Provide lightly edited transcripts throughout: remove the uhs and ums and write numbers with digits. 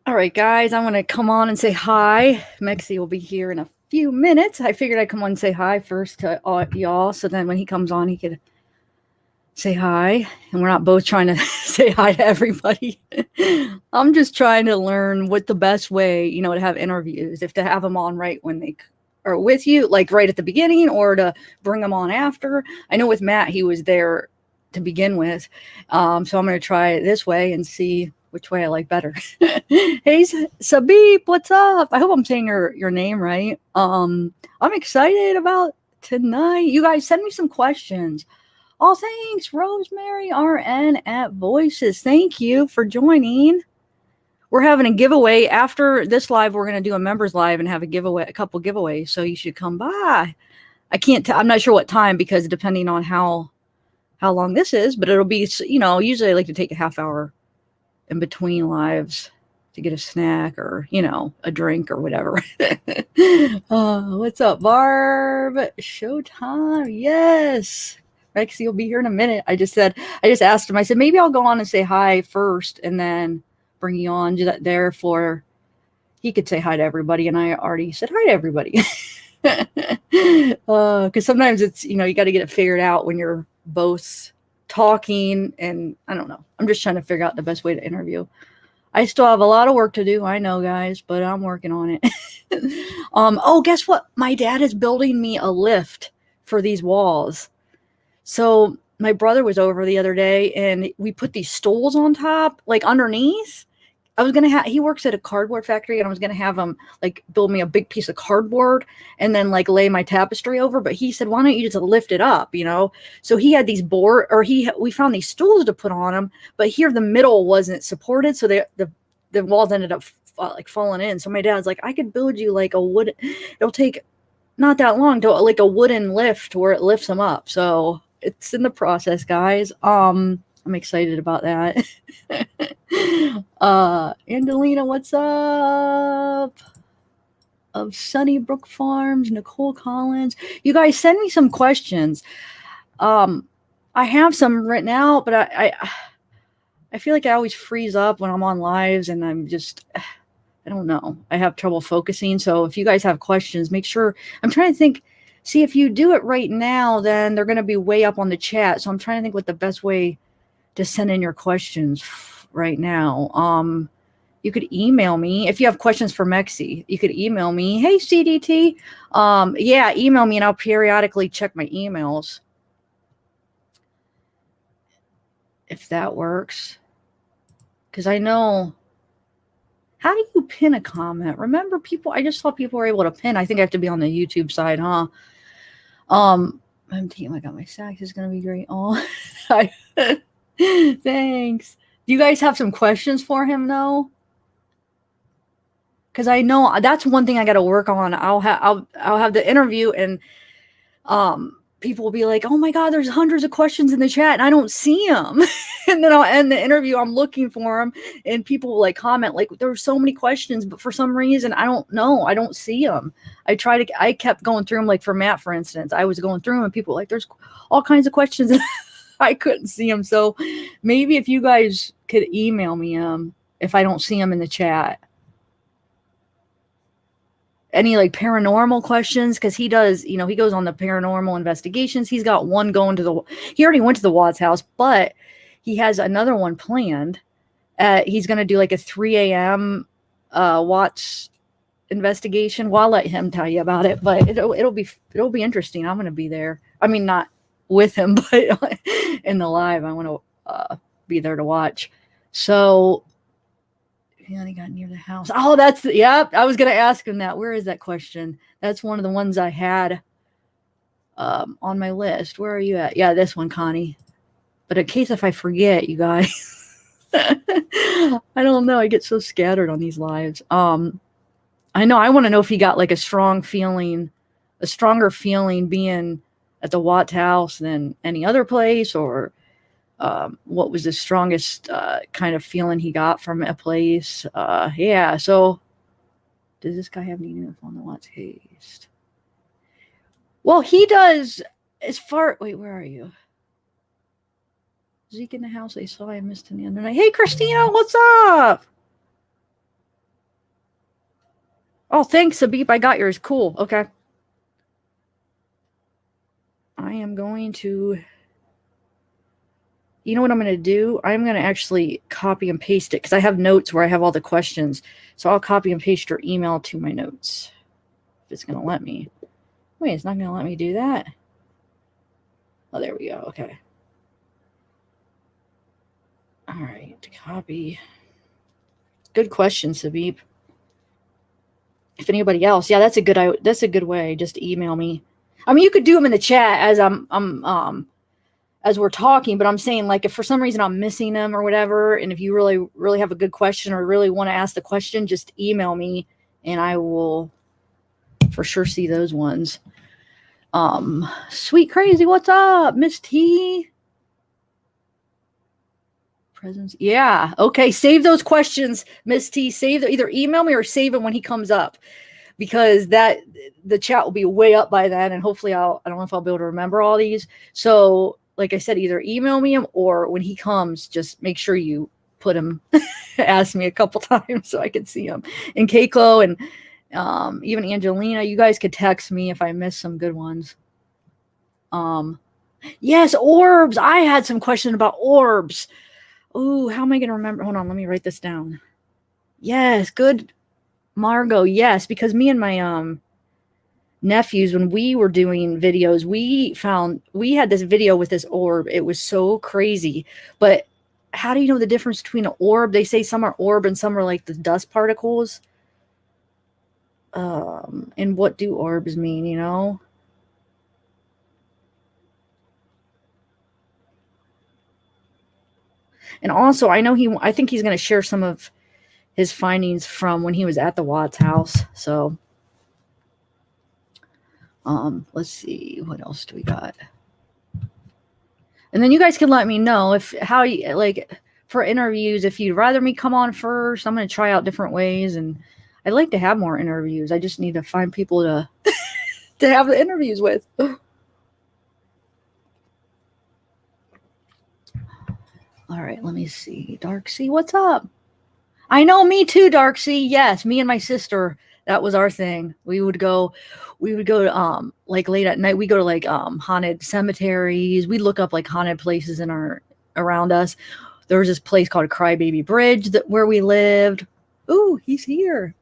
All right, guys, I'm going to come on and say hi. Mekcee will be here in a few minutes. I figured I'd come on and say hi first to y'all, so then when he comes on, he could say hi. And we're not both trying to say hi to everybody. I'm just trying to learn what the best way, to have interviews, if to have them on right when they are with you, like right at the beginning, or to bring them on after. I know with Matt, he was there to begin with. So I'm going to try it this way and see which way I like better. Hey, Sabib, what's up? I hope I'm saying your name right. I'm excited about tonight. You guys send me some questions. Oh, thanks, Rosemary RN at Voices. Thank you for joining. We're having a giveaway after this live. We're going to do a members live and have a couple giveaways. So you should come by. I can't. I'm not sure what time because depending on how long this is, but it'll be. Usually I like to take a half hour in between lives to get a snack or a drink or whatever. What's up, Barb? Showtime. Yes. Mekcee will be here in a minute. I just asked him, I said, maybe I'll go on and say hi first and then bring you on there for, he could say hi to everybody. And I already said hi to everybody. Because sometimes it's, you got to get it figured out when you're both talking. And I don't know. I'm just trying to figure out the best way to interview. I still have a lot of work to do. I know, guys, but I'm working on it. Oh, guess what? My dad is building me a lift for these walls. So my brother was over the other day and we put these stools on top, like underneath. He works at a cardboard factory and I was going to have him like build me a big piece of cardboard and then like lay my tapestry over. But he said, why don't you just lift it up? So he had these we found these stools to put on them, but here the middle wasn't supported. So the walls ended up like falling in. So my dad's like, I could build you like it'll take not that long to like a wooden lift where it lifts them up. So it's in the process, guys. I'm excited about that. Angelina, what's up? Of Sunnybrook Farms, Nicole Collins. You guys send me some questions. I have some written out, but I feel like I always freeze up when I'm on lives and I don't know. I have trouble focusing. So if you guys have questions, make sure. I'm trying to think. See, if you do it right now, then they're going to be way up on the chat. So I'm trying to think what the best way to send in your questions right now. You could email me if you have questions for Mekcee. You could email me. Hey, CDT. Yeah, email me and I'll periodically check my emails if that works. Because I know. How do you pin a comment? Remember, I just saw people were able to pin. I think I have to be on the YouTube side, huh? I'm thinking, I got my sax is going to be great. Oh, thanks. Do you guys have some questions for him, though? Because I know that's one thing I got to work on. I'll have the interview and people will be like, oh my God, there's hundreds of questions in the chat and I don't see them. And then I'll end the interview. I'm looking for them and people will like comment like there were so many questions, but for some reason, I don't know. I don't see them. I kept going through them. Like for Matt, for instance, I was going through them and people were like, there's all kinds of questions. And I couldn't see them. So maybe if you guys could email me if I don't see them in the chat. Any like paranormal questions, because he does, he goes on the paranormal investigations. He's got one going he already went to the Watts house, but he has another one planned. He's going to do like a 3 a.m. Watts investigation. Well, I'll let him tell you about it, but it'll be interesting. I'm going to be there. I mean, not with him, but in the live, I want to be there to watch. So he only got near the house. Oh, yep. I was going to ask him that. Where is that question? That's one of the ones I had on my list. Where are you at? Yeah, this one, Connie. But in case if I forget, you guys, I don't know. I get so scattered on these lives. I know. I want to know if he got like a stronger feeling being at the Watts house than any other place, or what was the strongest kind of feeling he got from a place. Yeah, so does this guy have any info on the Watts case? Well, he does. Wait, where are you? Zeke in the house. They saw I missed him the other night. Hey, Christina, what's up? Oh, thanks, Sabib. I got yours. Cool. Okay. I am going to. You know what I'm going to do? I'm going to actually copy and paste it because I have notes where I have all the questions. So I'll copy and paste your email to my notes. If it's going to let me. Wait, it's not going to let me do that? Oh, there we go. Okay. All right. Copy. Good question, Sabib. If anybody else, yeah, that's a good way. Just email me. I mean, you could do them in the chat as we're talking, but I'm saying, like, if for some reason I'm missing them or whatever, and if you really, really have a good question or really want to ask the question, just email me and I will for sure see those ones. Sweet Crazy, what's up? Miss T. Presents. Yeah. Okay. Save those questions, Miss T. Either email me or save them when he comes up, because the chat will be way up by then, and hopefully I don't know if I'll be able to remember all these. So, like I said, either email me him or when he comes, just make sure you put him, ask me a couple times so I can see him. And Keiko and even Angelina, you guys could text me if I miss some good ones. Yes, orbs. I had some questions about orbs. Ooh, how am I going to remember? Hold on, let me write this down. Yes, good, Margot. Yes, because me and my nephews, when we were doing videos, we had this video with this orb. It was so crazy. But how do you know the difference between an orb? They say some are orb and some are like the dust particles. And what do orbs mean, you know? And also, I think he's going to share some of his findings from when he was at the Watts house. So, let's see, what else do we got? And then you guys can let me know for interviews, if you'd rather me come on first. I'm going to try out different ways, and I'd like to have more interviews. I just need to find people to to have the interviews with. All right, let me see. Darksea, what's up? I know, me too, Darksea. Yes, me and my sister, that was our thing. We would go to like late at night, we go to like haunted cemeteries. We look up like haunted places around us. There was this place called Crybaby Bridge where we lived. Ooh, he's here.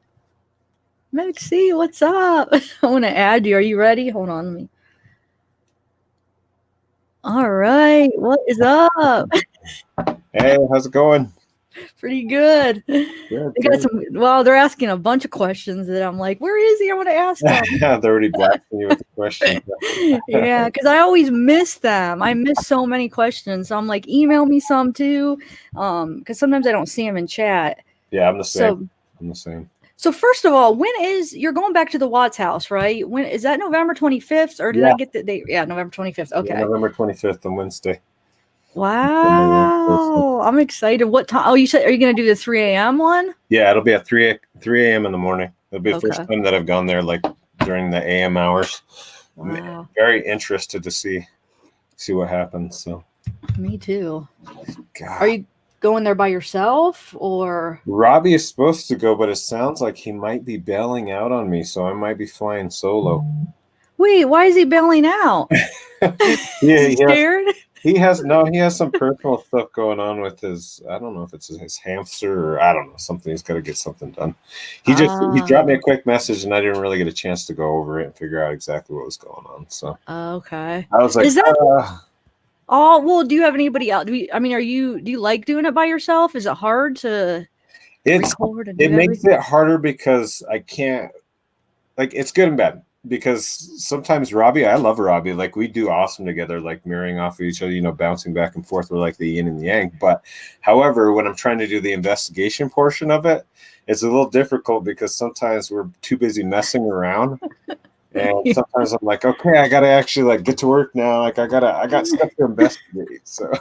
Mekcee, what's up? I want to add you. Are you ready? Hold on, let me. All right, what is up? Hey, how's it going? Pretty good. Good. They're asking a bunch of questions that I'm like, where is he? I want to ask him. They're already blasting you with the questions. Yeah, because I always miss them. I miss so many questions. So I'm like, email me some too, because sometimes I don't see them in chat. Yeah, I'm the same. I'm the same. So first of all, you're going back to the Watts house, right? When is that? November 25th, or did I get the date? Yeah, November 25th. Okay, yeah, November 25th on Wednesday. Wow, I'm excited. What time? Oh, you said, are you going to do the 3 a.m. one? Yeah, it'll be at 3 a.m. in the morning. It'll be the first time that I've gone there, like during the a.m. hours. Wow. I'm very interested to see what happens. So, me too. God. Are you going there by yourself, or? Robbie is supposed to go, but it sounds like he might be bailing out on me, so I might be flying solo. Wait, why is he bailing out? He's scared? He has some personal stuff going on with his, I don't know if it's his hamster or I don't know, something. He's got to get something done. He dropped me a quick message and I didn't really get a chance to go over it and figure out exactly what was going on. So, okay. I was like, oh, well, do you have anybody else? Do you like doing it by yourself? Is it hard to record and do everything? Makes it harder because I can't, like, it's good and bad. Because sometimes I love Robbie. Like, we do awesome together, like mirroring off of each other, you know, bouncing back and forth. We're like the yin and the yang. But however, when I'm trying to do the investigation portion of it, it's a little difficult because sometimes we're too busy messing around. And sometimes I'm like, okay, I gotta actually like get to work now. Like I got stuff to investigate. So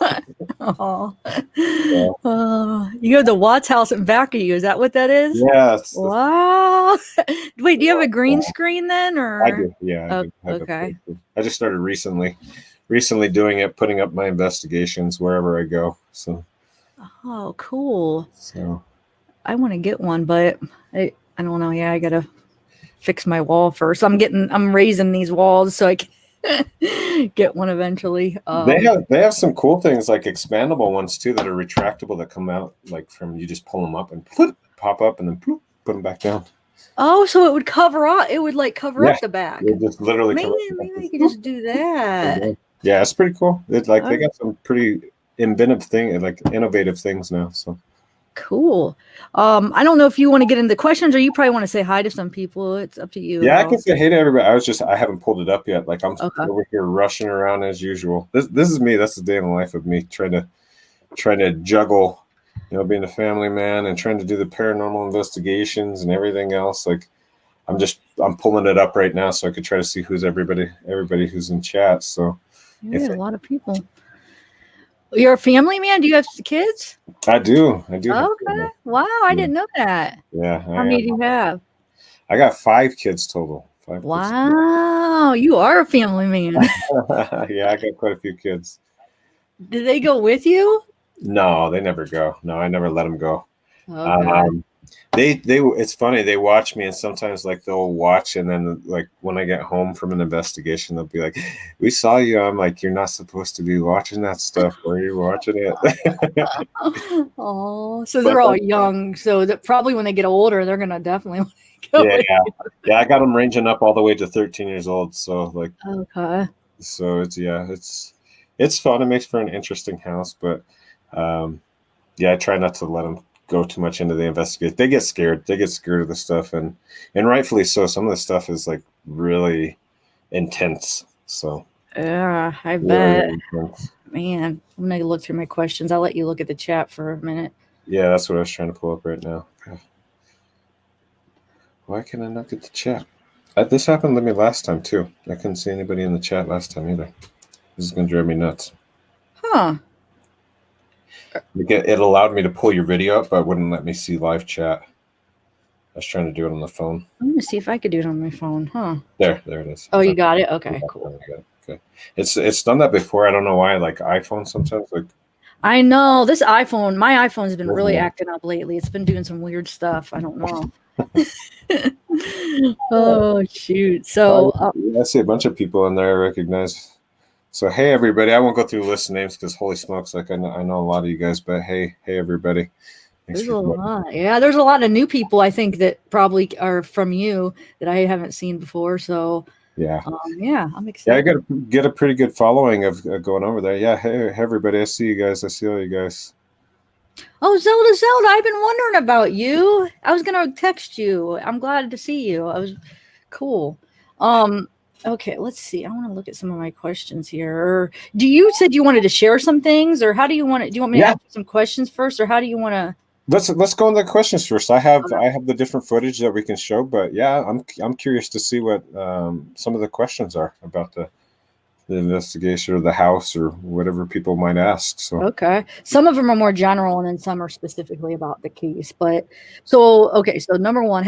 you have the Watts house in back of you. Is that what that is? Yes. Wow. Wait, do you have a green screen then, or? I do. Yeah. Okay. I just started recently doing it, putting up my investigations wherever I go. So. Oh, cool. So. I want to get one, but I don't know. Yeah, I gotta fix my wall first. I'm raising these walls so I can get one eventually. They have some cool things like expandable ones too that are retractable that come out like from you just pull them up and pop up and then put them back down. Oh, so it would cover up. It would like cover up the back. It just literally Maybe I could just do that. Yeah, it's pretty cool. It's like they got some pretty innovative things now. So cool. I don't know if you want to get into questions or you probably want to say hi to some people. It's up to you. Yeah, I can say hey to everybody. I haven't pulled it up yet. Like I'm over here rushing around as usual. This is me. That's the day in the life of me trying to juggle, being a family man and trying to do the paranormal investigations and everything else. Like I'm pulling it up right now so I could try to see who's everybody who's in chat. So a lot of people. You're a family man? Do you have kids? I do. Okay. Wow, I didn't know that. Yeah. How many do you have? I got 5 kids total. Wow, you are a family man. Yeah, I got quite a few kids. Did they go with you? No, they never go. No, I never let them go. Okay. It's funny, they watch me and sometimes like they'll watch and then like when I get home from an investigation they'll be like, we saw you. I'm like, you're not supposed to be watching that stuff. Why are you watching it? Oh, so they're all young, so that probably when they get older they're gonna definitely want to go. Yeah, I got them ranging up all the way to 13 years old, so like okay. So it's fun. It makes for an interesting house, but I try not to let them go too much into the investigation. They get scared. They get scared of the stuff, and rightfully so. Some of the stuff is like really intense. So yeah, I bet. Man, I'm gonna look through my questions. I'll let you look at the chat for a minute. Yeah, that's what I was trying to pull up right now. Why can I not get the chat? This happened to me last time too. I couldn't see anybody in the chat last time either. This is gonna drive me nuts. Huh. It allowed me to pull your video up, but it wouldn't let me see live chat. I was trying to do it on the phone. I'm gonna see if I could do it on my phone. Huh? There it is. Oh, you got it? Okay, cool. Okay. It's done that before. I don't know why. Like iPhone sometimes like. I know this iPhone. My iPhone's been really acting up lately. It's been doing some weird stuff. I don't know. Oh shoot! So I see a bunch of people in there I recognize. So hey everybody, I won't go through the list of names because holy smokes, like I know a lot of you guys, but hey everybody. There's a lot. Yeah, there's a lot of new people I think that probably are from you that I haven't seen before. So yeah, I'm excited. Yeah, I get a pretty good following of going over there. Yeah, hey everybody, I see you guys. I see all you guys. Oh, Zelda, I've been wondering about you. I was gonna text you. I'm glad to see you. I was cool. Okay, let's see. I want to look at some of my questions here. You said you wanted to share some things, or how do you want it? Do you want me to ask you some questions first, or how do you want to? Let's go on the questions first. I have the different footage that we can show, but yeah, I'm curious to see what some of the questions are about the investigation or the house or whatever people might ask. So okay, some of them are more general, and then some are specifically about the case. But so number one,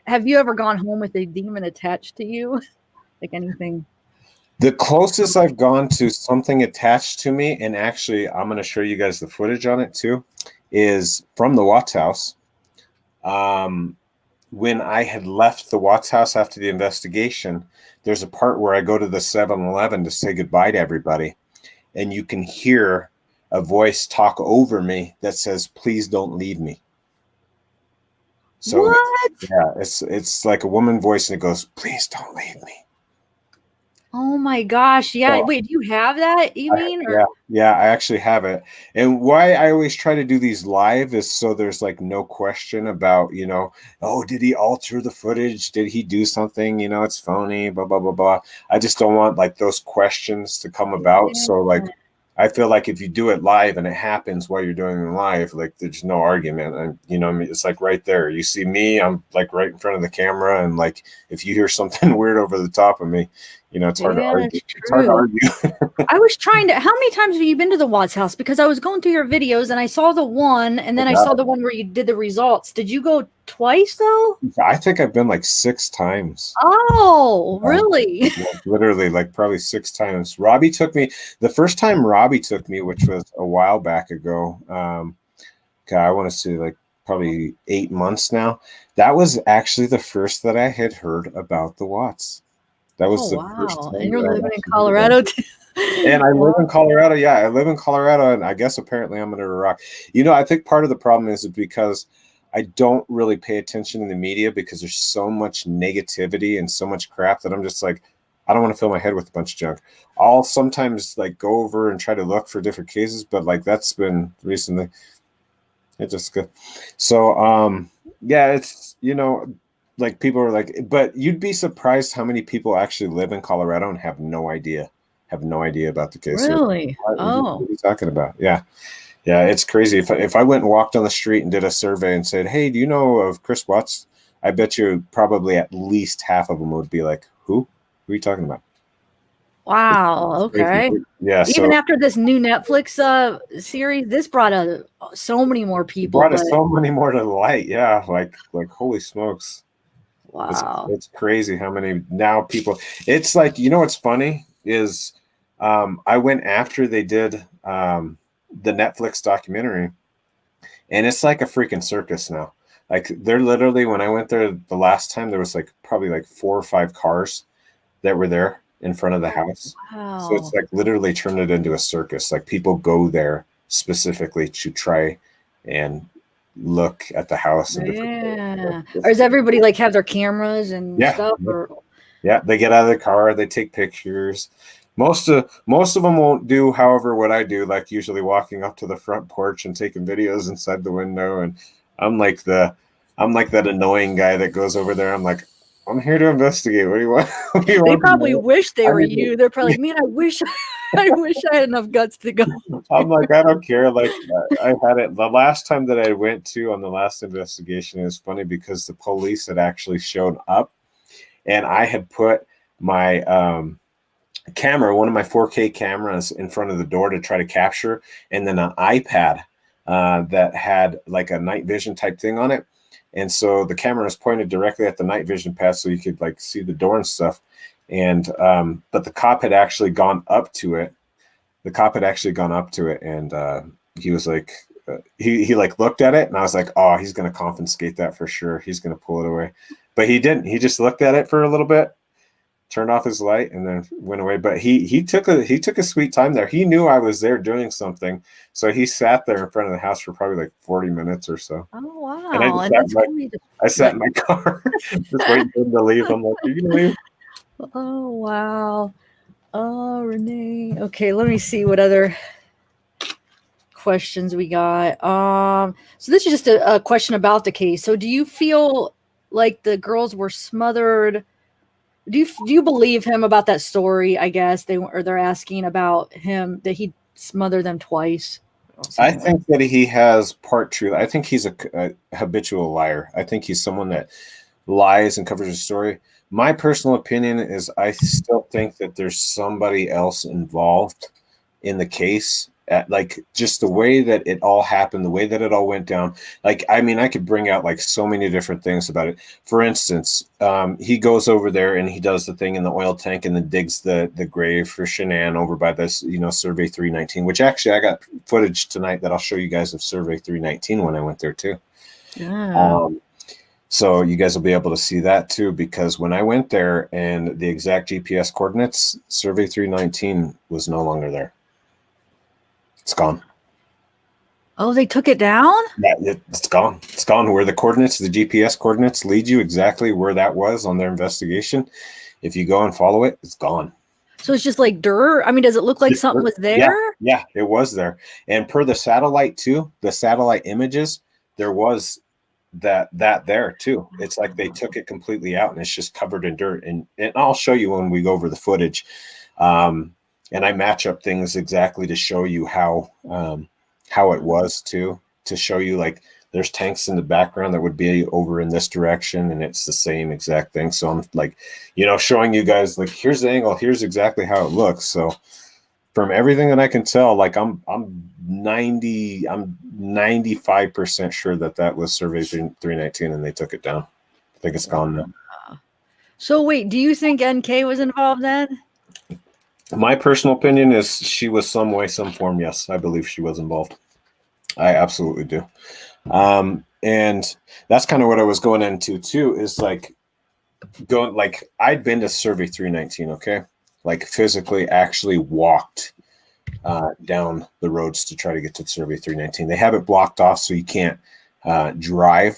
have you ever gone home with a demon attached to you? Like anything? The closest I've gone to something attached to me, and actually I'm going to show you guys the footage on it too, is from the Watts house. When I had left the Watts house after the investigation, there's a part where I go to the 7-Eleven to say goodbye to everybody, and you can hear a voice talk over me that says, "Please don't leave me." So what? It's like a woman voice, and it goes, "Please don't leave me." Oh my gosh. Yeah. So, wait, do you have that? You mean? Yeah, I actually have it. And why I always try to do these live is so there's like no question about, oh, did he alter the footage? Did he do something? It's phony, blah, blah, blah, blah. I just don't want like those questions to come about. Yeah. So like, I feel like if you do it live and it happens while you're doing it live, like there's no argument. And, I mean, it's like right there. You see me, I'm like right in front of the camera. And like, if you hear something weird over the top of me, it's hard to argue. It's hard to argue. I was trying to. How many times have you been to the Watts house? Because I was going through your videos and I saw the one, and then I saw the one where you did the results. Did you go twice though? I think I've been like 6 times. Oh, really? Literally, like probably 6 times. Robbie took me. The first time Robbie took me, which was a while back ago. I want to say like probably 8 months now. That was actually the first that I had heard about the Watts. That Oh was the first wow! And time you're that I living in actually heard about Colorado it. too. And I live in Wow. Colorado. Yeah, I live in Colorado, and I guess apparently I'm under a rock. I think part of the problem is because I don't really pay attention in the media because there's so much negativity and so much crap that I'm just like, I don't want to fill my head with a bunch of junk. I'll sometimes like go over and try to look for different cases, but like that's been recently. It just good. So yeah, it's like people are like, but you'd be surprised how many people actually live in Colorado and have no idea about the case. Really? What Oh, are you talking about? Yeah. Yeah, it's crazy. If I went and walked on the street and did a survey and said, "Hey, do you know of Chris Watts?" I bet you probably at least half of them would be like, "Who? Who are you talking about?" wow. It's crazy. Okay. Yeah, Even so after this new Netflix series, this brought so many more it people. brought us But so many more to light. Yeah, like holy smokes. It's wow. it's crazy how many now people. It's like what's funny is I went after they did the Netflix documentary, and it's like a freaking circus now. Like they're literally when I went there the last time, there was like probably like 4 or 5 cars that were there in front of the house. So it's Wow. like literally turned it into a circus. Like people go there specifically to try and look at the house and different Yeah. Or things. does everybody like have their cameras and Yeah, stuff? Or yeah, they get out of the car, they take pictures. Most of them won't do, however, what I do, like usually walking up to the front porch and taking videos inside the window. And I'm like the I'm like that annoying guy that goes over there. I'm like, I'm here to investigate. What do you want? What do you they want from probably me? wish they I were need you. They're probably like, man, I wish I wish I had enough guts to go. I'm like, I don't care. Like, I had it the last time that I went to on the last investigation. It was funny because the police had actually showed up, and I had put my camera, one of my 4K cameras, in front of the door to try to capture, and then an iPad that had like a night vision type thing on it. And so the camera was pointed directly at the night vision pad so you could like see the door and stuff. And but the cop had actually gone up to it. The cop had actually gone up to it, and he was like, he like looked at it, and I was like, oh, he's gonna confiscate that for sure. He's gonna pull it away, but he didn't. He just looked at it for a little bit, turned off his light, and then went away. But he took a sweet time there. He knew I was there doing something, so he sat there in front of the house for probably like 40 minutes or so. Oh And I wow. just And sat in that's my cool. You just I sat let in my car, just waiting for him to leave. I'm like, are you gonna leave? oh wow. Oh Renee. Okay, let me see what other questions we got. So this is just a question about the case. So do you feel like the girls were smothered? Do you believe him about that story? I guess they're asking about him that he smothered them twice. Or I something like think that he has part truth. I think he's a habitual liar. I think he's someone that lies and covers his story. My personal opinion is I still think that there's somebody else involved in the case. At, like just the way that it all happened, the way that it all went down. Like, I mean, I could bring out like so many different things about it. For instance, he goes over there and he does the thing in the oil tank and then digs the grave for Shanann over by this, Survey 319, which actually I got footage tonight that I'll show you guys of Survey 319 when I went there too. yeah. Um, so you guys will be able to see that too, because when I went there and the exact GPS coordinates, Survey 319 was no longer there. It's gone. Oh, they took it down? Yeah, it's gone. It's gone. Where the coordinates, the GPS coordinates lead you exactly where that was on their investigation. If you go and follow it, it's gone. So it's just like dirt? I mean, does it look like something was Yeah, there? yeah, it was there. And per the satellite too, the satellite images, there was that there too. It's like they took it completely out and it's just covered in dirt. And I'll show you when we go over the footage. And I match up things exactly to show you how it was too, to show you like there's tanks in the background that would be over in this direction and it's the same exact thing. So I'm like, showing you guys like, here's the angle, here's exactly how it looks. So from everything that I can tell, like I'm 95% sure that was Survey 319 and they took it down. I think it's gone now. So wait, do you think NK was involved then? My personal opinion is she was some way, some form. Yes, I believe she was involved. I absolutely do. And that's kind of what I was going into too, is like going, like I'd been to Survey 319, okay? Like physically actually walked down the roads to try to get to Survey 319. They have it blocked off so you can't drive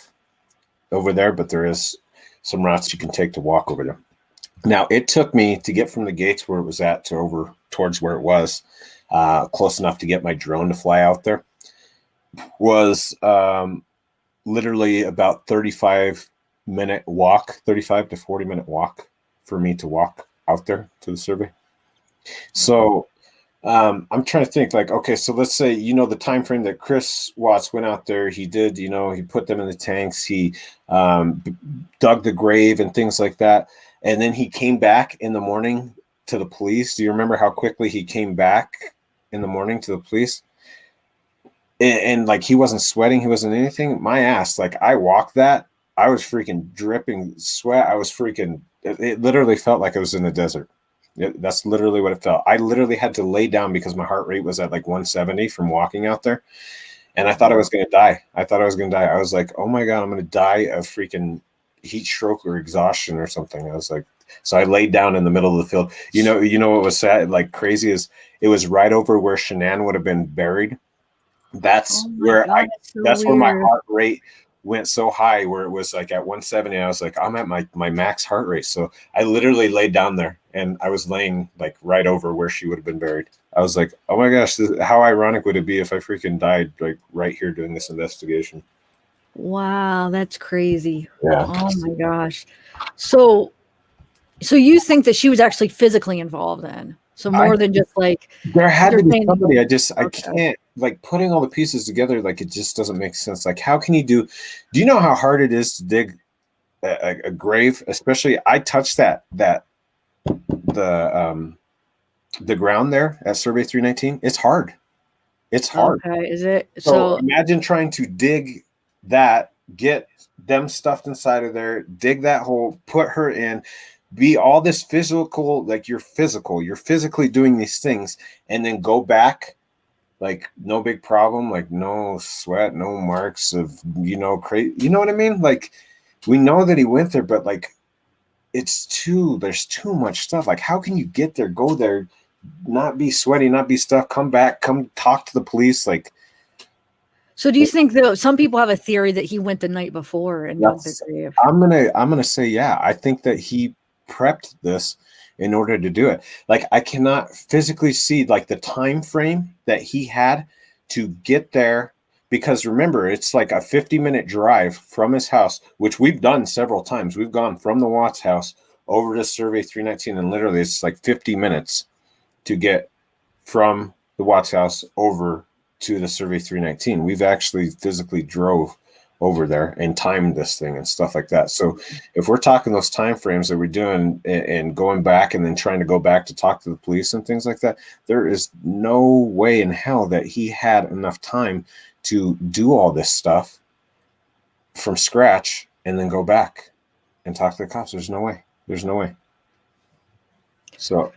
over there, but there is some routes you can take to walk over there. Now, it took me to get from the gates where it was at to over towards where it was, close enough to get my drone to fly out there, was literally about 35-minute walk, 35 to 40-minute walk for me to walk out there to the survey. So I'm trying to think, like, okay, so let's say, the time frame that Chris Watts went out there, he did, he put them in the tanks, he dug the grave and things like that. And then he came back in the morning to the police. Do you remember how quickly he came back in the morning to the police? And like, he wasn't sweating, he wasn't anything. My ass, like, I walked that, I was freaking dripping sweat. I was freaking, it literally felt like I was in the desert. That's literally what it felt. I literally had to lay down because my heart rate was at like 170 from walking out there. And I thought I was going to die. I was like, oh my God, I'm going to die of freaking heat stroke or exhaustion or something. I was like, so I laid down in the middle of the field. You know what was sad, like crazy, is it was right over where Shanann would have been buried. That's where where my heart rate went so high, where it was like at 170. I was like, I'm at my max heart rate. So I literally laid down there, and I was laying like right over where she would have been buried. I was like, oh my gosh, how ironic would it be if I freaking died like right here doing this investigation? Wow, that's crazy. Yeah. Oh my gosh. So you think that she was actually physically involved then? So more than just like there had to be somebody. I okay. can't, like, putting all the pieces together, like it just doesn't make sense. Like, how can you do you know how hard it is to dig a grave? Especially, I touched the ground there at Survey 319. It's hard. It's hard. Okay, is it? So imagine trying to dig that, get them stuffed inside of there, dig that hole, put her in, be all this physical, like you're physically doing these things, and then go back like no big problem, like no sweat, no marks of, crazy, you know what I mean? Like, we know that he went there, but like, there's too much stuff. Like, how can you get there, go there, not be sweaty, not be stuff, come back, come talk to the police? Like, so do you think that some people have a theory that he went the night before and dug the grave? I'm gonna say, yeah, I think that he prepped this in order to do it. Like, I cannot physically see like the time frame that he had to get there, because remember, it's like a 50-minute drive from his house, which we've done several times. We've gone from the Watts house over to Survey 319, and literally it's like 50 minutes to get from the Watts house over to the Survey 319. We've actually physically drove over there and timed this thing and stuff like that. So if we're talking those time frames that we're doing and going back and then trying to go back to talk to the police and things like that, there is no way in hell that he had enough time to do all this stuff from scratch and then go back and talk to the cops. There's no way. So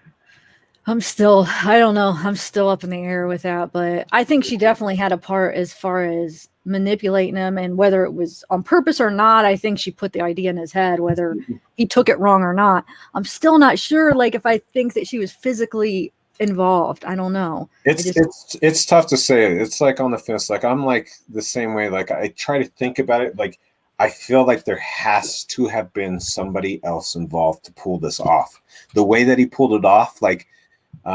I don't know. I'm still up in the air with that, but I think she definitely had a part as far as manipulating him, and whether it was on purpose or not, I think she put the idea in his head, whether he took it wrong or not. I'm still not sure, like, if I think that she was physically involved. I don't know. It's tough to say. It's like on the fence. Like, I'm like the same way. Like, I try to think about it. Like, I feel like there has to have been somebody else involved to pull this off. The way that he pulled it off, like, you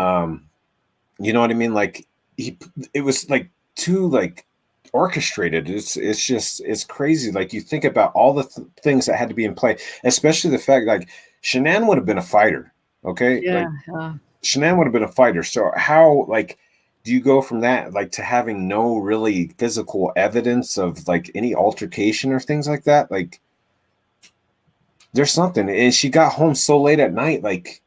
know what I mean? Like, it was like too like orchestrated. It's crazy. Like, you think about all the things that had to be in play, especially the fact, like, Shanann would have been a fighter. Okay. Yeah. Like, Shanann would have been a fighter. So how, like, do you go from that, like, to having no really physical evidence of like any altercation or things like that? Like, there's something. And she got home so late at night. Like,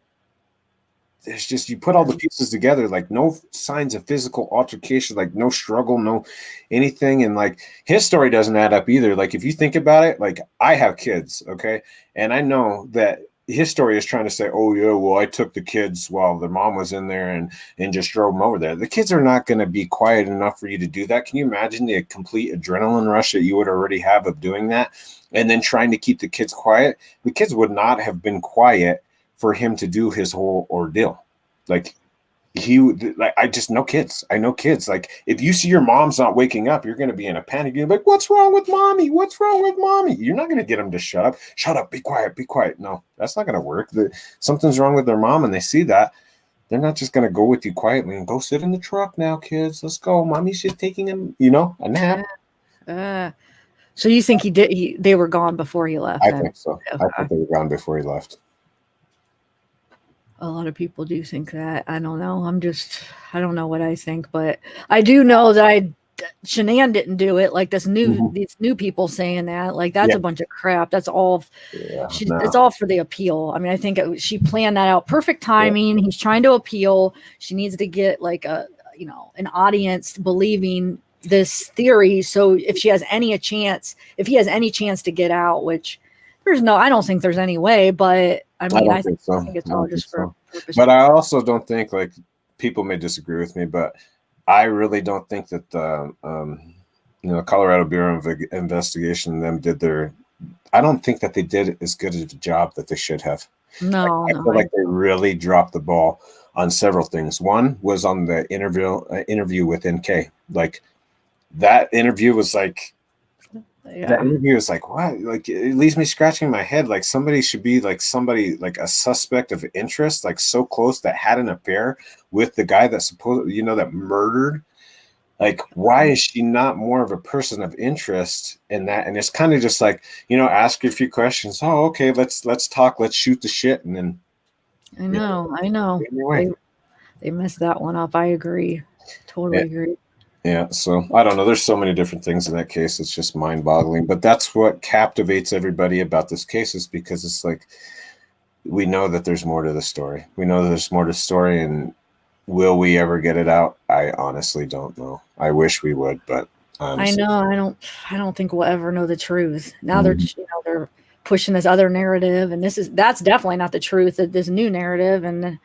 it's just, you put all the pieces together, like no signs of physical altercation, like no struggle, no anything. And like, his story doesn't add up either. Like, if you think about it, like, I have kids, okay, and I know that his story is trying to say, oh yeah, well, I took the kids while their mom was in there and just drove them over there. The kids are not going to be quiet enough for you to do that. Can you imagine the complete adrenaline rush that you would already have of doing that, and then trying to keep the kids quiet? The kids would not have been quiet for him to do his whole ordeal. Like, he would, like, I just know kids. I know kids. Like, if you see your mom's not waking up, you're going to be in a panic. You're like, what's wrong with mommy? What's wrong with mommy? You're not going to get them to shut up. Shut up. Be quiet. Be quiet. No, that's not going to work. Something's wrong with their mom, and they see that. They're not just going to go with you quietly and go sit in the truck now, kids. Let's go. Mommy's just taking a nap. So you think they were gone before he left? I think so. Okay. I think they were gone before he left. A lot of people do think that. I don't know. I don't know what I think, but I do know that Shanann didn't do it. Like these new people saying that, like that's a bunch of crap. That's all. It's all for the appeal. I mean, I think she planned that out. Perfect timing. He's trying to appeal. She needs to get like an audience believing this theory. So if he has any chance to get out, which I don't think there's any way, but I mean, I think it's all just for purpose. But I also don't think, like, people may disagree with me, but I really don't think that the Colorado Bureau of Investigation I don't think that they did as good of a job that they should have. No, I feel like they really dropped the ball on several things. One was on the interview with NK. Like, that interview was like, that interview is like, what? Like, it leaves me scratching my head. Like, somebody should be like a suspect of interest, like so close, that had an affair with the guy that that murdered. Like, why is she not more of a person of interest in that? And it's kind of just like, ask her a few questions. Oh, okay, let's talk. Let's shoot the shit. And then I know. They messed that one up. I agree. Totally agree. Yeah, so I don't know. There's so many different things in that case. It's just mind-boggling. But that's what captivates everybody about this case, is because it's like, we know that there's more to the story. We know that there's more to the story, and will we ever get it out? I honestly don't know. I wish we would, but honestly, I don't think we'll ever know the truth. Now they're they're pushing this other narrative, and that's definitely not the truth. This new narrative, and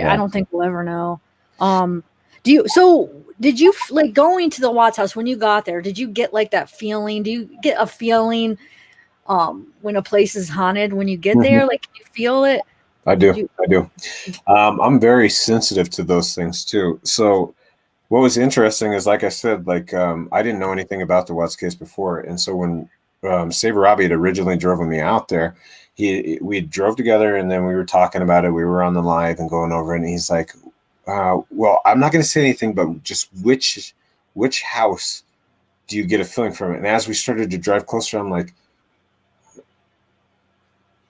I don't think we'll ever know. Did you like going to the Watts house when you got there? Did you get like that feeling? Do you get a feeling when a place is haunted when you get there? Like, can you feel it? I do. I'm very sensitive to those things too. So what was interesting is, like I said, like I didn't know anything about the Watts case before, and so when Saber Robbie had originally driven me out there, we drove together, and then we were talking about it. We were on the live and going over it, and he's like, well, I'm not going to say anything, but just which house do you get a feeling from it? And as we started to drive closer, I'm like,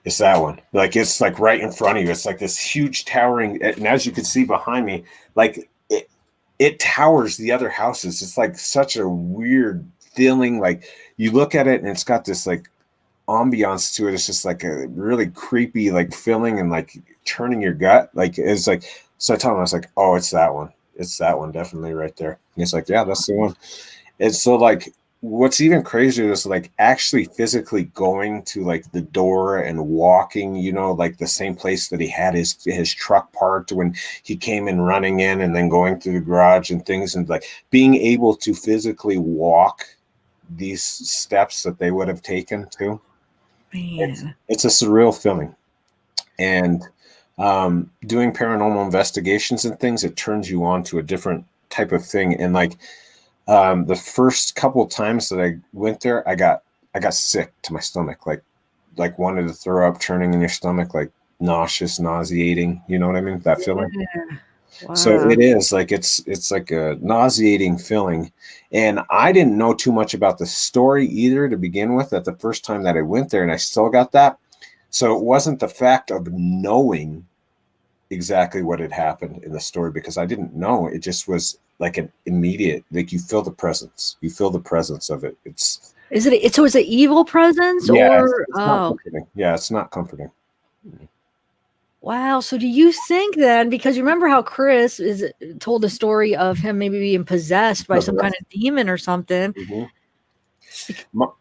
it's that one. Like, it's like right in front of you. It's like this huge towering, and as you can see behind me, like it towers the other houses. It's like such a weird feeling. Like, you look at it and it's got this like ambiance to it. It's just like a really creepy like feeling, and like turning your gut. Like, it's like, so I told him, I was like, oh, it's that one. It's that one, definitely right there. And he's like, yeah, that's the one. And so, like, what's even crazier is like actually physically going to like the door and walking, like the same place that he had his truck parked when he came in, running in, and then going through the garage and things, and like being able to physically walk these steps that they would have taken too. It's a surreal feeling. And doing paranormal investigations and things, it turns you on to a different type of thing. And like the first couple of times that I went there, I got sick to my stomach, like wanted to throw up, churning in your stomach, like nauseating. You know what I mean? That feeling. Wow. So it is like, it's like a nauseating feeling. And I didn't know too much about the story either to begin with at the first time that I went there, and I still got that. So it wasn't the fact of knowing exactly what had happened in the story, because I didn't know. It just was like an immediate, like, you feel the presence. You feel the presence of it. Is it an evil presence? Yeah, or it's not comforting. Yeah, it's not comforting. Wow. So do you think then, because you remember how Chris told the story of him maybe being possessed by some kind of demon or something?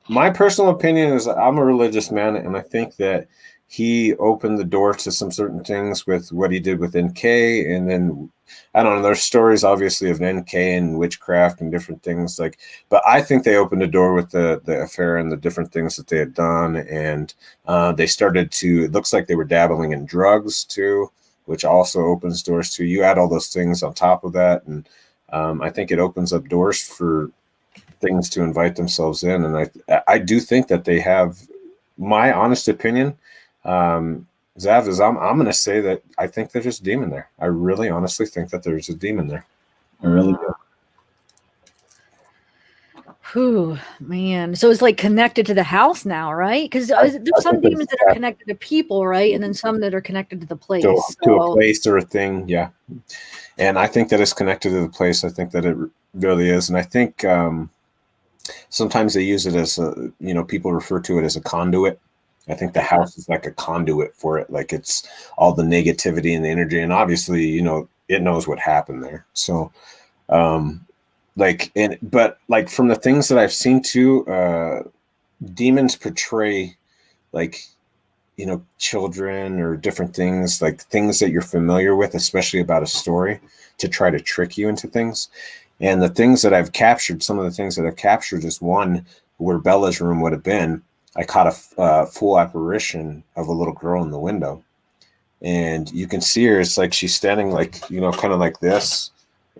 My personal opinion is, I'm a religious man, and I think that he opened the door to some certain things with what he did with NK. And then I don't know, there's stories obviously of NK and witchcraft and different things, like, but I think they opened the door with the affair and the different things that they had done. And they started to, it looks like they were dabbling in drugs too, which also opens doors to, you add all those things on top of that. And I think it opens up doors for things to invite themselves in. And I do think that they have, my honest opinion, Zav, is I'm going to say that I think there's a demon there. I really honestly think that there's a demon there. I really do. Whew, man. So it's like connected to the house now, right? Because there's some demons that are connected to people, right? And then some that are connected to the place. To a place or a thing, yeah. And I think that it's connected to the place. I think that it really is. And I think sometimes they use it as a, people refer to it as a conduit. I think the house is like a conduit for it. Like it's all the negativity and the energy. And obviously, it knows what happened there. So, but from the things that I've seen too, demons portray like, children or different things, like things that you're familiar with, especially about a story, to try to trick you into things. And the things that I've captured, some of the things that I've captured is one where Bella's room would have been. I caught a full apparition of a little girl in the window, and you can see her. It's like she's standing like, kind of like this,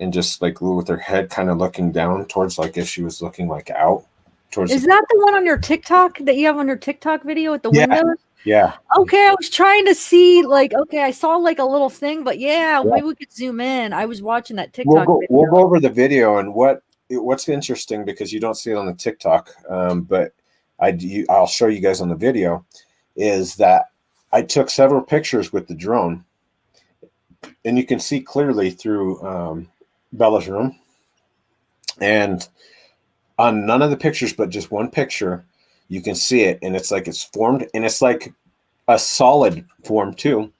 and just like with her head kind of looking down towards, like if she was looking like out towards. Is that the one on your TikTok that you have on your TikTok video at the window? Yeah. Okay, I was trying to see, like, okay, I saw like a little thing, but maybe we could zoom in. I was watching that TikTok video. We'll go over the video, and what's interesting, because you don't see it on the TikTok, but I'll show you guys on the video, is that I took several pictures with the drone, and you can see clearly through Bella's room. And on none of the pictures, but just one picture, you can see it, and it's like it's formed, and it's like a solid form too,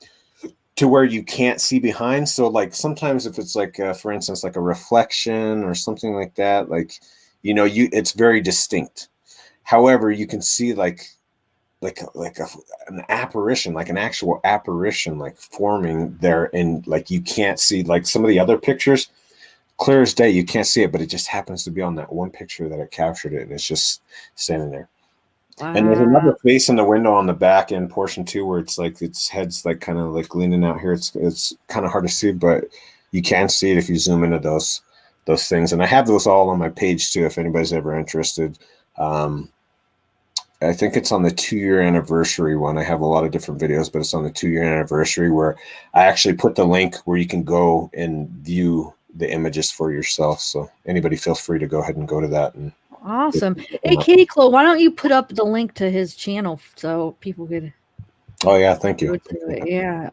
to where you can't see behind. So like sometimes if it's like, for instance, like a reflection or something like that, like, it's very distinct. However, you can see like an apparition, like an actual apparition, like forming there. And like, you can't see, like some of the other pictures, clear as day, you can't see it, but it just happens to be on that one picture that I captured it. And it's just standing there. Wow. And there's another face in the window on the back end portion too, where it's like its head's like kind of like leaning out here. It's kind of hard to see, but you can see it if you zoom into those things. And I have those all on my page too, if anybody's ever interested. I think it's on the 2-year anniversary one. I have a lot of different videos, but it's on the 2-year anniversary where I actually put the link where you can go and view the images for yourself. So anybody feel free to go ahead and go to that. And awesome. Hey, Kitty Chloe, why don't you put up the link to his channel so people could. Oh yeah, thank you. Yeah.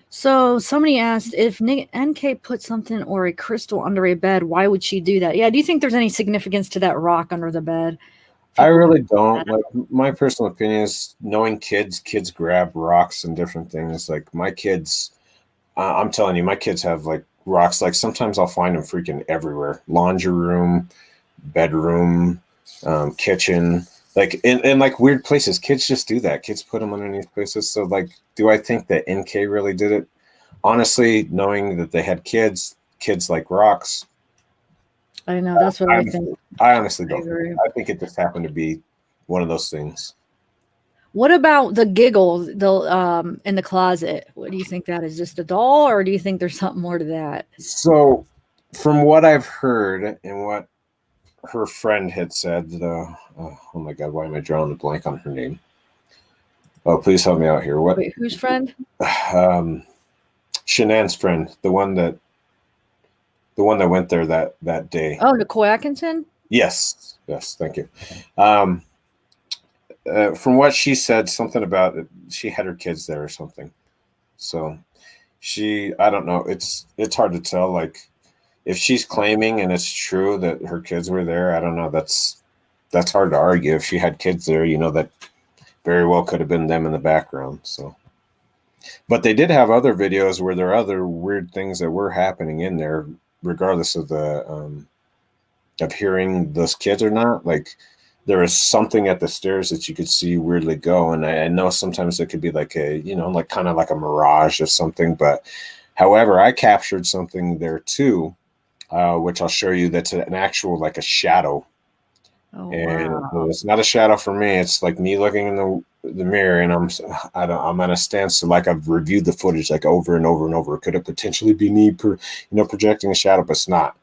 So somebody asked if NK put something or a crystal under a bed, why would she do that? Yeah. Do you think there's any significance to that rock under the bed? I really don't. Like, my personal opinion is, knowing kids grab rocks and different things. Like my kids, I'm telling you, my kids have like rocks. Like sometimes I'll find them freaking everywhere. Laundry room, bedroom, kitchen, like in like weird places. Kids just do that. Kids put them underneath places. So like, do I think that NK really did it? Honestly, knowing that they had kids like rocks. I know, that's what I think. I honestly don't. I think it just happened to be one of those things. What about the giggle in the closet? What do you think that is? Just a doll, or do you think there's something more to that? So from what I've heard and what her friend had said, oh my God, why am I drawing a blank on her name? Oh, please help me out here. What? Wait, whose friend? Shanann's friend, the one that went there that day. Oh, Nicole Atkinson? Yes, thank you. From what she said, something about it, she had her kids there or something. So I don't know. It's hard to tell. Like, if she's claiming and it's true that her kids were there, I don't know. That's hard to argue. If she had kids there, that very well could have been them in the background. So, but they did have other videos where there are other weird things that were happening in there, regardless of the of hearing those kids or not. Like, there was something at the stairs that you could see weirdly go. And I know sometimes it could be like a, like kind of like a mirage or something. But however, I captured something there too, which I'll show you. That's an actual, like a shadow. Oh, And wow. it's not a shadow for me. It's like me looking in the mirror, and I'm at a standstill. Like I've reviewed the footage like over and over and over. Could it potentially be me, projecting a shadow? But it's not.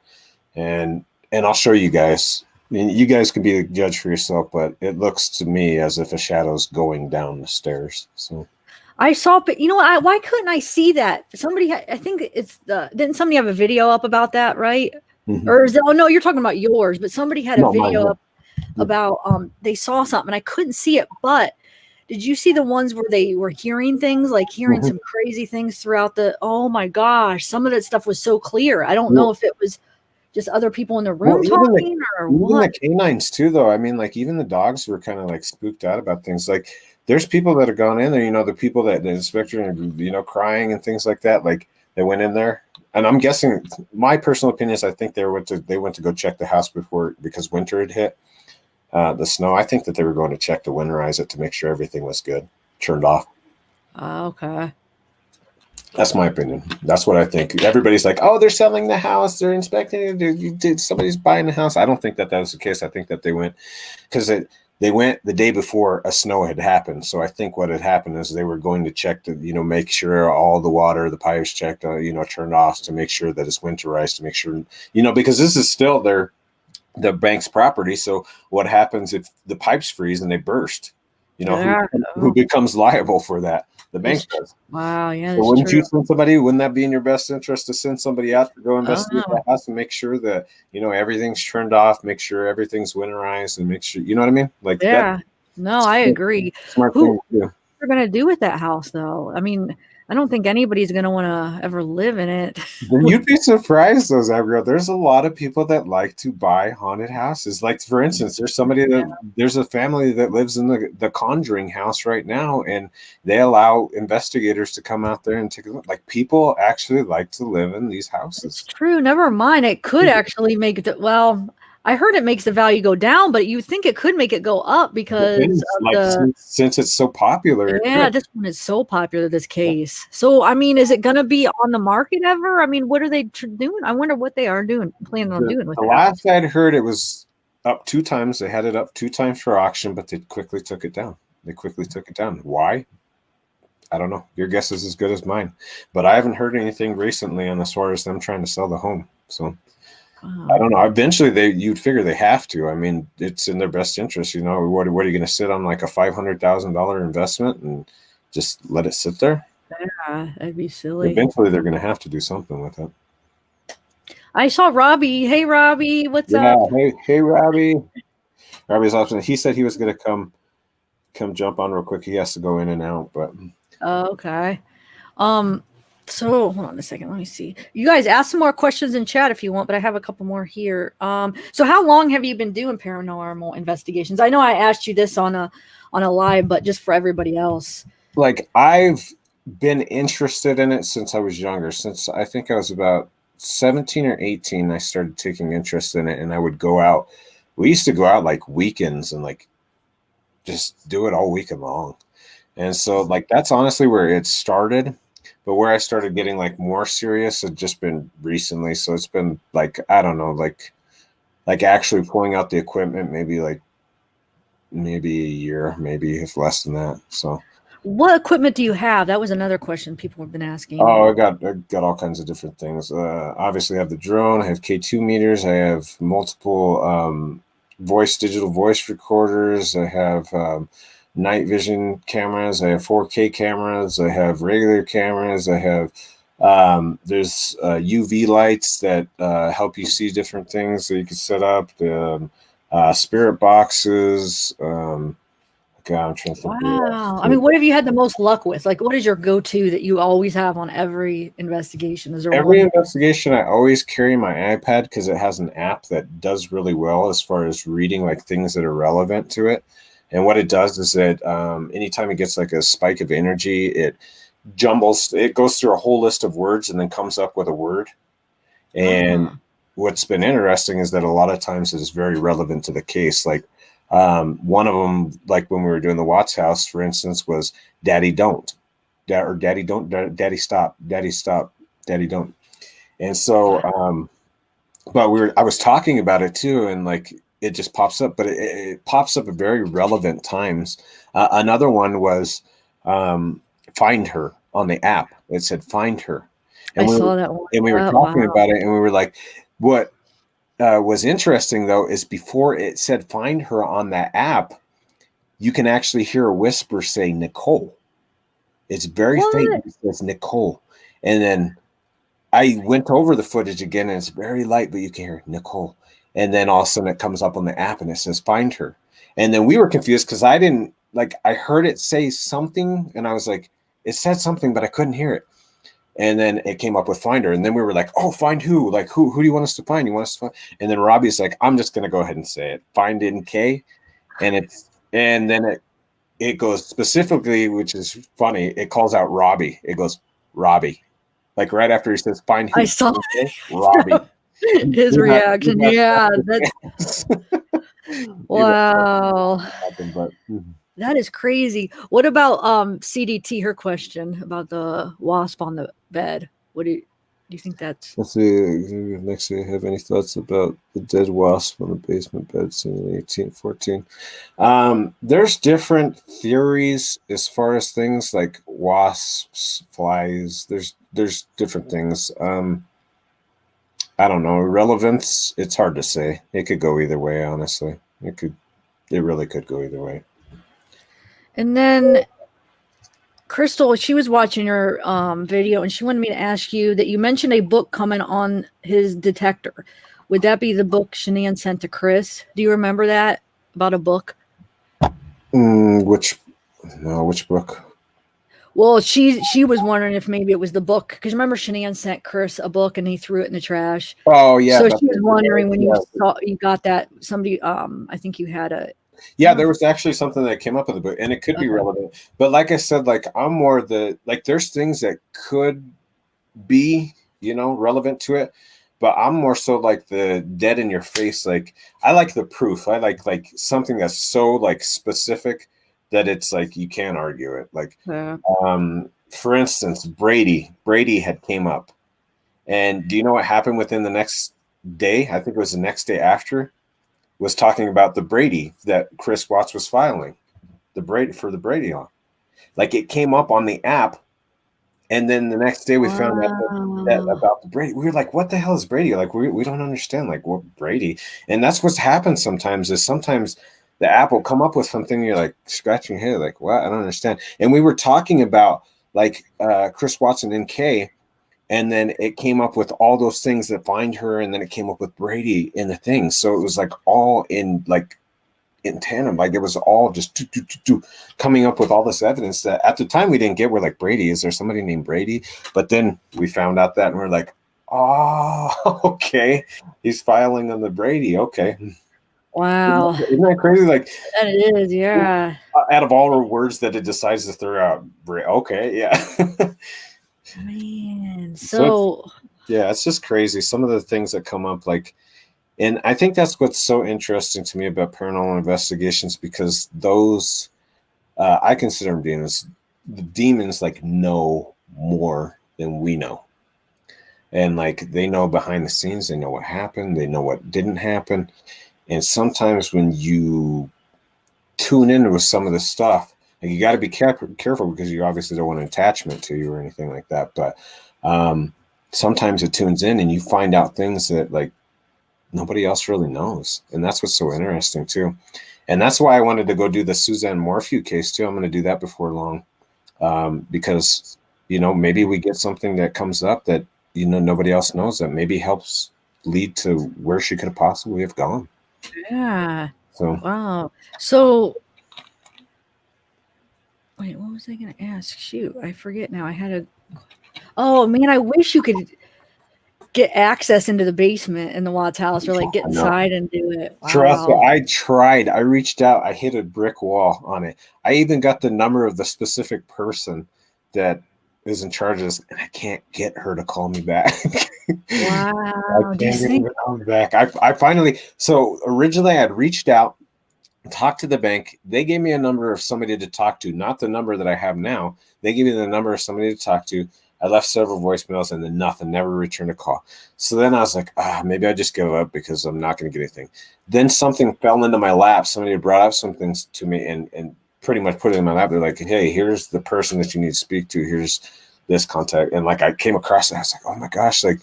And I'll show you guys. I mean, you guys can be the judge for yourself, but it looks to me as if a shadow's going down the stairs. So I saw, but you know what? Why couldn't I see that? Somebody, I think it's didn't somebody have a video up about that, right? Mhm. Or is it, oh no, you're talking about yours, but somebody had a No, mine. video Yeah. up about, they saw something and I couldn't see it, but did you see the ones where they were hearing things, like hearing Mhm. some crazy things throughout oh my gosh, some of that stuff was so clear. I don't know Well, if it was just other people in the well, room talking or even what. the canines too, though. I mean, like even the dogs were kind of like spooked out about things. Like there's people that have gone in there, the people that the inspector, crying and things like that. Like they went in there, and I'm guessing my personal opinion is I think they went to go check the house before because winter had hit, the snow. I think that they were going to check to winterize it to make sure everything was good, turned off. Okay. That's my opinion. That's what I think. Everybody's like, "Oh, they're selling the house. They're inspecting it. Somebody's buying the house." I don't think that was the case. I think that they went because they went the day before a snow had happened. So I think what had happened is they were going to check to make sure all the water, the pipes checked, turned off to make sure that it's winterized to make sure because this is still the bank's property. So what happens if the pipes freeze and they burst? Yeah. Who becomes liable for that? The bank does. Wow. Yeah, So that's wouldn't true. you send somebody? Wouldn't that be in your best interest to send somebody out to go investigate Oh, that house and make sure that everything's turned off, make sure everything's winterized, and make sure what I mean? Like that yeah. No, I agree. smart Who thing to do. are going to do with that house, though? I mean, I don't think anybody's going to want to ever live in it. Then you'd be surprised, though, Abigail. There's a lot of people that like to buy haunted houses. Like, for instance, Yeah. there's a family that lives in the Conjuring house right now, and they allow investigators to come out there and take a look. Like, people actually like to live in these It's houses. true. Never mind. It could actually make it. Well, I heard it makes the value go down, but you think it could make it go up because Depends. of Like, the. since it's so popular, it Yeah, could. this one is so popular, this case. So, I mean, is it going to be on the market ever? I mean, what are they doing? I wonder what they are doing, planning on doing with The the house. last I'd heard, it was up 2 times. They had it up 2 times for auction, but they quickly took it down. Why? I don't know. Your guess is as good as mine. But I haven't heard anything recently on as far as them trying to sell the home. So I Wow. don't know. Eventually, you'd figure they have to. I mean, it's in their best interest. What are you going to sit on like a $500,000 investment and just let it sit there? Yeah, that'd be silly. Eventually, they're going to have to do something with it. I saw Robbie. Hey, Robbie, what's Yeah. up? Hey, Robbie. Robbie's awesome. He said he was going to come jump on real quick. He has to go in and out, but Oh, okay. Um, so hold on a second. Let me see. You guys ask some more questions in chat if you want, but I have a couple more here. So how long have you been doing paranormal investigations? I know I asked you this on a live, but just for everybody else. like I've been interested in it since I was younger. Since I think I was about 17 or 18, I started taking interest in it, and I would go out. We used to go out like weekends and like just do it all weekend long. And so like that's honestly where it started. But where I started getting like more serious had just been recently. So it's been like, I don't know, like actually pulling out the equipment, maybe a year, maybe it's less than that. So What equipment do you have? That was another question people have been asking. oh, I got all kinds of different things. Obviously, I have the drone. I have K2 meters. I have multiple digital voice recorders. I have night vision cameras. I have 4K cameras. I have regular cameras. I have there's UV lights that help you see different things that you can set up. The spirit boxes. God, I'm trying to think. Wow. I mean, what have you had the most luck with? Like, what is your go-to that you always have on every investigation? Is there Every one? investigation, I always carry my iPad because it has an app that does really well as far as reading like things that are relevant to it. And what it does is that anytime it gets like a spike of energy, it goes through a whole list of words and then comes up with a word. And Uh-huh. what's been interesting is that a lot of times it is very relevant to the case. Like One of them, like when we were doing the Watts house, for instance, was Daddy Don't. Daddy Don't, Daddy Stop, Daddy Stop, Daddy Don't. And so, but I was talking about it too, and like it just pops up, but it pops up at very relevant times. Another one was Find Her on the app. It said Find Her. I saw that one. And we were talking about it, and we were like, what was interesting though is before it said Find Her on that app, you can actually hear a whisper say Nicole. It's very faint. It says Nicole. And then I went over the footage again, and it's very light, but you can hear Nicole. And then all of a sudden it comes up on the app and it says Find Her. And then we were confused because I didn't, like, I heard it say something and I was like, it said something, but I couldn't hear it. And then it came up with Find Her. And then we were like, oh, find who? Like, who do you want us to find? You want us to find? And then Robbie's like, I'm just going to go ahead and say it. Find in K. And then it goes specifically, which is funny. It calls out Robbie. It goes, Robbie. Like right after he says, find who? I saw Robbie. His reaction. Yeah. That's, wow. That is crazy. What about CDT, her question about the wasp on the bed? What do you think that's? Let's see, Mekcee, have any thoughts about the dead wasp on the basement bed seen in 1814? There's different theories as far as things like wasps, flies. There's different things. I don't know. Relevance, it's hard to say. It could go either way, honestly. It really could go either way. And then Crystal, she was watching your video, and she wanted me to ask you that you mentioned a book coming on his detector. Would that be the book Shanann sent to Chris? Do you remember that about a book? Which book? Well, she was wondering if maybe it was the book, because remember Shanann sent Chris a book and he threw it in the trash. Oh yeah. So she was wondering when you got that, somebody I think you had a. Yeah, there was actually something that came up with the book, and it could be relevant. But like I said, like I'm more there's things that could be, relevant to it, but I'm more so like the dead in your face. Like I like the proof. I like something that's so like specific that it's like you can't argue it. Like, for instance, Brady had came up, and do you know what happened within the next day? I think it was the next day after. Was talking about the Brady that Chris Watts was filing, the Brady law. Like it came up on the app, and then the next day we found out that about the Brady. We were like, "What the hell is Brady?" Like we don't understand. Like what Brady? And that's what's happened sometimes. Is sometimes the app will come up with something, and you're like scratching your head, like what? I don't understand. And we were talking about like Chris Watts and NK. And then it came up with all those things that Find Her, and then it came up with Brady in the thing. So it was like all in tandem. Like it was all just coming up with all this evidence that at the time we didn't get. We're like, Brady, is there somebody named Brady? But then we found out that, and we're like, oh, okay, he's filing on the Brady. Okay. Wow. Isn't that crazy? Like it is, yeah. Out of all the words that it decides to throw out, okay, yeah. Man, it's just crazy. Some of the things that come up, and I think that's what's so interesting to me about paranormal investigations, because those, I consider them demons. The demons know more than we know, and they know behind the scenes. They know what happened. They know what didn't happen. And sometimes when you tune in with some of the stuff, you got to be careful because you obviously don't want an attachment to you or anything like that. But sometimes it tunes in and you find out things that nobody else really knows. And that's what's so interesting too. And that's why I wanted to go do the Suzanne Morphew case too. I'm going to do that before long because, maybe we get something that comes up that, nobody else knows, that maybe helps lead to where she could have possibly have gone. Yeah. So, wow. So, wait, what was I going to ask? Shoot, I forget now. Oh man, I wish you could get access into the basement in the Watts house, or get inside and do it. Wow. Trust me, I tried. I reached out. I hit a brick wall on it. I even got the number of the specific person that is in charge of this, and I can't get her to call me back. Wow. I can't get her to call me back. I finally, so originally I had reached out talked to the bank. They gave me a number of somebody to talk to, not the number that I have now. They gave me the number of somebody to talk to. I left several voicemails and then nothing, never returned a call. So then I was like, maybe I just give up because I'm not going to get anything. Then something fell into my lap. Somebody brought up something to me and pretty much put it in my lap. They're like, hey, here's the person that you need to speak to. Here's this contact. And like, I came across it. I was like, oh my gosh, like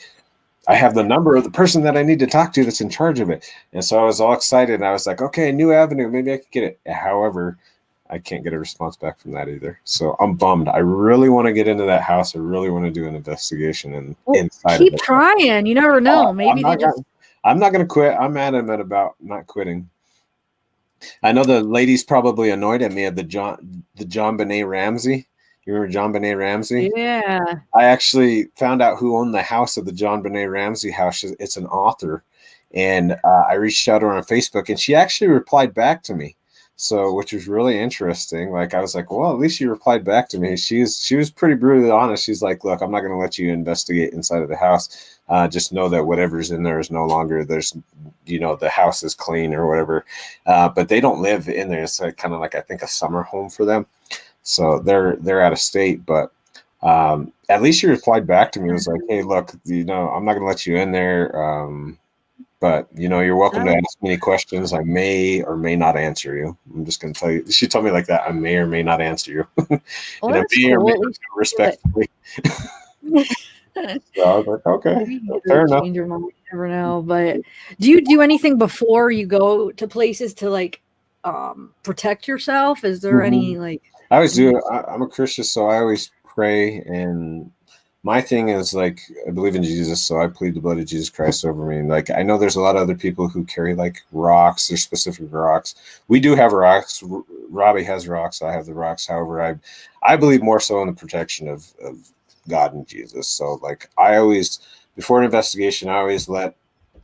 I have the number of the person that I need to talk to that's in charge of it. And so I was all excited. And I was like, okay, new avenue. Maybe I could get it. However, I can't get a response back from that either. So I'm bummed. I really want to get into that house. I really want to do an investigation and inside keep of it. trying. You never know. Maybe they just. I'm not going to quit. I'm adamant about not quitting. I know the lady's probably annoyed at me at the John Benet Ramsey. You remember John Benet Ramsey? Yeah. I actually found out who owned the house of the John Benet Ramsey house. It's an author. And I reached out to her on Facebook and she actually replied back to me. So, which was really interesting. Like, I was like, well, at least she replied back to me. She was pretty brutally honest. She's like, look, I'm not going to let you investigate inside of the house. Just know that whatever's in there is no longer, there's, the house is clean or whatever. But they don't live in there. It's like, kind of like, I think, a summer home for them. So they're out of state, but at least she replied back to me. It was like, hey, look, I'm not going to let you in there. But you're welcome to ask me any questions. I may or may not answer you. I'm just going to tell you. She told me like that. I may or may not answer you. Well, and that's cool. Respectfully. So I was like, okay, fair enough. Change your mind. You never know. But do you do anything before you go to places to like protect yourself? Is there any like? I always do. I'm a Christian, so I always pray. And my thing is like, I believe in Jesus, so I plead the blood of Jesus Christ over me. And like, I know there's a lot of other people who carry like rocks. There's specific rocks. We do have rocks. Robbie has rocks. I have the rocks. However, I believe more so in the protection of God and Jesus. So like, I always, before an investigation, I always let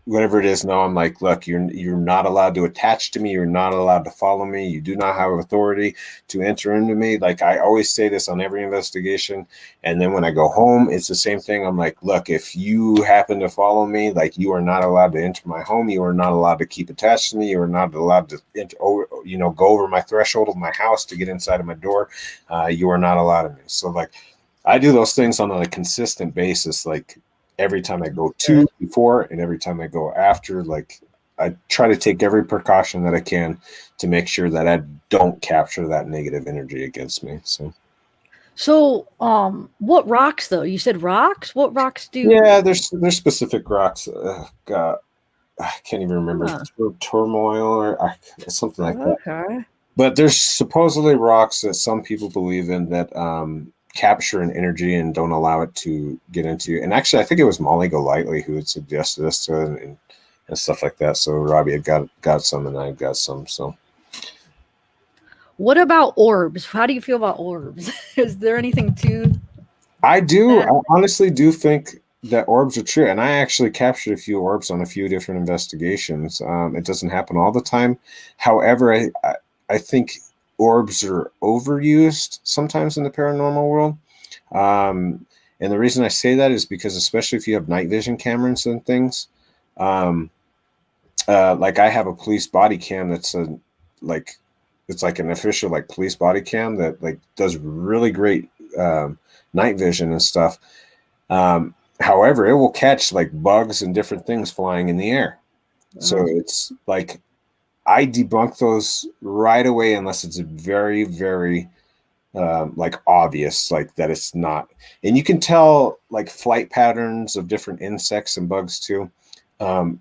whatever it is know. I'm like, look, you're not allowed to attach to me. You're not allowed to follow me. You do not have authority to enter into me. Like, I always say this on every investigation. And then when I go home, it's the same thing. I'm like, look, if you happen to follow me, like, you are not allowed to enter my home. You are not allowed to keep attached to me. You are not allowed to go over my threshold of my house to get inside of my door. You are not allowed to me. So like, I do those things on a consistent basis. Like, every time I go to before and every time I go after, like, I try to take every precaution that I can to make sure that I don't capture that negative energy against me. So what rocks though? You said rocks? What rocks do? Yeah, there's specific rocks. God, I can't even remember. Turmoil or something like that. Okay. But there's supposedly rocks that some people believe in that capture an energy and don't allow it to get into. And actually, I think it was Molly Golightly who had suggested this to and stuff like that. So Robbie had got some and I got some. So what about orbs? How do you feel about orbs? Is there anything to I honestly do think that orbs are true. And I actually captured a few orbs on a few different investigations. It doesn't happen all the time. However, I think orbs are overused sometimes in the paranormal world. And the reason I say that is because, especially if you have night vision cameras and things, like I have a police body cam that's it's like an official like police body cam that like does really great night vision and stuff. However, it will catch like bugs and different things flying in the air. So it's like, I debunk those right away unless it's very, very like obvious, like that it's not. And you can tell like flight patterns of different insects and bugs too.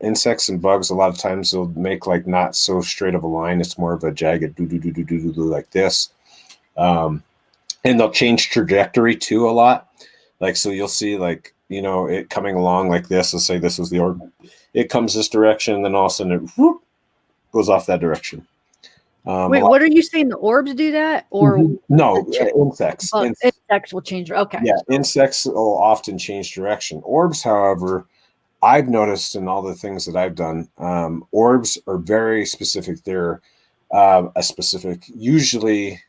Insects and bugs, a lot of times they'll make like not so straight of a line. It's more of a jagged do like this. And they'll change trajectory too a lot. Like, so you'll see like, it coming along like this. Let's say this was the orb. It comes this direction, and then all of a sudden it whoop, goes off that direction. Wait, what are you saying? The orbs do that, or no? Insects. Insects will change. Okay. Yeah, insects will often change direction. Orbs, however, I've noticed in all the things that I've done, orbs are very specific. They're a specific, usually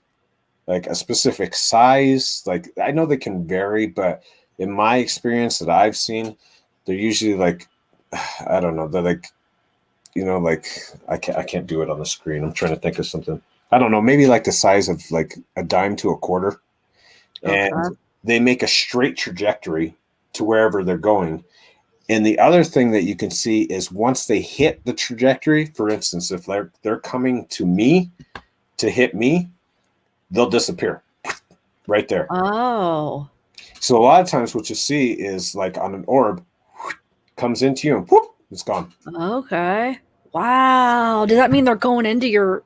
like a specific size. Like, I know they can vary, but in my experience that I've seen, they're usually like, I don't know, they're like like I can't do it on the screen. I'm trying to think of something. I don't know, maybe like the size of like a dime to a quarter. And Okay. they make a straight trajectory to wherever they're going. And the other thing that you can see is once they hit the trajectory, for instance, if they're coming to me to hit me, they'll disappear right there. Oh. So a lot of times what you see is like on an orb, comes into you and whoop, it's gone. Okay. Wow. Does that mean they're going into your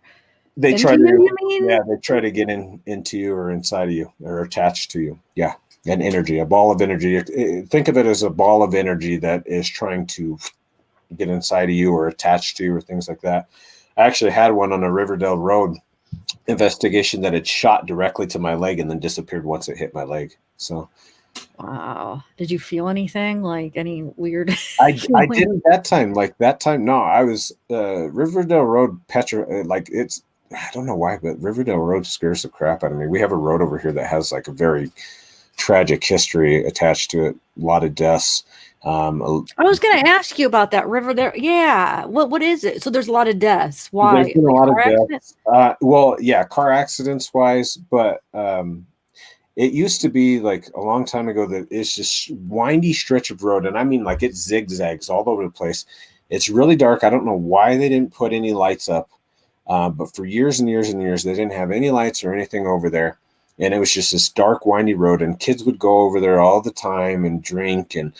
They try into you, to, you mean? yeah, they try to get into you or inside of you or attached to you. Yeah, an energy, a ball of energy. Think of it as a ball of energy that is trying to get inside of you or attached to you or things like that. I actually had one on a Riverdale Road investigation that had shot directly to my leg and then disappeared once it hit my leg. So Wow. Did you feel anything? Like any weird I feeling? didn't that time. Like that time, no. I was Riverdale Road like it's I don't know why, but Riverdale Road scares the crap out of me. We have a road over here that has like a very tragic history attached to it. A lot of deaths. I was gonna ask you about that river there. Yeah. What is it? So there's a lot of deaths. There's Why? been a Like lot car of accident? deaths. Well, yeah, car accidents wise, but it used to be like a long time ago that it's just windy stretch of road, and I mean like it zigzags all over the place. It's really dark. I don't know why they didn't put any lights up, but for years and years and years they didn't have any lights or anything over there, and it was just this dark, windy road. And kids would go over there all the time and drink, and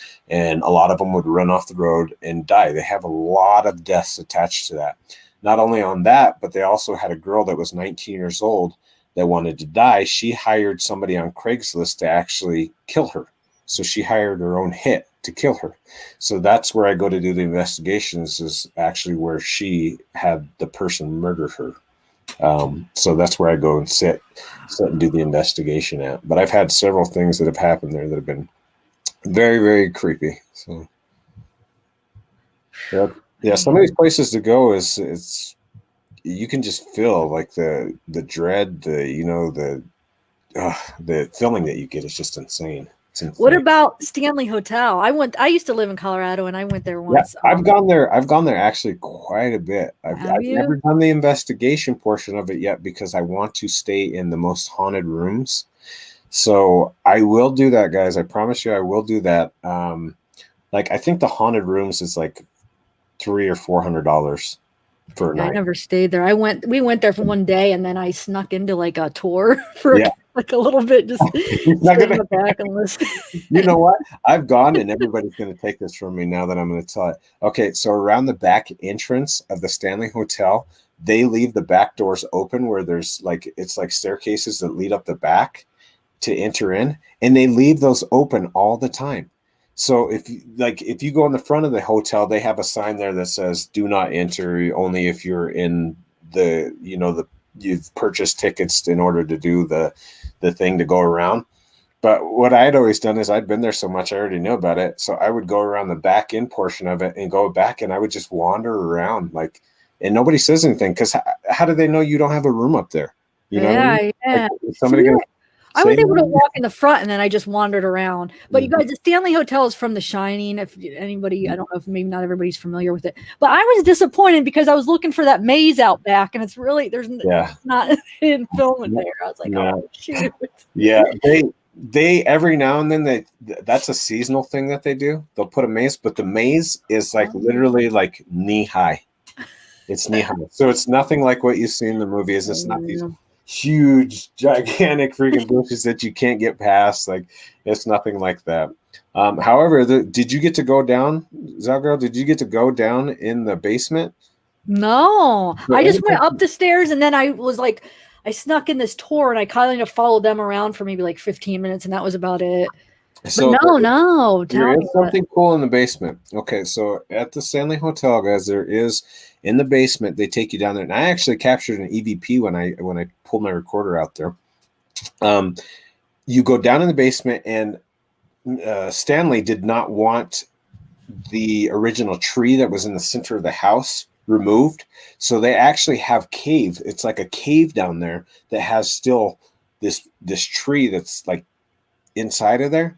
a lot of them would run off the road and die. They have a lot of deaths attached to that. Not only on that, but they also had a girl that was 19 years old that wanted to die. She hired somebody on Craigslist to actually kill her. So she hired her own hit to kill her. So that's where I go to do the investigations, is actually where she had the person murder her. So that's where I go and sit and do the investigation at. But I've had several things that have happened there that have been very, very creepy. So yeah, some of these places to go is it's you can just feel like the dread, the feeling that you get is just insane. It's What insane. about Stanley Hotel? I used to live in Colorado and I went there Yeah, once. I've gone there. I've gone there actually quite a bit. Have I've never you? done the investigation portion of it yet because I want to stay in the most haunted rooms. So I will do that, guys. I promise you, I will do that. Like I think the haunted rooms is like $300 or $400 for a Yeah, I night. never stayed there. We went there for one day and then I snuck into like a tour for Yeah, like a little bit, just it's not sit in gonna. the back and listen. You know what? I've gone, and everybody's going to take this from me now that I'm going to tell it. Okay, so around the back entrance of the Stanley Hotel, they leave the back doors open where there's like it's like staircases that lead up the back to enter in, and they leave those open all the time. So if you go in the front of the hotel, they have a sign there that says "Do not enter," only if you're in the you've purchased tickets in order to do the thing to go around. But what I'd always done is I'd been there so much I already knew about it. So I would go around the back end portion of it and go back, and I would just wander around like, and nobody says anything because how do they know you don't have a room up there? You know what I mean? Yeah, Like, yeah. is So somebody gonna I say was able to anything? walk in the front and then I just wandered around. But you Mhm. guys, the Stanley Hotel is from The Shining. If anybody, I don't know if maybe not everybody's familiar with it, but I was disappointed because I was looking for that maze out back and it's really, Yeah. not, they didn't film it No, there. I was like, oh, no. shoot. Yeah. They every now and then that's a seasonal thing that they do. They'll put a maze, but the maze is like literally like knee high. It's knee high. So it's nothing like what you see in the movies. It's not these huge, gigantic freaking bushes that you can't get past. Like it's nothing like that. However, did you get to go down, Zalgirl? Did you get to go down in the basement? No, So I just went anything, up the stairs and then I was like, I snuck in this tour and I kind of followed them around for maybe like 15 minutes and that was about it. But so no, there tell me is what. something cool in the basement. Okay, so at the Stanley Hotel, guys, there is in the basement. They take you down there, and I actually captured an EVP when I pulled my recorder out there. Um, you go down in the basement, and Stanley did not want the original tree that was in the center of the house removed. So they actually have cave. It's like a cave down there that has still this tree that's like inside of there,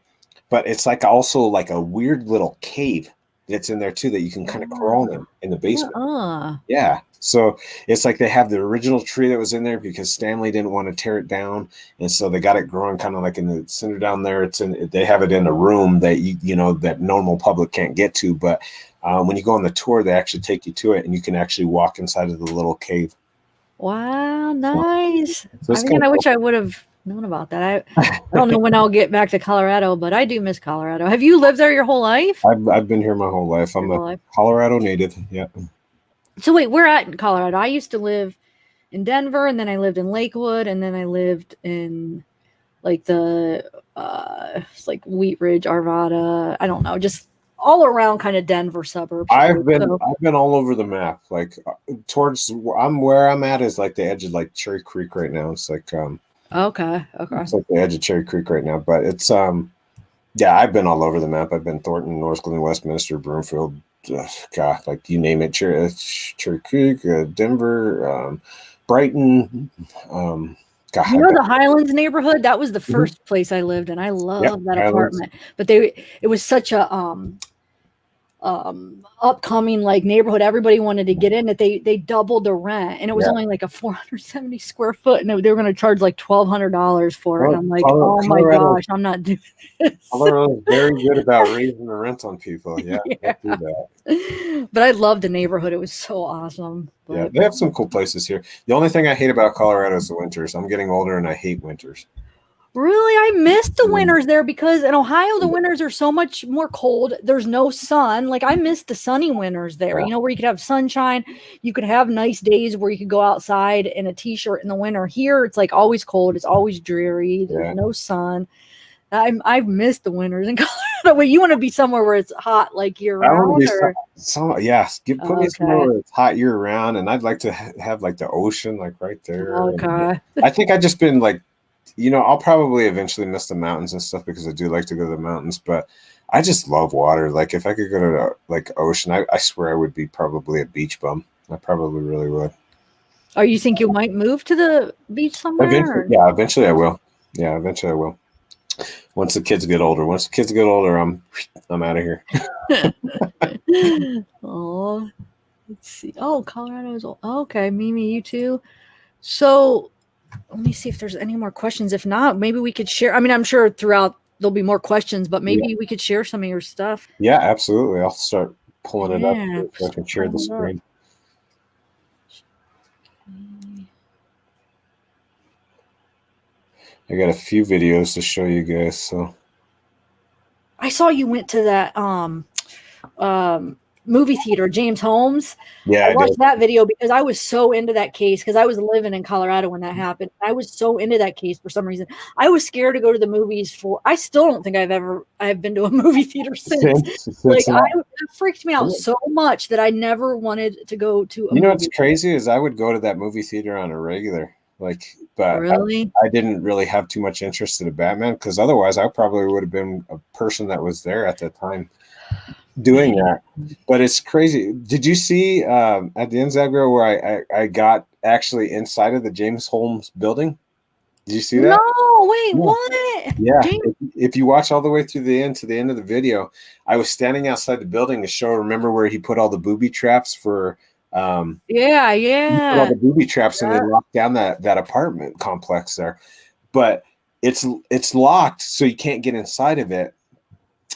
but it's like also like a weird little cave it's in there too that you can kind of crawl in the basement. Uh-uh. Yeah. So it's like they have the original tree that was in there because Stanley didn't want to tear it down. And so they got it growing kind of like in the center down there. They have it in a room that that normal public can't get to. But when you go on the tour, they actually take you to it and you can actually walk inside of the little cave. Wow, nice. So I wish I would have known about that. I don't know when I'll get back to Colorado, but I do miss Colorado. Have you lived there your whole life? I've been here my whole life. I'm a Colorado native. Yeah. So wait, where at in Colorado? I used to live in Denver, and then I lived in Lakewood, and then I lived in like the like Wheat Ridge, Arvada. I don't know, just all around kind of Denver suburbs. I've been all over the map. Like where I'm at is like the edge of like Cherry Creek right now. It's like okay. It's like the edge of Cherry Creek right now, but it's yeah, I've been all over the map. I've been Thornton, North Glen, Westminster, Broomfield, God, like you name it, Cherry Creek, Denver, Brighton. God, the Highlands neighborhood? That was the first place I lived in. I loved that apartment. But it was such a upcoming like neighborhood. Everybody wanted to get in it. They doubled the rent, and it was only like a 470 square foot, and they were going to charge like $1,200 for it. And I'm like, oh my gosh, I'm not doing this. Colorado is very good about raising the rent on people. Yeah. Do that. But I loved the neighborhood. It was so awesome. But, yeah, they have some cool places here. The only thing I hate about Colorado is the winters. I'm getting older and I hate winters. Really, I missed the winters there because in Ohio the winters are so much more cold. There's no sun. Like I missed the sunny winters there. Yeah. Where you could have sunshine, you could have nice days where you could go outside in a t-shirt in the winter. Here it's like always cold. It's always dreary. There's no sun. I've missed the winters in Colorado. Wait, you want to be somewhere where it's hot like year round? Put me somewhere where it's hot year round, and I'd like to have like the ocean like right there. Okay. I think I've just been like, I'll probably eventually miss the mountains and stuff because I do like to go to the mountains, but I just love water. Like if I could go to like ocean, I swear I would be probably a beach bum. I probably really would. Or you think you might move to the beach somewhere? Eventually I will. Yeah, eventually I will. Once the kids get older. I'm out of here. Oh, let's see. Oh, Colorado's okay. Mimi, you too. So let me see if there's any more questions. If not, maybe we could share. I mean, I'm sure throughout there'll be more questions, but maybe we could share some of your stuff. Yeah, absolutely. I'll start pulling it up so I can share the screen. I got a few videos to show you guys. So I saw you went to that movie theater, James Holmes. Yeah, I watched that video because I was so into that case because I was living in Colorado when that happened. I was so into that case for some reason. I was scared to go to the movies I still don't think I've been to a movie theater since. It freaked me out so much that I never wanted to go to a movie what's crazy is I would go to that movie theater on a regular. But really? I didn't really have too much interest in the Batman because otherwise I probably would have been a person that was there at that time doing that. But it's crazy. Did you see at the end of that video where I got actually inside of the James Holmes building? Did you see that? No, wait, what? Yeah. If you watch all the way through the end to the end of the video, I was standing outside the building to show. Remember where he put all the booby traps for? Put all the booby traps and they locked down that apartment complex there, but it's locked, so you can't get inside of it.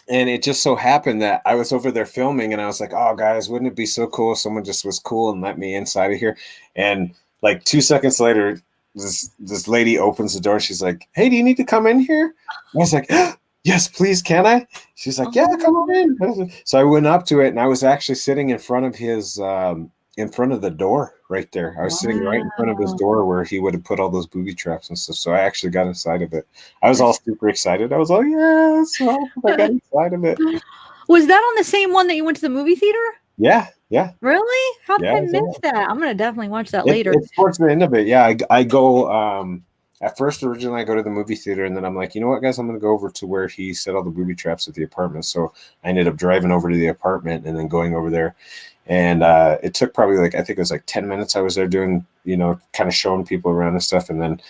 And it just so happened that I was over there filming, and I was like, "Oh, guys, wouldn't it be so cool if someone just was cool and let me inside of here?" And like 2 seconds later, this lady opens the door. And she's like, "Hey, do you need to come in here?" And I was like, "Yes, please, can I?" She's like, "Yeah, come on in." So I went up to it, and I was actually sitting in front of his. In front of the door right there. I was sitting right in front of his door where he would have put all those booby traps and stuff. So I actually got inside of it. I was all super excited. I was like, yes, I got inside of it. Was that on the same one that you went to the movie theater? Yeah. Really? How did I miss that? I'm going to definitely watch that later. It's towards the end of it. Yeah, I go, at first, originally, I go to the movie theater, and then I'm like, you know what, guys, I'm going to go over to where he set all the booby traps at the apartment. So I ended up driving over to the apartment and then going over there. And it took probably I think it was 10 minutes I was there doing, kind of showing people around and stuff. And then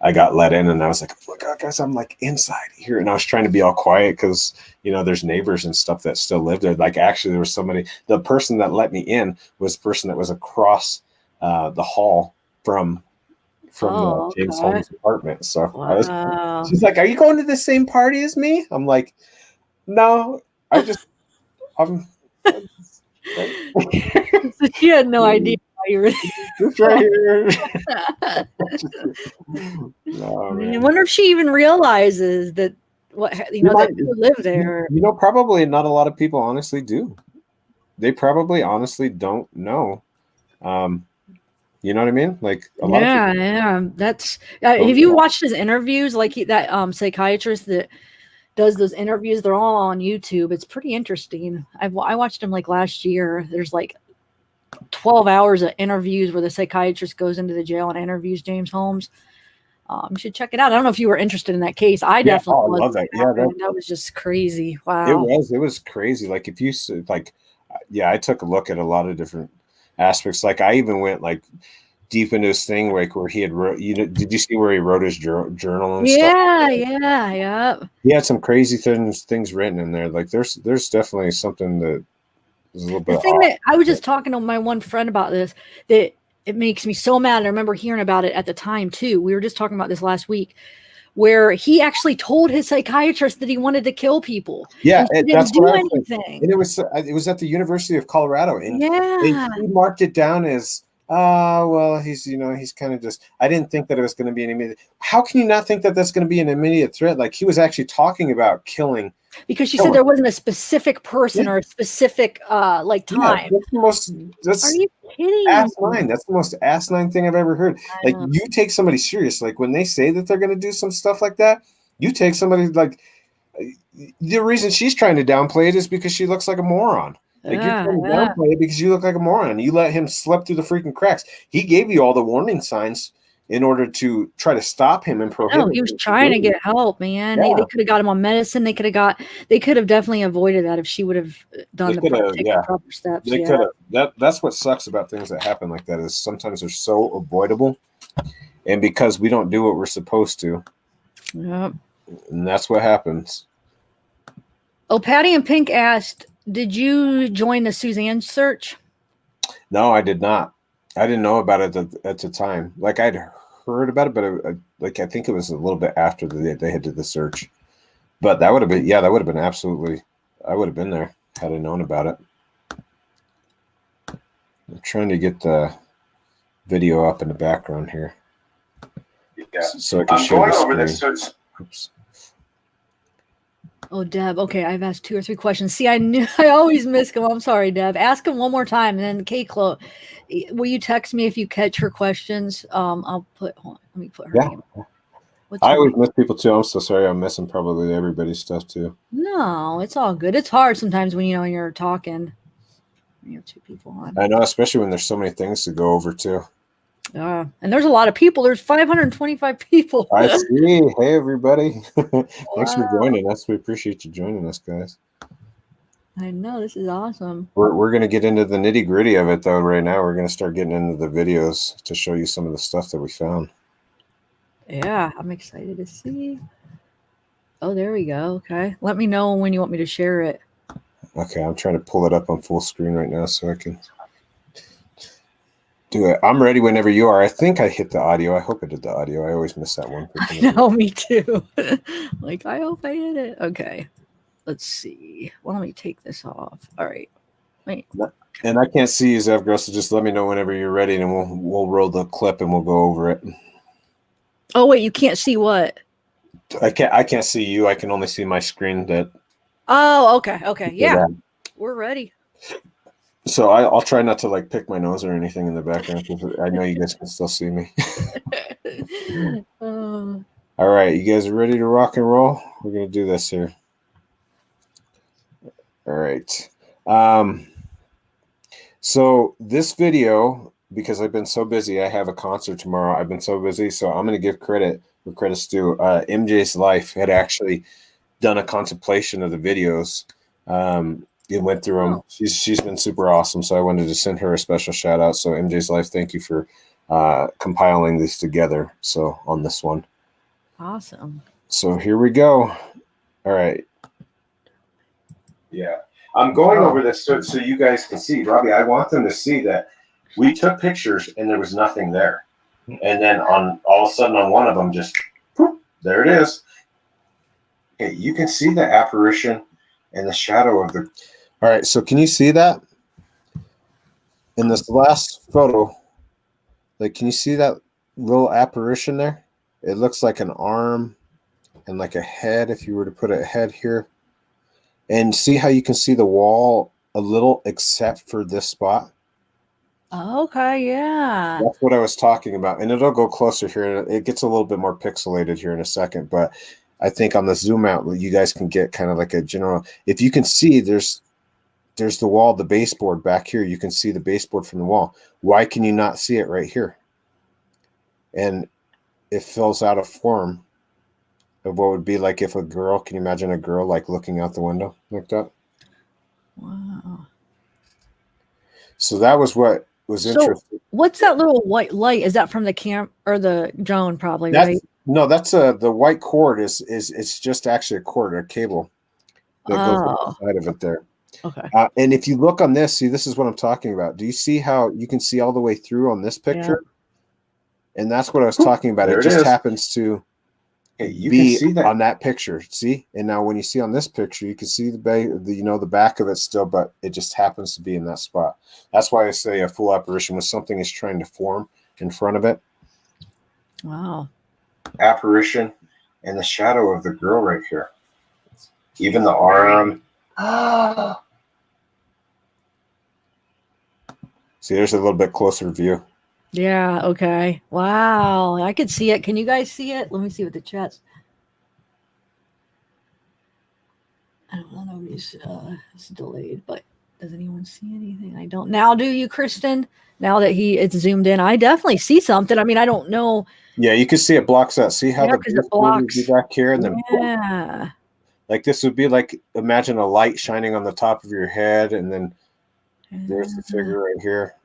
I got let in, and I was like, oh my God, guys, I'm like inside here. And I was trying to be all quiet because, there's neighbors and stuff that still live there. Like, actually, there was somebody, the person that let me in was the person that was across the hall from Oh, James okay. Holmes' apartment. So Wow. she's like, are you going to the same party as me? I'm like, no, I'm right. So she had no idea why you were Just right here. there. Oh, I man. wonder if she even realizes that that you live there. Probably not a lot of people honestly do. They probably honestly don't know. You know what I mean? Like a lot of people. Yeah. That's have you watched his interviews? Like that psychiatrist that does those interviews, they're all on YouTube. It's pretty interesting. I watched him like last year. There's like 12 hours of interviews where the psychiatrist goes into the jail and interviews James Holmes. You should check it out. I don't know if you were interested in that case. I definitely was. I love that. Yeah, that was just crazy. Wow. It was crazy. Like if you like, yeah, I took a look at a lot of different aspects. Like I even went like deep into his thing, like where he had wrote. Did you see where he wrote his journal and stuff? Yeah. He had some crazy things written in there. Like there's definitely something that is a little bit. The thing that I was just talking to my one friend about this, that it makes me so mad. I remember hearing about it at the time too. We were just talking about this last week, where he actually told his psychiatrist that he wanted to kill people. Yeah, and that's didn't do what anything. And it was at the University of Colorado, and he marked it down as well, he's he's kind of just. I didn't think that it was going to be an immediate. How can you not think that that's going to be an immediate threat? Like he was actually talking about killing. Because she said there wasn't a specific person or a specific like time. Yeah, that's Are you kidding? asinine. That's the most asinine thing I've ever heard. Like you take somebody serious. Like when they say that they're going to do some stuff like that, you take somebody like. The reason she's trying to downplay it is because she looks like a moron. Like you're trying to downplay it because you look like a moron. You let him slip through the freaking cracks. He gave you all the warning signs in order to try to stop him and prohibit. No, he was trying to get help, man. Yeah. They could have got him on medicine. They could have definitely avoided that if she would have done the proper steps. They could have. That's what sucks about things that happen like that is sometimes they're so avoidable, and because we don't do what we're supposed to. Yep. And that's what happens. Oh, Patty and Pink asked, did you join the Suzanne search? No, I did not. I didn't know about it at the time. Like I'd heard about it, but I think it was a little bit after they had did the search. But that would have been absolutely. I would have been there had I known about it. I'm trying to get the video up in the background here. Yeah. So I can show going over this. Oops. Oh, Deb. Okay, I've asked 2 or 3 questions. See, I always miss them. I'm sorry, Deb. Ask him one more time, and then Kate-Chloe, will you text me if you catch her questions? I'll put. Hold on, let me put her name. I always miss people too. I'm so sorry. I'm missing probably everybody's stuff too. No, it's all good. It's hard sometimes when you're talking. You have 2 people on. I know, especially when there's so many things to go over too. And there's a lot of people. There's 525 people. I see. Hey, everybody. Thanks for joining us. We appreciate you joining us, guys. I know. This is awesome. We're going to get into the nitty gritty of it, though, right now. We're going to start getting into the videos to show you some of the stuff that we found. Yeah, I'm excited to see. Oh, there we go. Okay. Let me know when you want me to share it. Okay. I'm trying to pull it up on full screen right now so I can do it. I'm ready whenever you are. I think I hit the audio. I hope I did the audio. I always miss that one. I know, me too. Like, I hope I hit it. Okay. Let's see. Well, let me take this off. All right. Wait. And I can't see you, Zev Girl, so just let me know whenever you're ready, and we'll roll the clip and we'll go over it. Oh, wait, you can't see what? I can't see you. I can only see my screen. Oh, okay. Yeah. We're ready. So I'll try not to like pick my nose or anything in the background because I know you guys can still see me. All right, you guys are ready to rock and roll? We're gonna do this here. All right. So this video, because I've been so busy, I have a concert tomorrow. I've been so busy, so I'm gonna give credit where credit's due. MJ's Life had actually done a contemplation of the videos. It went through them. She's been super awesome, so I wanted to send her a special shout out. So MJ's Life, thank you for compiling these together. So on this one. Awesome. So here we go. All right. Yeah. I'm going over this so you guys can see. Robbie, I want them to see that we took pictures and there was nothing there. And then on all of a sudden on one of them, just poof, there it is. Okay, you can see the apparition and the shadow of the. All right, so can you see that? In this last photo, like, can you see that little apparition there? It looks like an arm and like a head if you were to put a head here. And see how you can see the wall a little except for this spot? Okay, yeah. That's what I was talking about. And it'll go closer here. It gets a little bit more pixelated here in a second, but I think on the zoom out, you guys can get kind of like a general. If you can see, there's the wall, the baseboard back here. You can see the baseboard from the wall. Why can you not see it right here? And it fills out a form of what would be like if a girl, can you imagine a girl like looking out the window like that? Wow. So that was what was interesting. What's that little white light? Is that from the camp or the drone? Probably, right? No, that's the white cord is it's just actually a cord, a cable that goes inside of it there. Okay. And if you look on this, see, this is what I'm talking about. Do you see how you can see all the way through on this picture? Yeah. And that's what I was talking about. It just happens to you be can see that on that picture. See, and now when you see on this picture, you can see the back of it still, but it just happens to be in that spot. That's why I say a full apparition when something is trying to form in front of it. Wow. Apparition and the shadow of the girl right here. Even the arm. See, there's a little bit closer view. Yeah, okay. Wow. I could see it. Can you guys see it? Let me see with the chest. I don't know. It's delayed, but does anyone see anything? I don't. Now, do you, Kristen? Now that it's zoomed in, I definitely see something. I mean, I don't know. Yeah, you can see it blocks out. See how the blocks would be back here, and then yeah, like this would be like, imagine a light shining on the top of your head, and then there's the figure right here.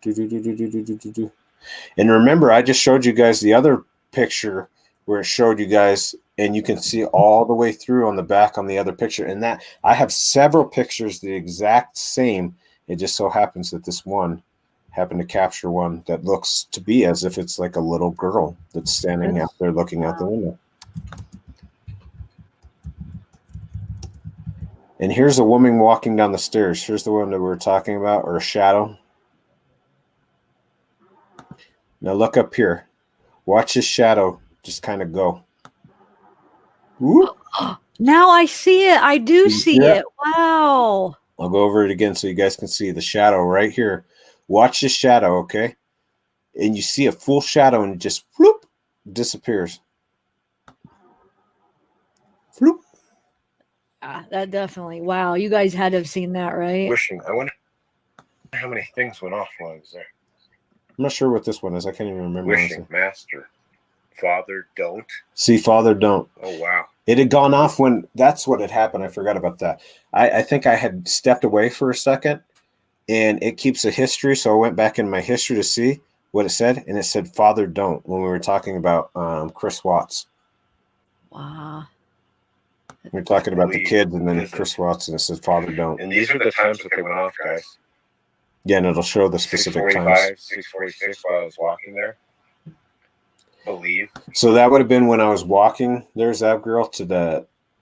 And remember, I just showed you guys the other picture where it showed you guys, and you can see all the way through on the back on the other picture. And that I have several pictures the exact same. It just so happens that this one happened to capture one that looks to be as if it's like a little girl that's standing out there looking out the window. And here's a woman walking down the stairs. Here's the one that we were talking about, or a shadow. Now look up here. Watch his shadow just kind of go. Whoop. Now I see it. I do see it. Wow. I'll go over it again so you guys can see the shadow right here. Watch this shadow, okay? And you see a full shadow and it just floop, disappears. Floop. That definitely. Wow. You guys had to have seen that, right? Wishing. I wonder how many things went off while I was there. I'm not sure what this one is. I can't even remember. Wishing master. Father don't. See, Father don't. Oh, wow. It had gone off when that's what had happened. I forgot about that. I think I had stepped away for a second, and it keeps a history. So I went back in my history to see what it said, and it said Father don't when we were talking about Chris Watts. Wow. We were talking about the kids, and then Chris Watts, and it said Father don't. And these are the times that they went off, guys. Yeah, and it'll show the specific times. 6:46 while I was walking there. Believe. So that would have been when I was walking. There's that girl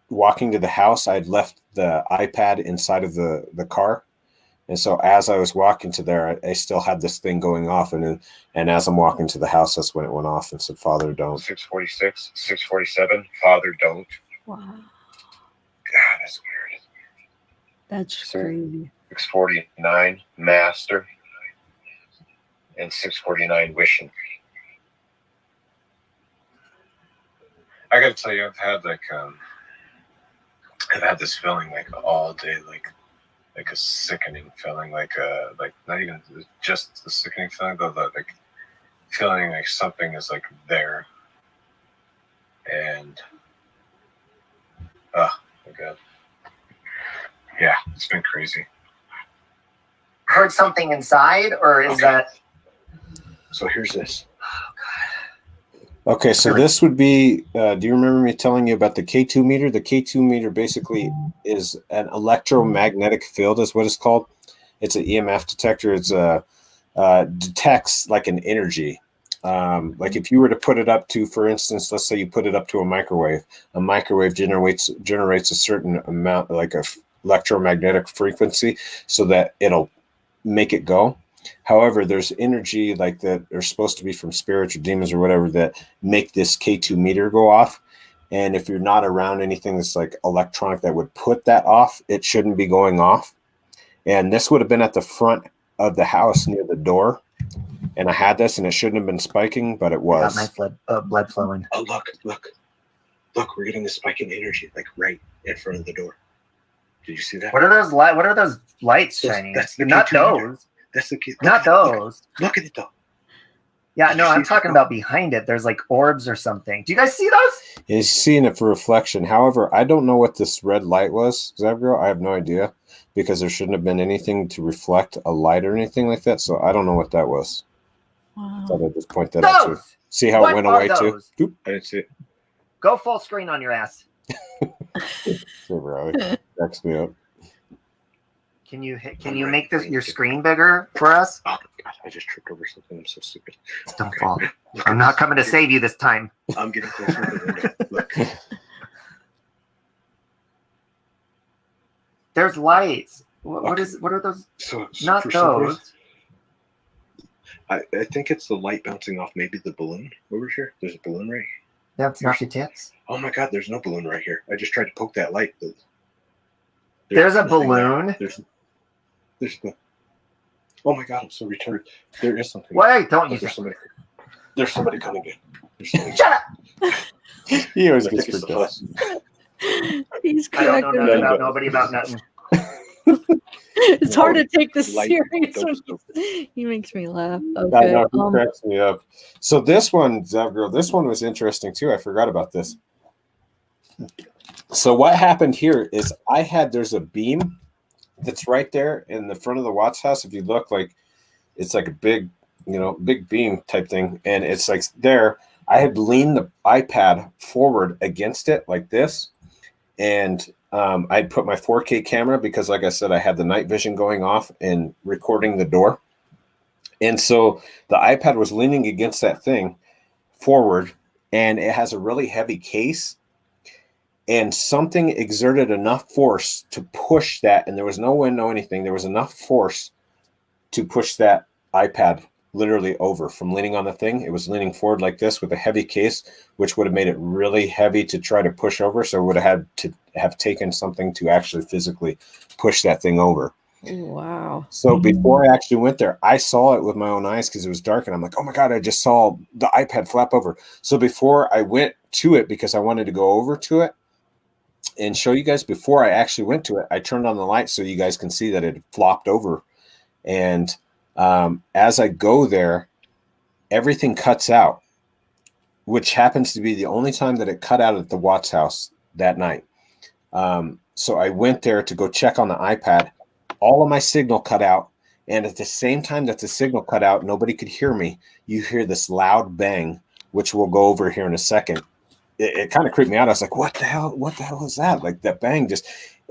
walking to the house. I'd left the iPad inside of the car. And so as I was walking to there, I still had this thing going off. And as I'm walking to the house, that's when it went off and said, Father, don't. 6:46, 6:47, Father, don't. Wow. God, that's weird. That's crazy. 6:49, Master. And 6:49, Wishing. I gotta tell you, I've had this feeling like all day, like a sickening feeling, like not even just the sickening feeling, but like feeling like something is like there, and oh my God, yeah, it's been crazy. Heard something inside, or is that? So here's this. Okay, so this would be, do you remember me telling you about the K2 meter? The K2 meter basically is an electromagnetic field is what it's called. It's an EMF detector. It's detects like an energy. Like if you were to put it up to, for instance, let's say you put it up to a microwave generates a certain amount, like a electromagnetic frequency, so that it'll make it go. However, there's energy like that are supposed to be from spirits or demons or whatever that make this K2 meter go off. And if you're not around anything that's like electronic that would put that off, it shouldn't be going off. And this would have been at the front of the house near the door. And I had this and it shouldn't have been spiking, but it was. I got my blood flowing. Oh, look, we're getting a spike in energy, like right in front of the door. Did you see that? What are those What are those lights shining? That's the Not K2 meter. those. That's the key. Not those. Look at it though. Yeah, no, I'm talking about behind it. There's like orbs or something. Do you guys see those? He's seeing it for reflection. However, I don't know what this red light was, Zavgirl. I have no idea because there shouldn't have been anything to reflect a light or anything like that. So I don't know what that was. Wow. Thought I'd just point that out too. See how What it went are away those? too? Doop. I didn't see it. Go full screen on your ass. Cracks me up. Can you make your screen bigger for us? Oh God, I just tripped over something. I'm so stupid. Don't fall. I'm not coming to save you this time. I'm getting closer to the window. Look. There's lights. What are those? So Not for some those. reason, I think it's the light bouncing off maybe the balloon over here. There's a balloon right here. That's not your tits. Oh my God, there's no balloon right here. I just tried to poke that light. There's a nothing balloon? there. There's no. Oh my God, I'm so retarded. There is something. Wait, don't There's you? somebody. There's somebody coming in. There's somebody. Shut up! He always I gets think it's freaked the out. bus. He's I don't know cracking nothing up. about nobody about nothing. It's hard to take this Light. serious. Don't- He makes me laugh. I Okay. know, he cracks me up. So this one, Zavgirl, this one was interesting too. I forgot about this. So what happened here is there's a beam that's right there in the front of the Watts house. If you look, like it's like a big, big beam type thing. And it's like there, I had leaned the iPad forward against it like this. And I'd put my 4K camera because, like I said, I had the night vision going off and recording the door. And so the iPad was leaning against that thing forward, and it has a really heavy case. And something exerted enough force to push that, and there was no wind, no anything. There was enough force to push that iPad literally over from leaning on the thing. It was leaning forward like this with a heavy case, which would have made it really heavy to try to push over. So it would have had to have taken something to actually physically push that thing over. Wow. So before I actually went there, I saw it with my own eyes because it was dark, and I'm like, oh my God, I just saw the iPad flap over. So before I went to it, because I wanted to go over to it and show you guys, before I actually went to it, I turned on the light so you guys can see that it flopped over. And as I go there, everything cuts out, which happens to be the only time that it cut out at the Watts house that night. So I went there to go check on the iPad. All of my signal cut out. And at the same time that the signal cut out, nobody could hear me. You hear this loud bang, which we'll go over here in a second. It kind of creeped me out. I was like, what the hell is that? Like that bang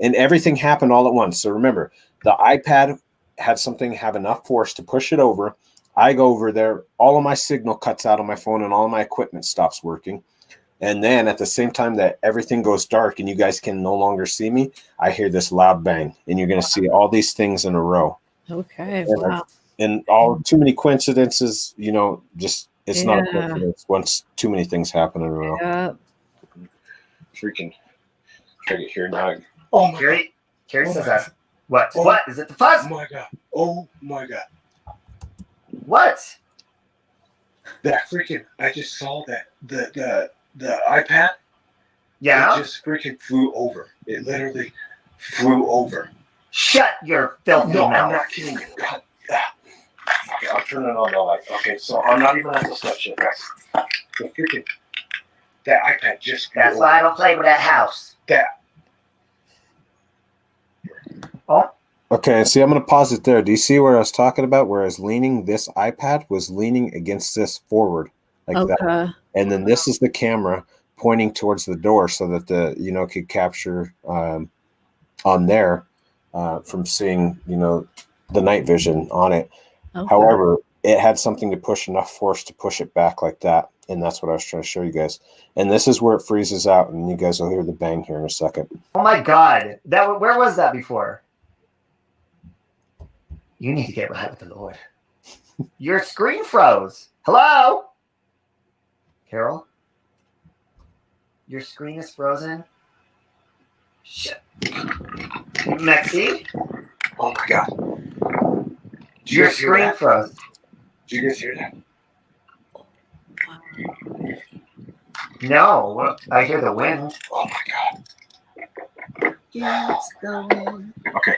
and everything happened all at once. So remember, the iPad had something have enough force to push it over. I go over there, all of my signal cuts out on my phone and all of my equipment stops working. And then at the same time that everything goes dark and you guys can no longer see me, I hear this loud bang, and you're going to see all these things in a row. Okay. And, Wow. and all too many coincidences, just it's not a Yeah. coincidence once too many things happen in a row. Yeah. Freaking try to get here now. Oh my God. Carrie Oh says my that. What? Oh. What? Is it the fuzz? Oh my God. Oh my God. What? That freaking, I just saw that the iPad. Yeah? It just freaking flew over. It literally flew over. Shut your filthy No, mouth. I'm not kidding you. God. Okay, I'll turn it on the light. Okay, so I'm not even at the step yet, guys. The freaking, that iPad just flew That's over. why I don't play with that house. That. Oh, Okay, see, I'm going to pause it there. Do you see where I was talking about? Where I was leaning, this iPad was leaning against this forward like that. Okay. and then this is the camera pointing towards the door so that the could capture on there from seeing the night vision on it. Okay. However, it had something to push, enough force to push it back like that, and that's what I was trying to show you guys. And this is where it freezes out, and you guys will hear the bang here in a second. Oh my God, where was that before? You need to get right with the Lord. Your screen froze. Hello, Carol. Your screen is frozen. Shit. Mekcee? Oh my God. Your screen froze. Did you guys hear that? No, I hear the wind. Oh my God. It's the wind. Okay.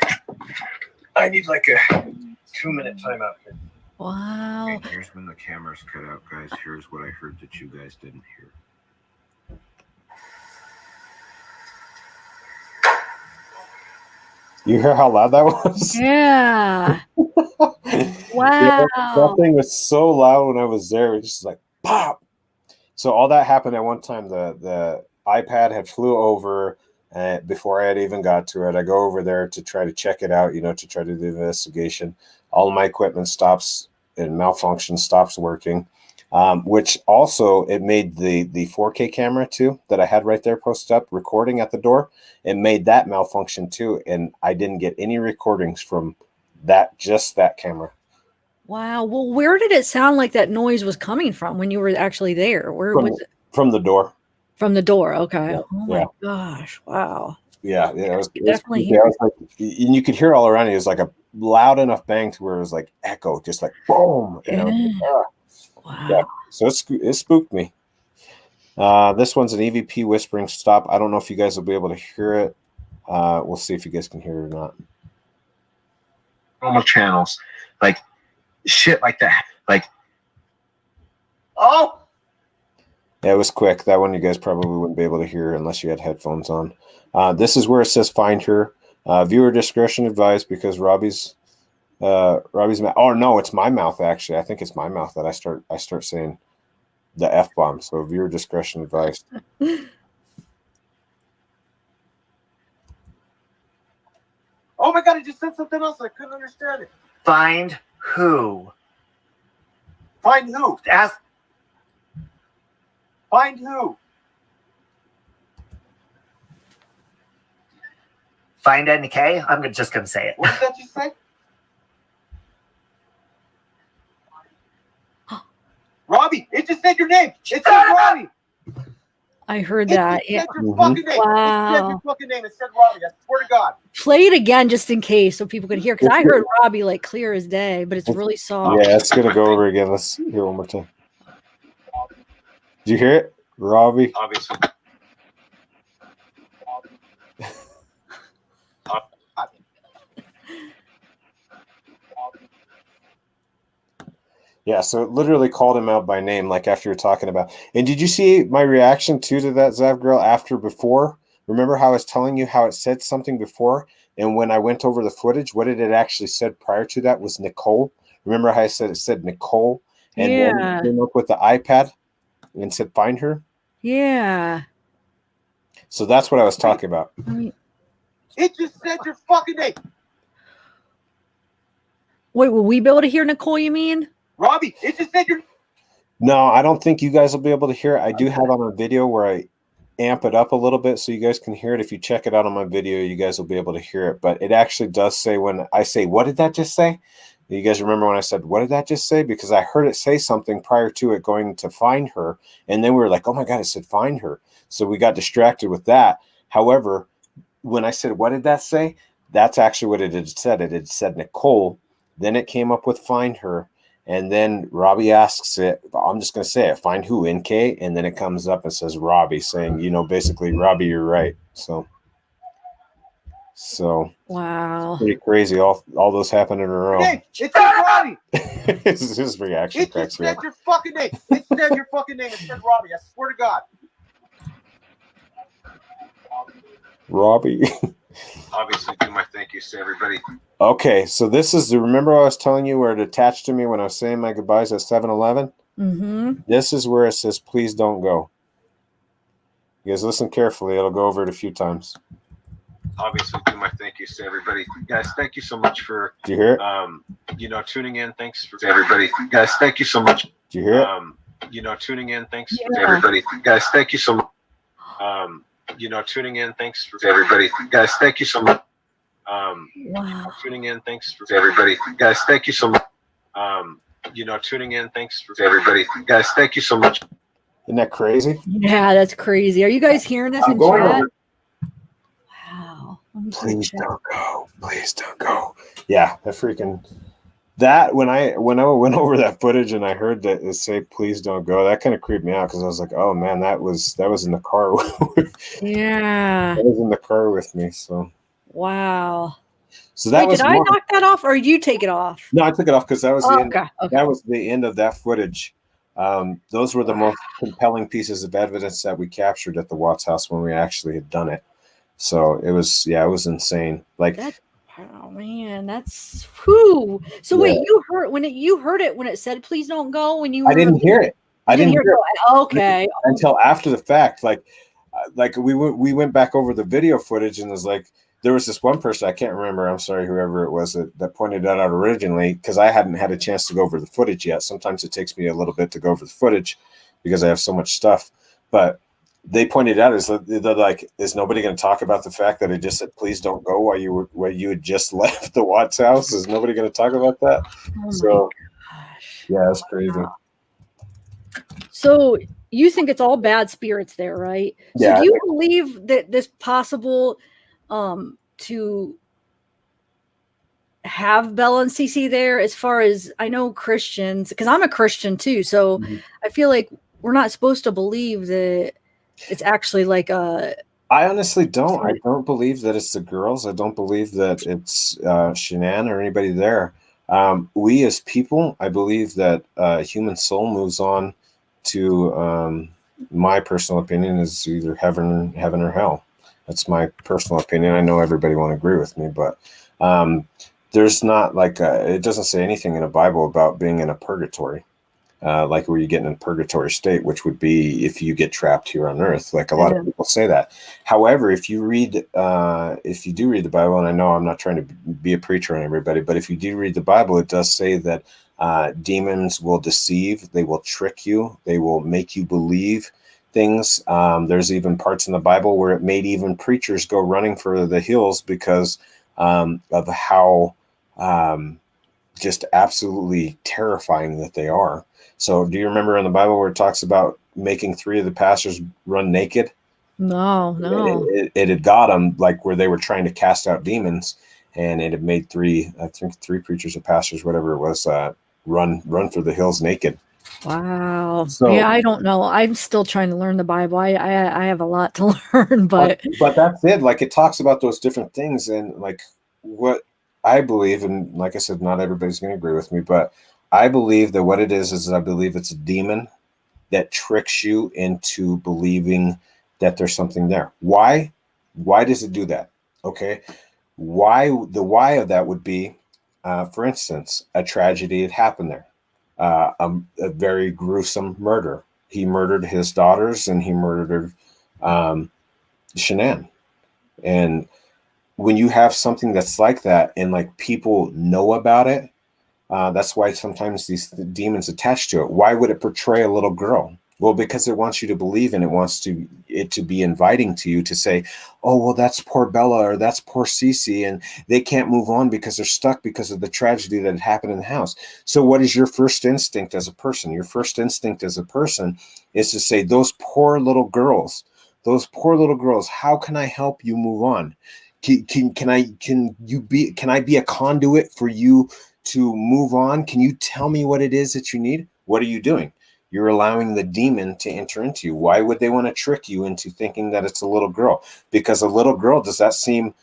I need like a 2-minute timeout here. Wow. Okay, here's when the camera's cut out, guys. Here's what I heard that you guys didn't hear. You hear how loud that was? Yeah. Wow. That thing was so loud when I was there. It was just like pop. So all that happened at one time. The iPad had flew over before I had even got to it. I go over there to try to check it out, to try to do the investigation. All of my equipment stops and malfunctions, stops working. Which also it made the 4K camera too that I had right there posted up recording at the door. It made that malfunction too, and I didn't get any recordings from just that camera. Wow. Well, where did it sound like that noise was coming from when you were actually there? Where was it? From the door. From the door. Okay. Yeah, Oh my gosh. Wow. Yeah, it was Definitely it was like, and you could hear all around you. It was like a loud enough bang to where it was like echo, just like boom. Yeah. Wow. Wow. So it spooked me. This one's an EVP whispering stop. I don't know if you guys will be able to hear it. We'll see if you guys can hear it or not. Normal channels, like shit like that. Like, oh! Yeah, it was quick. That one you guys probably wouldn't be able to hear unless you had headphones on. This is where it says find her. Viewer discretion advised because Robbie's mouth. Oh no, it's my mouth actually. I think it's my mouth that I start saying the F-bomb. So viewer discretion advised. Oh my God, I just said something else. I couldn't understand it. Find who? Find who? Ask. Find who? Find NK? I'm just going to say it. What did that just say? Robbie, it just said your name. It said Robbie. I heard that. It Yeah. said your fucking name. It said Wow. your fucking name. It said Robbie. I swear to God. Play it again just in case so people could hear. Because I heard Robbie like clear as day, but it's really soft. Yeah, it's gonna go over again. Let's hear it one more time. Did you hear it, Robbie? Obviously. Yeah, so it literally called him out by name, like after you're talking about. And did you see my reaction to that Zav girl before? Remember how I was telling you how it said something before? And when I went over the footage, what it actually said prior to that was Nicole. Remember how I said it said Nicole? And then it came up with the iPad and said find her? Yeah. So that's what I was talking about. It just said your fucking name. Wait, will we be able to hear Nicole, you mean? Robbie, it just said your. No, I don't think you guys will be able to hear it. I do have on a video where I amp it up a little bit so you guys can hear it. If you check it out on my video, you guys will be able to hear it. But it actually does say when I say, what did that just say? You guys remember when I said, what did that just say? Because I heard it say something prior to it going to find her. And then we were like, oh my God, it said find her. So we got distracted with that. However, when I said, what did that say? That's actually what it had said. It had said Nicole. Then it came up with find her. And then Robbie asks it, I'm just going to say it, find who, NK? And then it comes up and says Robbie, saying, basically, Robbie, you're right. So Wow. pretty crazy. All those happen in a row. Hey, it said Robbie. His reaction It cracks just me said up. your fucking name. It said your fucking name. It said Robbie. I swear to God. Robbie. Obviously, do my thank yous to everybody. Okay, so this is remember I was telling you where it attached to me when I was saying my goodbyes at 7-Eleven? Mm-hmm. This is where it says, please don't go. You guys listen carefully. It'll go over it a few times. Obviously, do my thank yous to everybody. Guys, thank you so much for, do you hear it? Tuning in. Thanks for everybody. Guys, thank you so much. Do you hear it? Tuning in. Thanks for everybody. Guys, thank you so much. Tuning in. Thanks for everybody. Guys, thank you so much. Wow. Tuning in. Thanks for everybody. Guys, thank you so much. Tuning in. Thanks for everybody. Guys, thank you so much. Isn't that crazy? Yeah, that's crazy. Are you guys hearing this in chat? Wow. Please don't go. Please don't go. Yeah, that when I went over that footage and I heard that it say please don't go, that kind of creeped me out because I was like, oh man, that was in the car. Yeah. That was in the car with me. So wow. So that was did I knock that off or did you take it off? No, I took it off because that was the end. Okay. That was the end of that footage. Those were the most compelling pieces of evidence that we captured at the Watts house when we actually had done it. So it was insane. Like oh man, that's whew. So wait, you heard it when it said please don't go when you were, I didn't hear it. I didn't hear it. Okay. Until after the fact. Like we went back over the video footage and was like, there was this one person, I can't remember, I'm sorry, whoever it was that pointed that out originally, because I hadn't had a chance to go over the footage yet. Sometimes it takes me a little bit to go over the footage because I have so much stuff. But they pointed out, they're like, is nobody going to talk about the fact that it just said, please don't go while you had just left the Watts house? Is nobody going to talk about that? Oh so, gosh. Yeah, that's crazy. Wow. So you think it's all bad spirits there, right? Yeah, so do you believe that this possible to have Bella and Cece there? As far as I know, Christians, because I'm a Christian too, so I feel like we're not supposed to believe that it's actually like a. I honestly don't. I don't believe that it's the girls. I don't believe that it's Shanann or anybody there. We as people, I believe that human soul moves on to my personal opinion is either heaven or hell. That's my personal opinion. I know everybody won't agree with me, but there's not like it doesn't say anything in the Bible about being in a purgatory, like where you get in a purgatory state, which would be if you get trapped here on earth. Like a lot of people say that. However, if you do read the Bible, and I know I'm not trying to be a preacher on everybody, but if you do read the Bible, it does say that demons will deceive, they will trick you, they will make you believe things. There's even parts in the Bible where it made even preachers go running for the hills because of how just absolutely terrifying that they are. So do you remember in the Bible where it talks about making 3 of the pastors run naked? No. It had got them like where they were trying to cast out demons, and it had made 3 preachers or pastors, whatever it was, run through the hills naked. Wow. So, yeah, I don't know. I'm still trying to learn the Bible. I have a lot to learn, but that's it. Like it talks about those different things, and like what I believe, and like I said, not everybody's going to agree with me, but I believe that what it is I believe it's a demon that tricks you into believing that there's something there. Why? Why does it do that? Okay. Why of that would be, for instance, a tragedy had happened there. A very gruesome murder. He murdered his daughters and he murdered Shanann. And when you have something that's like that and like people know about it, that's why sometimes these demons attach to it. Why would it portray a little girl? Well, because it wants you to believe, and it wants it to be inviting to you to say, oh, well, that's poor Bella or that's poor Cece, and they can't move on because they're stuck because of the tragedy that had happened in the house. So what is your first instinct as a person? Your first instinct as a person is to say, those poor little girls, how can I help you move on? Can I be a conduit for you to move on? Can you tell me what it is that you need? What are you doing? You're allowing the demon to enter into you. Why would they want to trick you into thinking that it's a little girl? Because a little girl, does that seem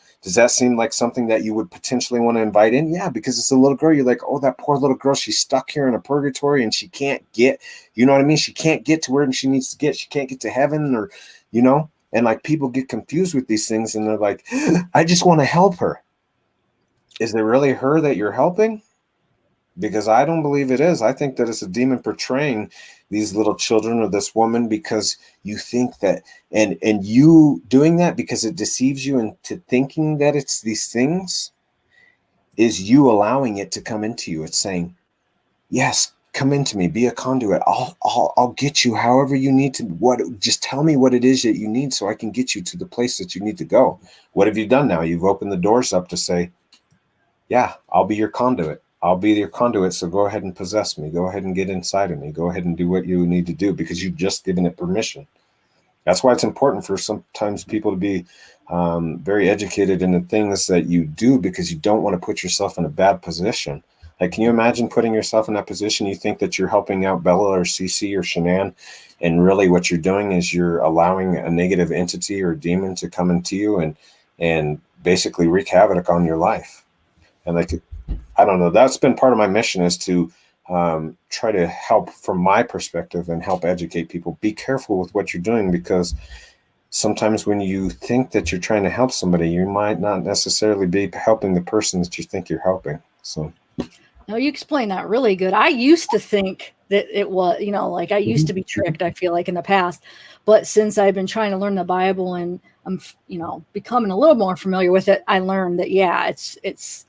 like something that you would potentially want to invite in? Yeah, because it's a little girl. You're like, oh, that poor little girl, she's stuck here in a purgatory and she can't get, you know what I mean? She can't get to where she needs to get. She can't get to heaven, or, you know, and like people get confused with these things and they're like, I just want to help her. Is it really her that you're helping? because I don't believe it is. I think that it's a demon portraying these little children or this woman, because you think that, and you doing that because it deceives you into thinking that it's these things, is you allowing it to come into you. It's saying, yes, come into me, be a conduit. I'll get you however you need to. Just tell me what it is that you need so I can get you to the place that you need to go. What have you done now? You've opened the doors up to say, yeah, I'll be your conduit. I'll be your conduit. So go ahead and possess me. Go ahead and get inside of me. Go ahead and do what you need to do, because you've just given it permission. That's why it's important for sometimes people to be very educated in the things that you do, because you don't want to put yourself in a bad position. Like, can you imagine putting yourself in that position? You think that you're helping out Bella or Cece or Shanann, and really what you're doing is you're allowing a negative entity or demon to come into you and basically wreak havoc on your life. And like, I don't know, that's been part of my mission, is to try to help from my perspective and help educate people. Be careful with what you're doing, because sometimes when you think that you're trying to help somebody, you might not necessarily be helping the person that you think you're helping. So. No, you explained that really good. I used to think that it was, like I used to be tricked, I feel like, in the past. But since I've been trying to learn the Bible and I'm, becoming a little more familiar with it, I learned that, yeah, it's,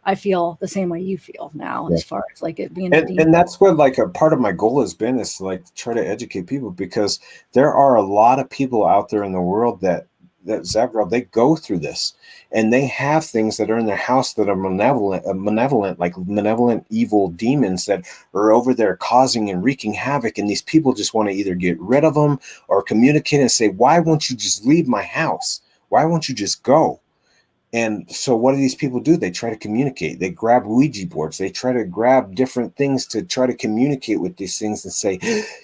I feel the same way you feel now, as far as like it being and that's what like a part of my goal has been, is to like try to educate people, because there are a lot of people out there in the world that Zavra, they go through this, and they have things that are in their house that are malevolent, like malevolent evil demons that are over there causing and wreaking havoc. And these people just want to either get rid of them or communicate and say, why won't you just leave my house? Why won't you just go? And so what do these people do? They try to communicate. They grab Ouija boards. They try to grab different things to try to communicate with these things and say,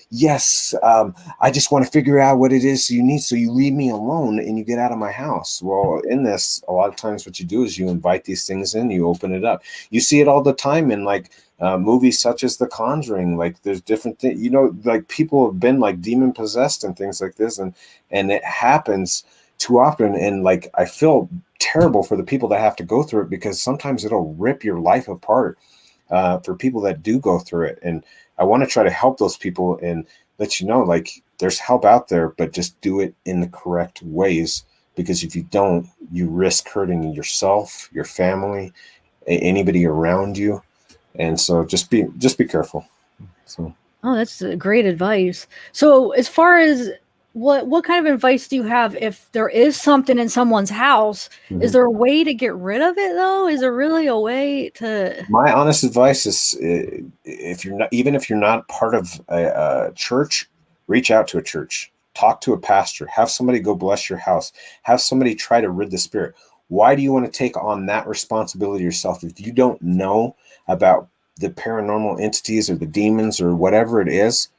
yes, I just want to figure out what it is you need, so you leave me alone and you get out of my house. Well, in this, a lot of times what you do is you invite these things in, you open it up. You see it all the time in like movies such as The Conjuring. Like there's different things, like people have been like demon possessed and things like this. And it happens too often. And like, I feel terrible for the people that have to go through it, because sometimes it'll rip your life apart for people that do go through it. And I want to try to help those people and let you know, like, there's help out there, but just do it in the correct ways, because if you don't, you risk hurting yourself, your family, anybody around you. And so just be careful. So. Oh, that's great advice. So as far as what kind of advice do you have if there is something in someone's house? Mm-hmm. Is there a way to get rid of it though? Is there really a way to? My honest advice is, if you're not part of a church, reach out to a church, talk to a pastor, have somebody go bless your house, have somebody try to rid the spirit. Why do you want to take on that responsibility yourself? If you don't know about the paranormal entities or the demons or whatever it is,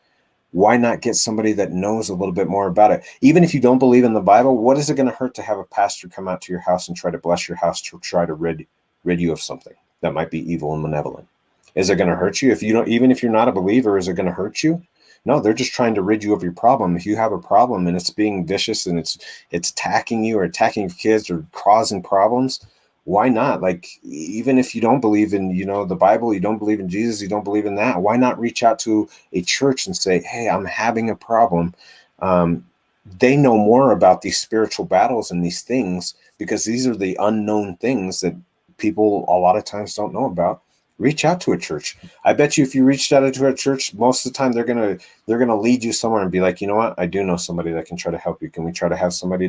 why not get somebody that knows a little bit more about it? Even if you don't believe in the Bible, what is it going to hurt to have a pastor come out to your house and try to bless your house, to try to rid you of something that might be evil and malevolent? Is it going to hurt you? Even if you're not a believer, is it going to hurt you? No, they're just trying to rid you of your problem. If you have a problem and it's being vicious and it's attacking you or attacking your kids or causing problems, why not? Like, even if you don't believe in, the Bible, you don't believe in Jesus, you don't believe in that, why not reach out to a church and say, hey, I'm having a problem. They know more about these spiritual battles and these things, because these are the unknown things that people a lot of times don't know about. Reach out to a church. I bet you if you reached out to a church, most of the time they're gonna lead you somewhere and be like, you know what, I do know somebody that can try to help you. Can we try to have somebody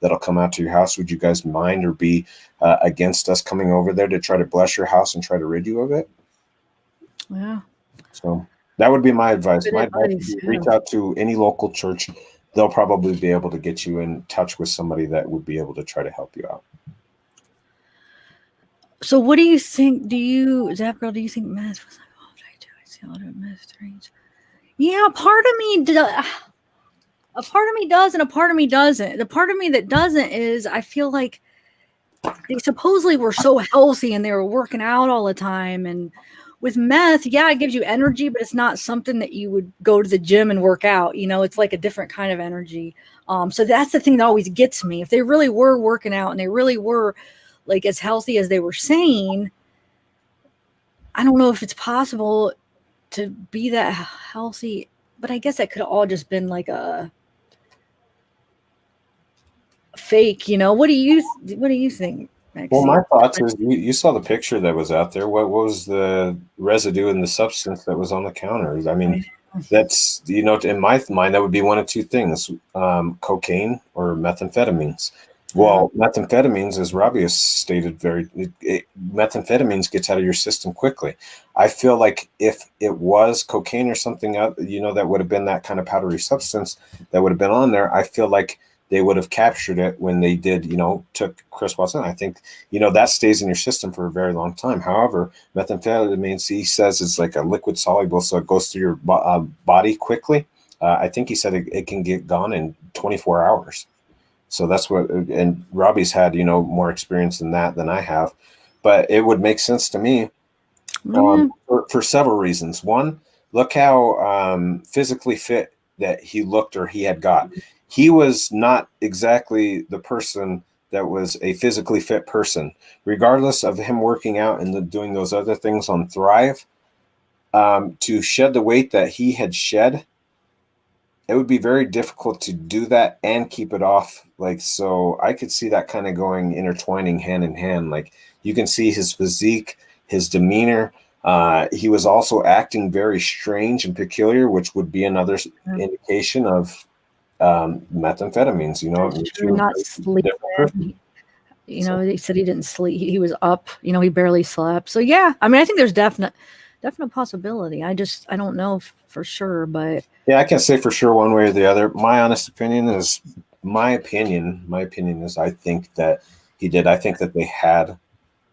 that'll come out to your house? Would you guys mind or be against us coming over there to try to bless your house and try to rid you of it? Yeah. So that would be my advice. Good My advice, advice would be reach out to any local church. They'll probably be able to get you in touch with somebody that would be able to try to help you out. So what do you think? Zap Girl, do you think meth was like, oh, what did I do? I see a lot of meth strange. Yeah, part of me does and a part of me doesn't. The part of me that doesn't is I feel like they supposedly were so healthy and they were working out all the time. And with meth, yeah, it gives you energy, but it's not something that you would go to the gym and work out. It's like a different kind of energy. So that's the thing that always gets me. If they really were working out and they really were like as healthy as they were saying, I don't know if it's possible to be that healthy, but I guess that could all just been like a fake, you know. What do you think, Well, my Mekcee? thoughts is you saw the picture that was out there. What was the residue in the substance that was on the counters? I mean, that's, in my mind, that would be one of two things, cocaine or methamphetamines. Well, methamphetamines, as Robbie has stated, methamphetamines gets out of your system quickly. I feel like if it was cocaine or something out, that would have been that kind of powdery substance that would have been on there. I feel like they would have captured it when they did, took Chris Watson. I think, that stays in your system for a very long time. However, methamphetamine, he says, it's like a liquid soluble, so it goes through your body quickly. I think he said it can get gone in 24 hours. So that's what, and Robbie's had, more experience in that than I have. But it would make sense to me for several reasons. One, look how physically fit that he looked or he had got. He was not exactly the person that was a physically fit person, regardless of him working out and doing those other things on Thrive. To shed the weight that he had shed, it would be very difficult to do that and keep it off. Like, so I could see that kind of going intertwining hand in hand. Like, you can see his physique, his demeanor. He was also acting very strange and peculiar, which would be another indication of methamphetamines, Not sleeping. They said he didn't sleep. He was up. He barely slept. So yeah, I mean, I think there's definite possibility. I don't know for sure, but yeah, I can't say for sure one way or the other. My honest opinion is, I think that he did. I think that they had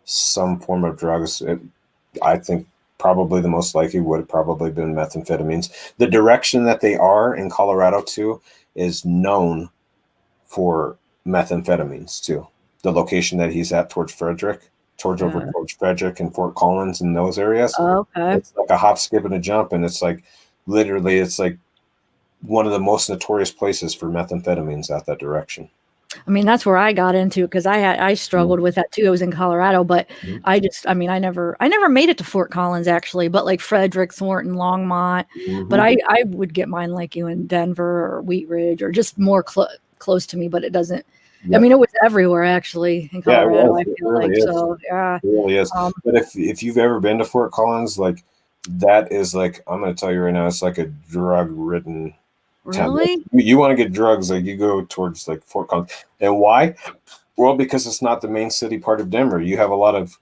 some form of drugs. I think probably the most likely would have probably been methamphetamines. The direction that they are in Colorado too is known for methamphetamines too. The location that he's at towards Frederick, towards Frederick and Fort Collins and those areas. Okay. It's like a hop, skip, and a jump, and it's like literally, it's like one of the most notorious places for methamphetamines out that direction. I mean, that's where I got into it because I struggled with that too. I was in Colorado, but I never made it to Fort Collins actually, but like Frederick, Thornton, Longmont. But I would get mine like you in Denver or Wheat Ridge or just more close to me, but it doesn't. I mean, it was everywhere actually in Colorado. I feel like so. Yeah, it really is. But if you've ever been to Fort Collins, like that is like, I'm going to tell you right now, it's like a drug-ridden. Really? You want to get drugs, like you go towards like Fort Collins. And why? Well, because it's not the main city part of Denver. You have a lot of,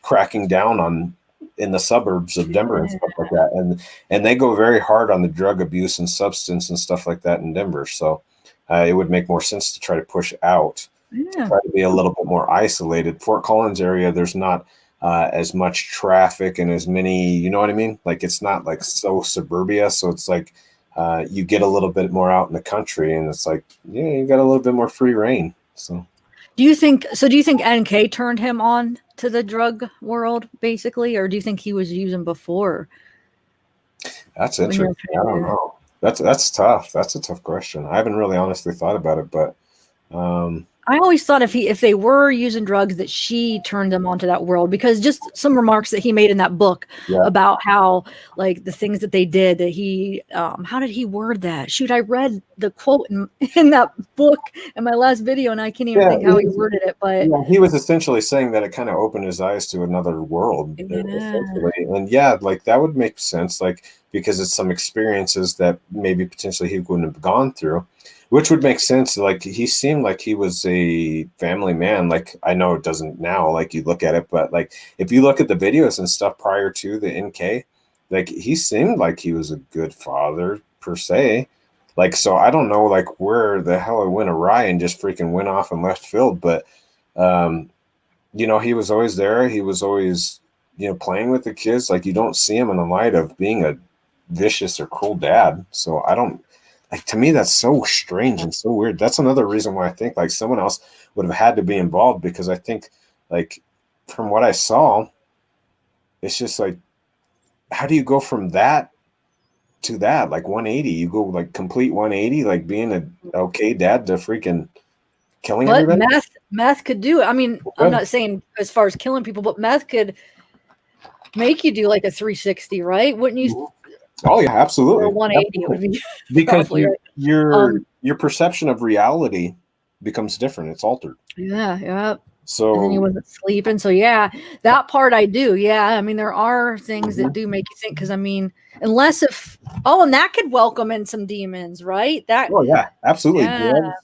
cracking down on in the suburbs of Denver and stuff like that. And they go very hard on the drug abuse and substance and stuff like that in Denver. So it would make more sense to try to push out, to try to be a little bit more isolated. Fort Collins area, there's not as much traffic and as many, you know what I mean? Like, it's not like so suburbia. So it's like you get a little bit more out in the country, and it's like, you got a little bit more free reign. So do you think NK turned him on to the drug world basically, or do you think he was using before? That's interesting. I don't know. That's tough. That's a tough question. I haven't really honestly thought about it, but I always thought if they were using drugs that she turned them onto that world, because just some remarks that he made in that book about how, like, the things that they did, that he how did he word that? Shoot, I read the quote in that book in my last video and I can't even think how he worded it, but he was essentially saying that it kind of opened his eyes to another world, essentially. And like that would make sense, like, because it's some experiences that maybe potentially he wouldn't have gone through. Which would make sense. Like, he seemed like he was a family man. Like, I know it doesn't now, like, you look at it, but like, if you look at the videos and stuff prior to the NK, like, he seemed like he was a good father per se. Like, so I don't know, like, where the hell it went awry and just freaking went off in left field. But, he was always there. He was always, playing with the kids. Like, you don't see him in the light of being a vicious or cruel dad. So I don't. Like, to me, that's so strange and so weird. That's another reason why I think, like, someone else would have had to be involved, because I think, like, from what I saw, it's just like, how do you go from that to that? Like, 180, you go like complete 180, like being a okay dad to freaking killing everybody. Meth could do it. I mean, I'm Good. not saying as far as killing people, but meth could make you do like a 360, right? Wouldn't you? Oh yeah, absolutely. Or 180, it would be Because probably right. your perception of reality becomes different. It's altered. Yeah, yeah. So And then he wasn't sleeping. So yeah, that part I do. Yeah. I mean, there are things that do make you think, because I mean, unless if and that could welcome in some demons, right? That oh yeah, absolutely.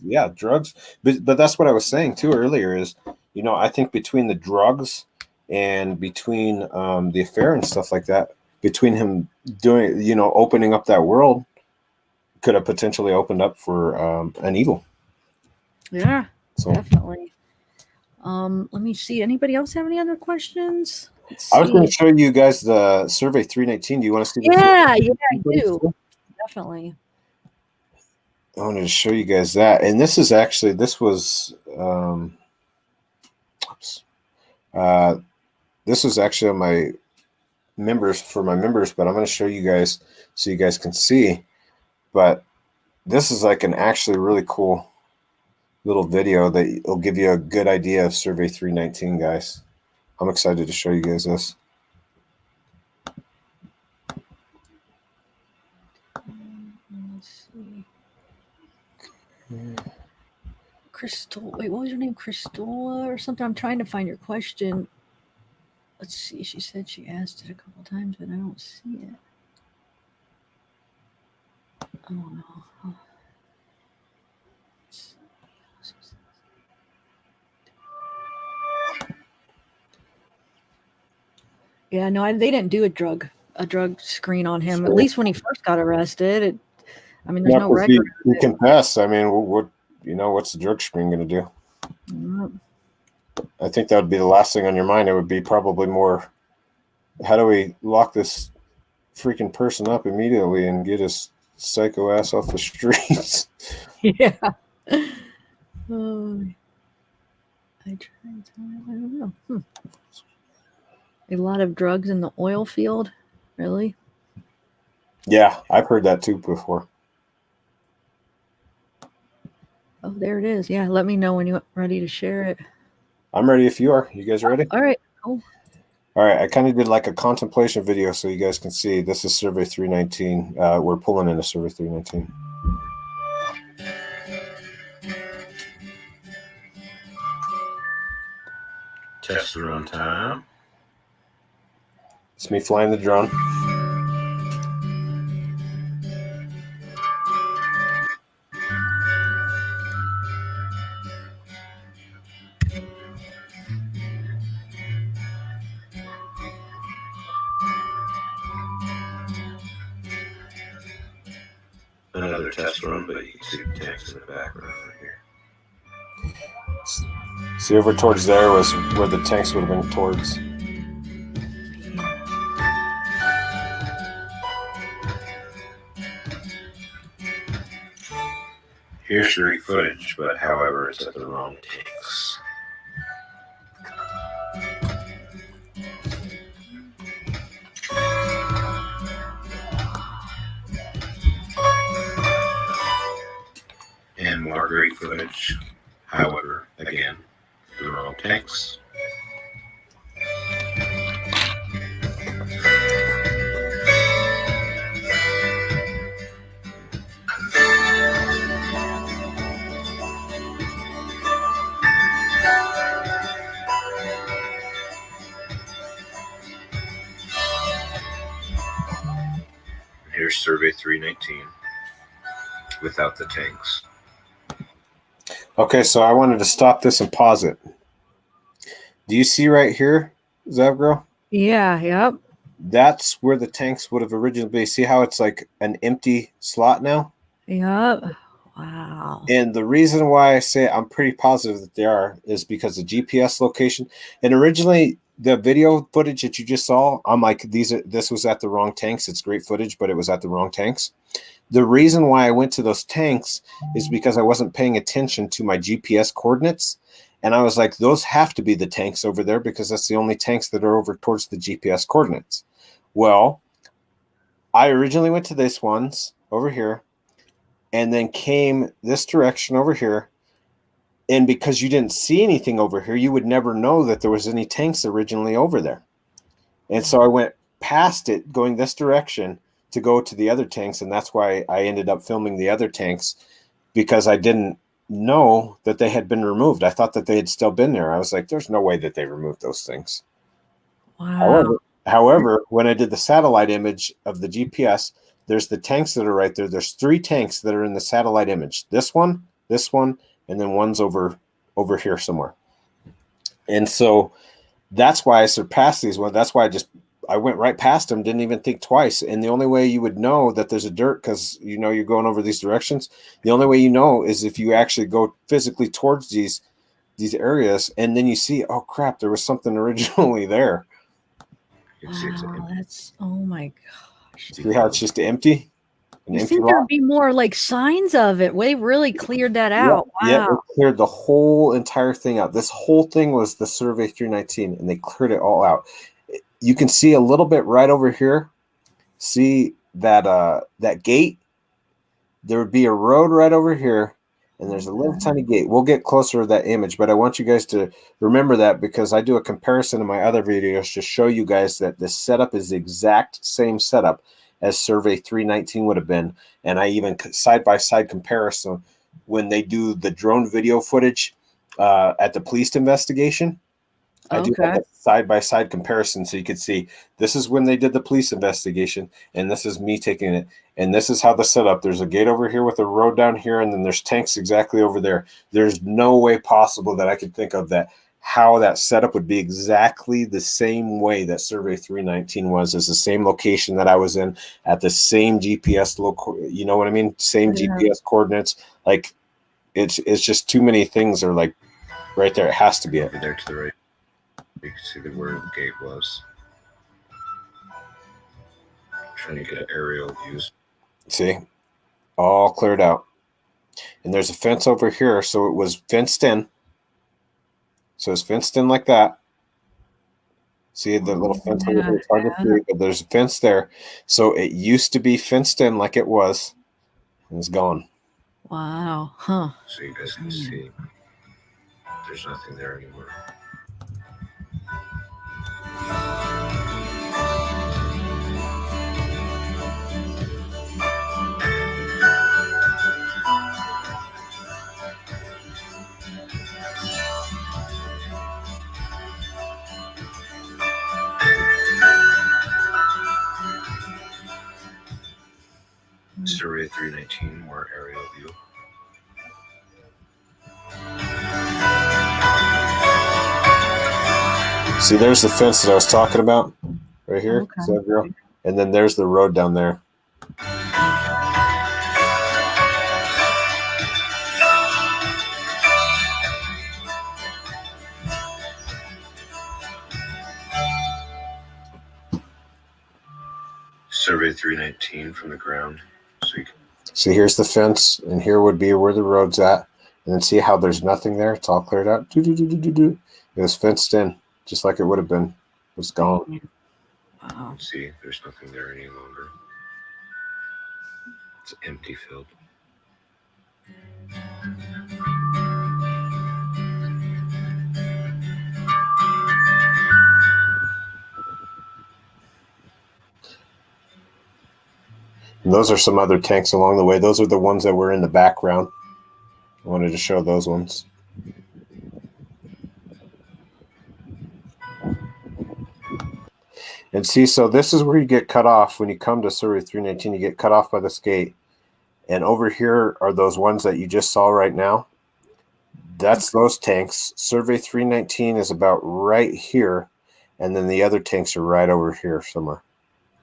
Yeah. Drugs. But that's what I was saying too earlier is, I think between the drugs and between the affair and stuff like that, between him doing, opening up that world, could have potentially opened up for an evil. Yeah, So definitely. Let me see. Anybody else have any other questions? I was going to show you guys the survey 319. Do you want to see? Yeah, I do. Definitely. I wanted to show you guys that, and this was this was actually on my members, but I'm going to show you guys so you guys can see. But this is like an actually really cool little video that will give you a good idea of survey 319, guys. I'm excited to show you guys this. Let's see. Crystal, wait, what was your name? Crystal or something? I'm trying to find your question. Let's see. She said she asked it a couple times, but I don't see it. Oh no. Yeah, no, they didn't do a drug screen on him. At least when he first got arrested. There's no record. He confessed. I mean, what's the drug screen going to do? Mm. I think that would be the last thing on your mind. It would be probably more, how do we lock this freaking person up immediately and get his psycho ass off the streets? Yeah. I don't know. A lot of drugs in the oil field, really? Yeah, I've heard that too before. Oh, there it is. Yeah, let me know when you're ready to share it. I'm ready if you are. You guys ready? All right, cool. All right, I kind of did like a contemplation video so you guys can see. This is survey 319. We're pulling into survey 319. Test run time. It's me flying the drone. Another test run, but you can see the tanks in the background right here. See, over towards there was where the tanks would have been towards. Here's street footage, but however, it's at the wrong tanks. And more great footage, however, again, the wrong tanks. Here's survey 319 without the tanks. Okay, so I wanted to stop this and pause it. Do you see right here, Zavgirl? Yeah, yep. That's where the tanks would have originally been. See how it's like an empty slot now? Yep. Wow. And the reason why I say I'm pretty positive that they are is because the GPS location. And originally, the video footage that you just saw, I'm like, this was at the wrong tanks. It's great footage, but it was at the wrong tanks. The reason why I went to those tanks is because I wasn't paying attention to my GPS coordinates. And I was like, those have to be the tanks over there because that's the only tanks that are over towards the GPS coordinates. Well, I originally went to these ones over here and then came this direction over here. And because you didn't see anything over here, you would never know that there was any tanks originally over there. And so I went past it going this direction to go to the other tanks. And that's why I ended up filming the other tanks, because I didn't know that they had been removed. I thought that they had still been there. I was like, there's no way that they removed those things. Wow. However, when I did the satellite image of the GPS, there's the tanks that are right there. There's 3 tanks that are in the satellite image. This one, and then one's over here somewhere. And so that's why I surpassed these ones. That's why I went right past them, didn't even think twice. And the only way you would know that there's a dirt, because you're going over these directions, the only way you know is if you actually go physically towards these areas, and then you see, oh crap, there was something originally there. Wow, that's, oh my gosh. See how it's just empty? You think there'd be more like signs of it? They really cleared that out. Yeah, Wow. they cleared the whole entire thing out. This whole thing was the Survey 319, and they cleared it all out. You can see a little bit right over here. See that gate? There would be a road right over here, and there's a little tiny gate. We'll get closer to that image, but I want you guys to remember that, because I do a comparison in my other videos to show you guys that this setup is the exact same setup as Survey 319 would have been. And I even side-by-side comparison when they do the drone video footage at the police investigation. I do like a side-by-side comparison, so you could see this is when they did the police investigation, and this is me taking it, and this is how the setup. There's a gate over here with a road down here, and then there's tanks exactly over there. There's no way possible that I could think of that how that setup would be exactly the same way that Survey 319 was, is the same location that I was in at the same GPS you know what I mean? Same GPS coordinates. Like it's just too many things are like right there. It has to be it. There to the right. You can see where the gate was. Trying to get an aerial views. See, all cleared out. And there's a fence over here, so it was fenced in. So it's fenced in like that. See the little fence over here? It's hard to see, but there's a fence there. So it used to be fenced in like it was, and it's gone. Wow. Huh. So you guys can see there's nothing there anymore. Survey 319, more aerial view. See, there's the fence that I was talking about right here. Okay. And then there's the road down there. Survey 319 from the ground. So you can see, here's the fence, and here would be where the road's at. And then see how there's nothing there? It's all cleared out. It was fenced in, just like it would have been. It was gone. Wow. See, there's nothing there any longer. It's empty field. And those are some other tanks along the way. Those are the ones that were in the background. I wanted to show those ones. And see, so this is where you get cut off. When you come to Survey 319, you get cut off by this gate. And over here are those ones that you just saw right now. That's those tanks. Survey 319 is about right here. And then the other tanks are right over here somewhere.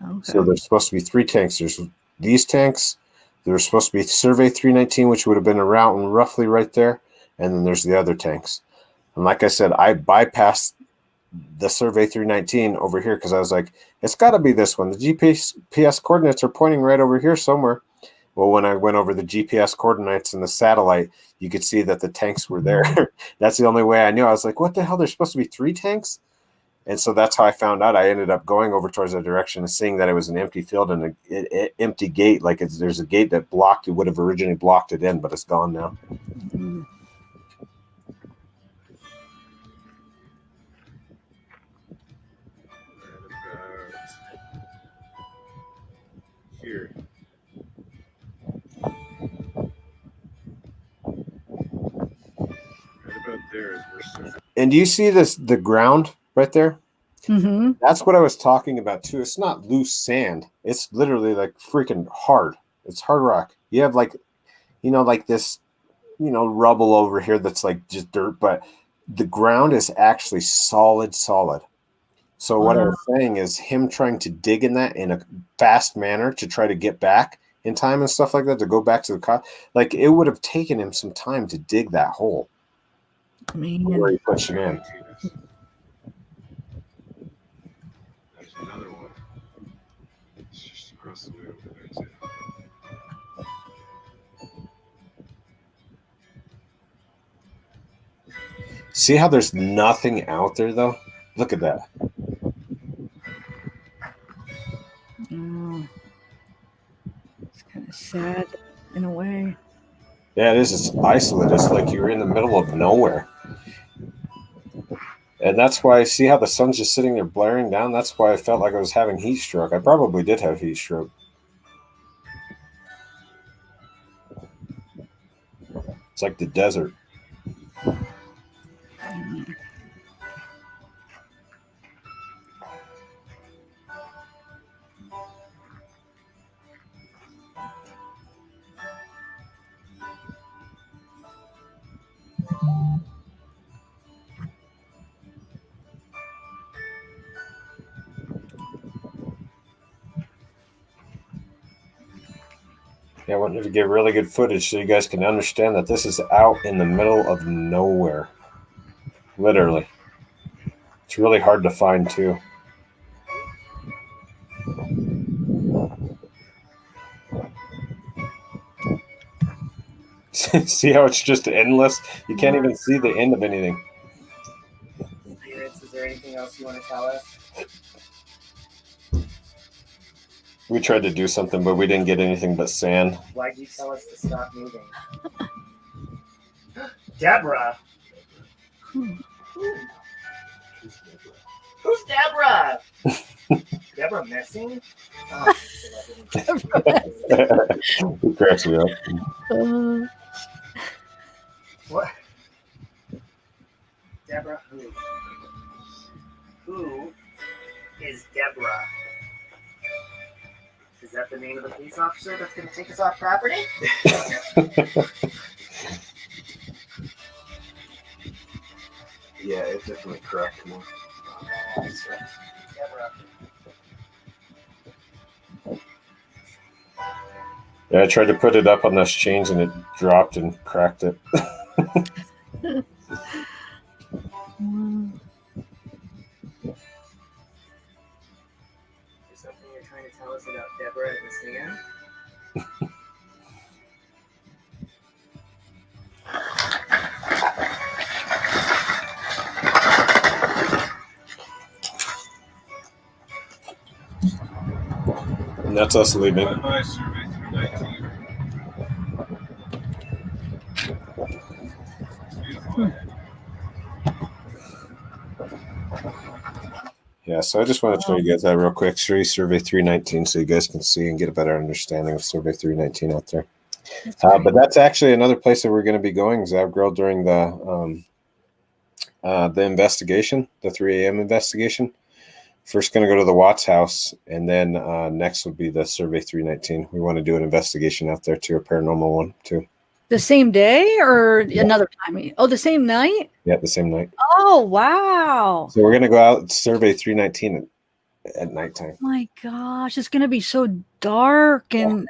Okay. So there's supposed to be 3 tanks. There's these tanks. There's supposed to be Survey 319, which would have been around roughly right there. And then there's the other tanks. And like I said, I bypassed the Survey 319 over here because I was like, it's got to be this one. The GPS coordinates are pointing right over here somewhere. Well, when I went over the GPS coordinates and the satellite, you could see that the tanks were there. That's the only way I knew. I was like, what the hell? There's supposed to be 3 tanks? And so that's how I found out. I ended up going over towards that direction and seeing that it was an empty field and an empty gate. Like there's a gate that blocked. It would have originally blocked it in, but it's gone now. And do you see the ground right there? Mm-hmm. That's what I was talking about too. It's not loose sand. It's literally like freaking hard. It's hard rock. You have like, like this, rubble over here that's like just dirt, but the ground is actually solid. So what I was saying is him trying to dig in that in a fast manner to try to get back in time and stuff like that, to go back to the car. Like it would have taken him some time to dig that hole where he pushed him in. There's another one. It's just across the way over there too. See how there's nothing out there though? Look at that. Oh, it's kind of sad in a way. Yeah, it is. It's isolated. It's like you're in the middle of nowhere. And that's why, see how the sun's just sitting there blaring down? That's why I felt like I was having heat stroke. I probably did have heat stroke. It's like the desert. Yeah, I wanted to get really good footage so you guys can understand that this is out in the middle of nowhere. Literally. It's really hard to find too. See how it's just endless? You can't even see the end of anything. Spirits, is there anything else you want to tell us? We tried to do something, but we didn't get anything but sand. Why'd you tell us to stop moving? Deborah! Who's Deborah? Deborah missing? Oh, Who cracks me up? what? Deborah who? Who is Deborah? Is that the name of the police officer that's going to take us off property? Yeah, it definitely cracked more. Deborah. Yeah, I tried to put it up on this change and it dropped and cracked it. Is something you're trying to tell us about Deborah and the sand? And that's us leaving. Bye-bye, Survey 319. Yeah, so I just want to show you guys that real quick. Show you Survey 319 so you guys can see and get a better understanding of Survey 319 out there. But that's actually another place that we're going to be going, Zabgirl, during the investigation, the 3 a.m. investigation. First going to go to the Watts house, and then next would be the Survey 319. We want to do an investigation out there too, a paranormal one too. The same day or another time? Oh, the same night? Yeah, the same night. Oh, wow. So we're going to go out Survey 319 at nighttime. Oh my gosh, it's going to be so dark. And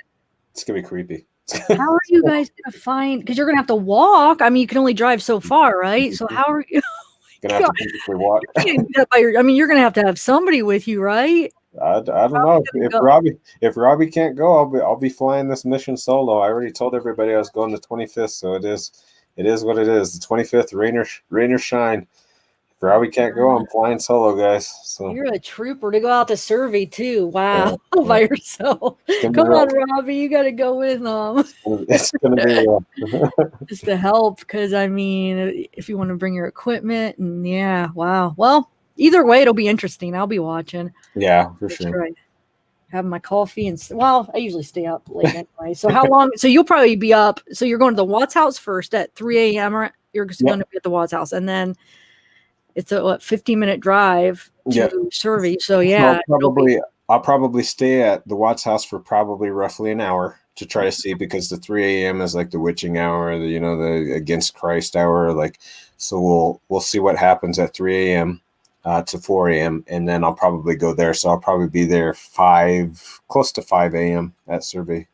it's going to be creepy. how are you guys going to find, because you're going to have to walk. I mean, you can only drive so far, right? So how are you Going to have to physically walk. I mean, you're going to have somebody with you, right? I don't know if Robbie can't go. I'll be flying this mission solo. I already told everybody I was going the 25th, so it is what it is. The 25th, rain or shine. If Robbie can't go, I'm flying solo, guys. So You're a trooper to go out to survey too. Wow, yeah. by yourself. Come on, Robbie, you got to go with them. It's gonna be real. Just to help, because I mean, if you want to bring your equipment, and yeah, wow. Well, either way, it'll be interesting. I'll be watching. Yeah, for That's sure. right. having my coffee, and well, I usually stay up late anyway. So how long? So you'll probably be up. So you're going to the Watts house first at 3 a.m. or you're just going to be at the Watts house, and then it's a 15-minute drive to Survey. So yeah, I'll probably stay at the Watts house for probably roughly an hour to try to see, because the 3 a.m. is like the witching hour, the against Christ hour. Like, so we'll see what happens at 3 a.m. To 4 a.m. and then I'll probably go there. So I'll probably be there close to 5 a.m. at Survey.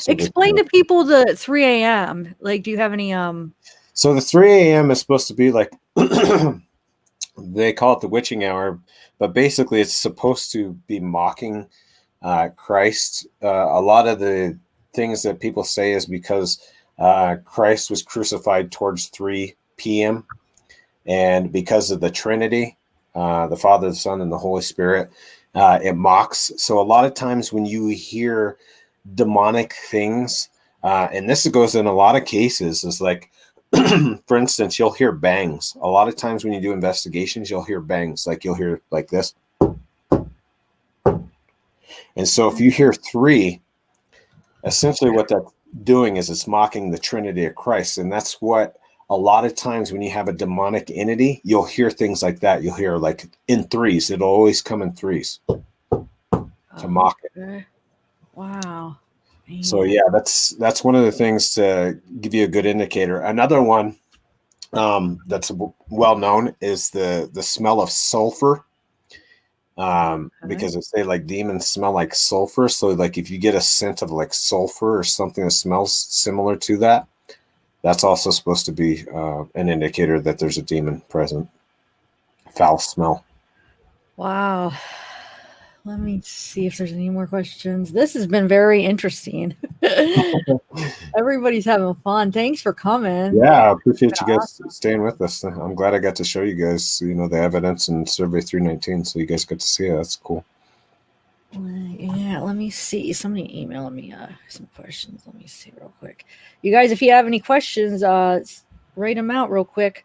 Explain to people the 3 a.m. Like, do you have any So the 3 a.m. is supposed to be like they call it the witching hour, but basically it's supposed to be mocking Christ. A lot of the things that people say is because Christ was crucified towards 3 p.m. and because of the Trinity, the Father, the Son, and the Holy Spirit, it mocks. So a lot of times when you hear demonic things, and this goes in a lot of cases, is like, for instance, you'll hear bangs. A lot of times when you do investigations, you'll hear bangs. Like you'll hear like this. And so if you hear 3, essentially what that's doing is it's mocking the Trinity of Christ. And that's what a lot of times when you have a demonic entity, you'll hear things like that. You'll hear like in 3s. It'll always come in 3s to mock it. Wow. Man. So yeah, that's one of the things to give you a good indicator. Another one that's well known is the smell of sulfur. Because they say like demons smell like sulfur. So like if you get a scent of like sulfur or something that smells similar to that, that's also supposed to be an indicator that there's a demon present. Foul smell. Wow. Let me see if there's any more questions. This has been very interesting. Everybody's having fun. Thanks for coming. Yeah, I appreciate you guys staying with us. I'm glad I got to show you guys, the evidence in Survey 319, so you guys get to see it. That's cool. Yeah, let me see. Somebody emailed me some questions. Let me see real quick. You guys, if you have any questions, write them out real quick.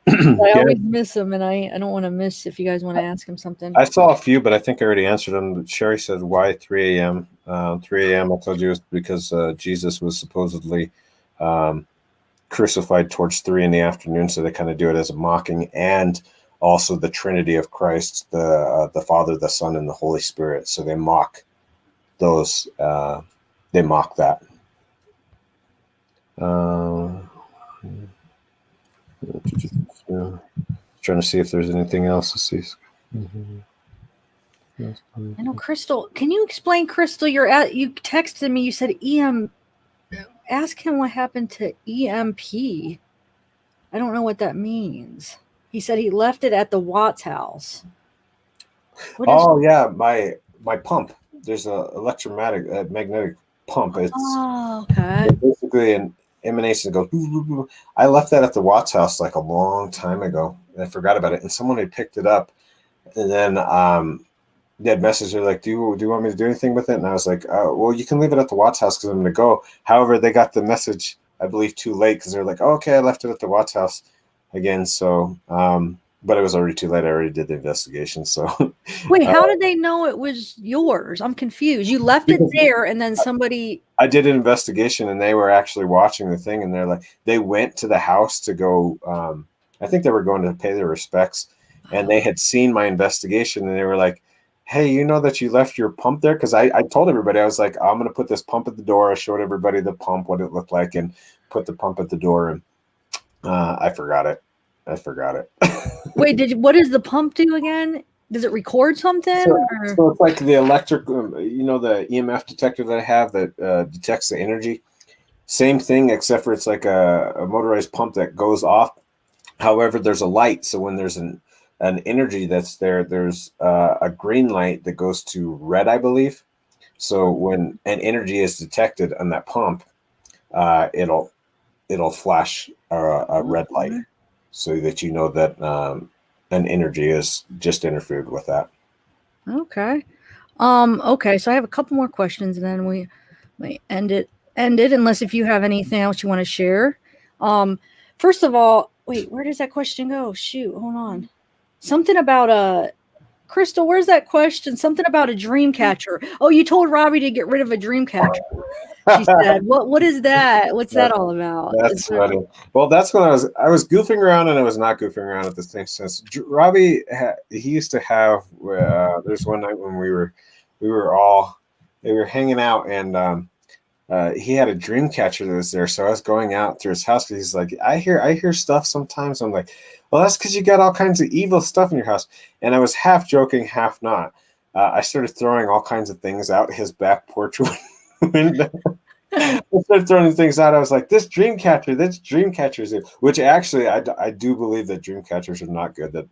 I always miss them, and I don't want to miss if you guys want to ask him something. I saw a few, but I think I already answered them. Sherry said, why 3 a.m.? 3 a.m. I told you is because Jesus was supposedly crucified towards 3 in the afternoon, so they kind of do it as a mocking, and also the Trinity of Christ, the Father, the Son, and the Holy Spirit. So they mock those. They mock that. Trying to see if there's anything else to see. I know, Crystal. Can you explain, Crystal? You texted me. You said EM. Ask him what happened to EMP. I don't know what that means. He said he left it at the Watts house. Yeah, my pump. There's a magnetic pump. It's basically an emanation that goes. I left that at the Watts house like a long time ago, and I forgot about it. And someone had picked it up, and then they had messaged her like, "Do you want me to do anything with it?" And I was like, "Well, you can leave it at the Watts house because I'm going to go." However, they got the message, I believe, too late because they're like, "Okay, I left it at the Watts house again." So, but it was already too late. I already did the investigation. So, wait, how did they know it was yours? I'm confused. You left it there, and then somebody. I did an investigation, and they were actually watching the thing, and they're like, they went to the house to go. I think they were going to pay their respects, and they had seen my investigation, and they were like, "Hey, you know that you left your pump there?" Because I told everybody, I was like, "I'm going to put this pump at the door." I showed everybody the pump, what it looked like, and put the pump at the door, and I forgot it. Wait, what does the pump do again? Does it record something? So it's like the electric, the EMF detector that I have that detects the energy. Same thing, except for it's like a motorized pump that goes off. However, there's a light. So when there's an energy that's there, there's a green light that goes to red, I believe. So when an energy is detected on that pump, it'll flash a red light, so that you know that an energy is just interfered with that. Okay. Okay. So I have a couple more questions, and then we might end it. Unless if you have anything else you want to share. First of all, wait, where does that question go? Shoot, hold on. Something about Crystal, where's that question? Something about a dream catcher. Oh, you told Robbie to get rid of a dream catcher. She said, "What is that? What's that all about?" That's funny. Well, that's when I was goofing around and I was not goofing around at the same sense. Robbie, he used to have. There's one night when we were hanging out and he had a dream catcher that was there. So I was going out through his house because he's like, I hear stuff sometimes. I'm like, well, that's because you got all kinds of evil stuff in your house. And I was half joking, half not. I started throwing all kinds of things out his back porch window. I started throwing things out. I was like, this dream catcher's it. Which actually, I do believe that dream catchers are not good.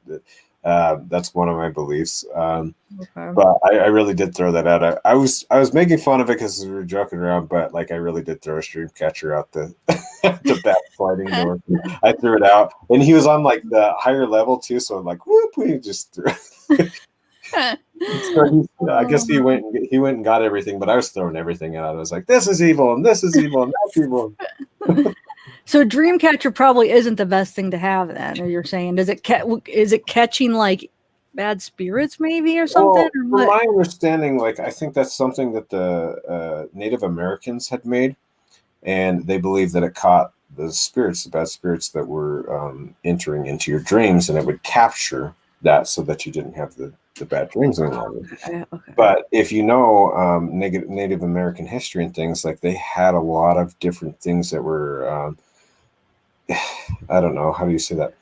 That's one of my beliefs. But I really did throw that out. I was making fun of it because we were joking around, but like I really did throw a dream catcher out the the back sliding door. I threw it out, and he was on like the higher level too. So I'm like, whoop! We just threw. So I guess he went and got everything, but I was throwing everything out. I was like, this is evil, and this is evil, and that's evil. So Dreamcatcher probably isn't the best thing to have then, or you're saying, is it catching like bad spirits maybe or something? Well, from my understanding, like I think that's something that the Native Americans had made, and they believe that it caught the bad spirits that were entering into your dreams, and it would capture that so that you didn't have the bad dreams any longer. Okay. But if you know Native American history and things, like they had a lot of different things that were I don't know, how do you say that?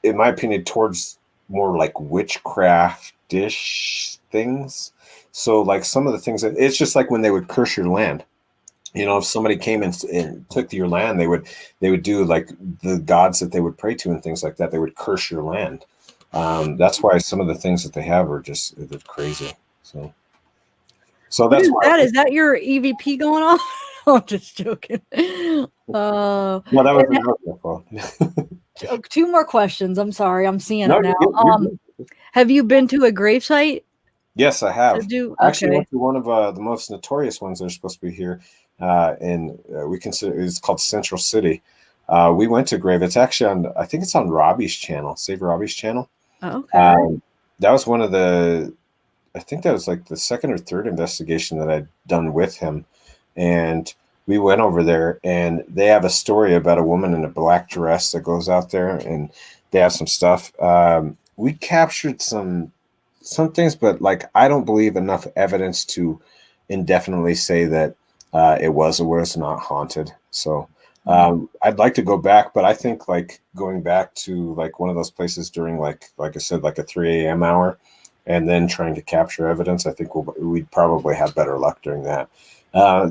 In my opinion, towards more like witchcraft-ish things. So like some of the things that it's just like when they would curse your land. You know, if somebody came and took your land, they would do like the gods that they would pray to and things like that. They would curse your land. That's why some of the things that they have are they're crazy. So that's why. Is that your EVP going on? I'm just joking. No, that was two more questions. I'm sorry, I'm seeing it now. You're good. Have you been to a gravesite? Yes, I have. Actually, went to one of the most notorious ones that are supposed to be here, and we consider it's called Central City. We went to grave. It's actually I think it's on Robbie's channel, Save Robbie's channel. Oh, okay. That was one of I think that was like the second or third investigation that I'd done with him. And we went over there and they have a story about a woman in a black dress that goes out there and they have some stuff. We captured some things, but like, I don't believe enough evidence to indefinitely say that it was or was not haunted. So I'd like to go back, but I think like going back to like one of those places during like I said, like a 3 a.m. hour and then trying to capture evidence, I think we'd probably have better luck during that.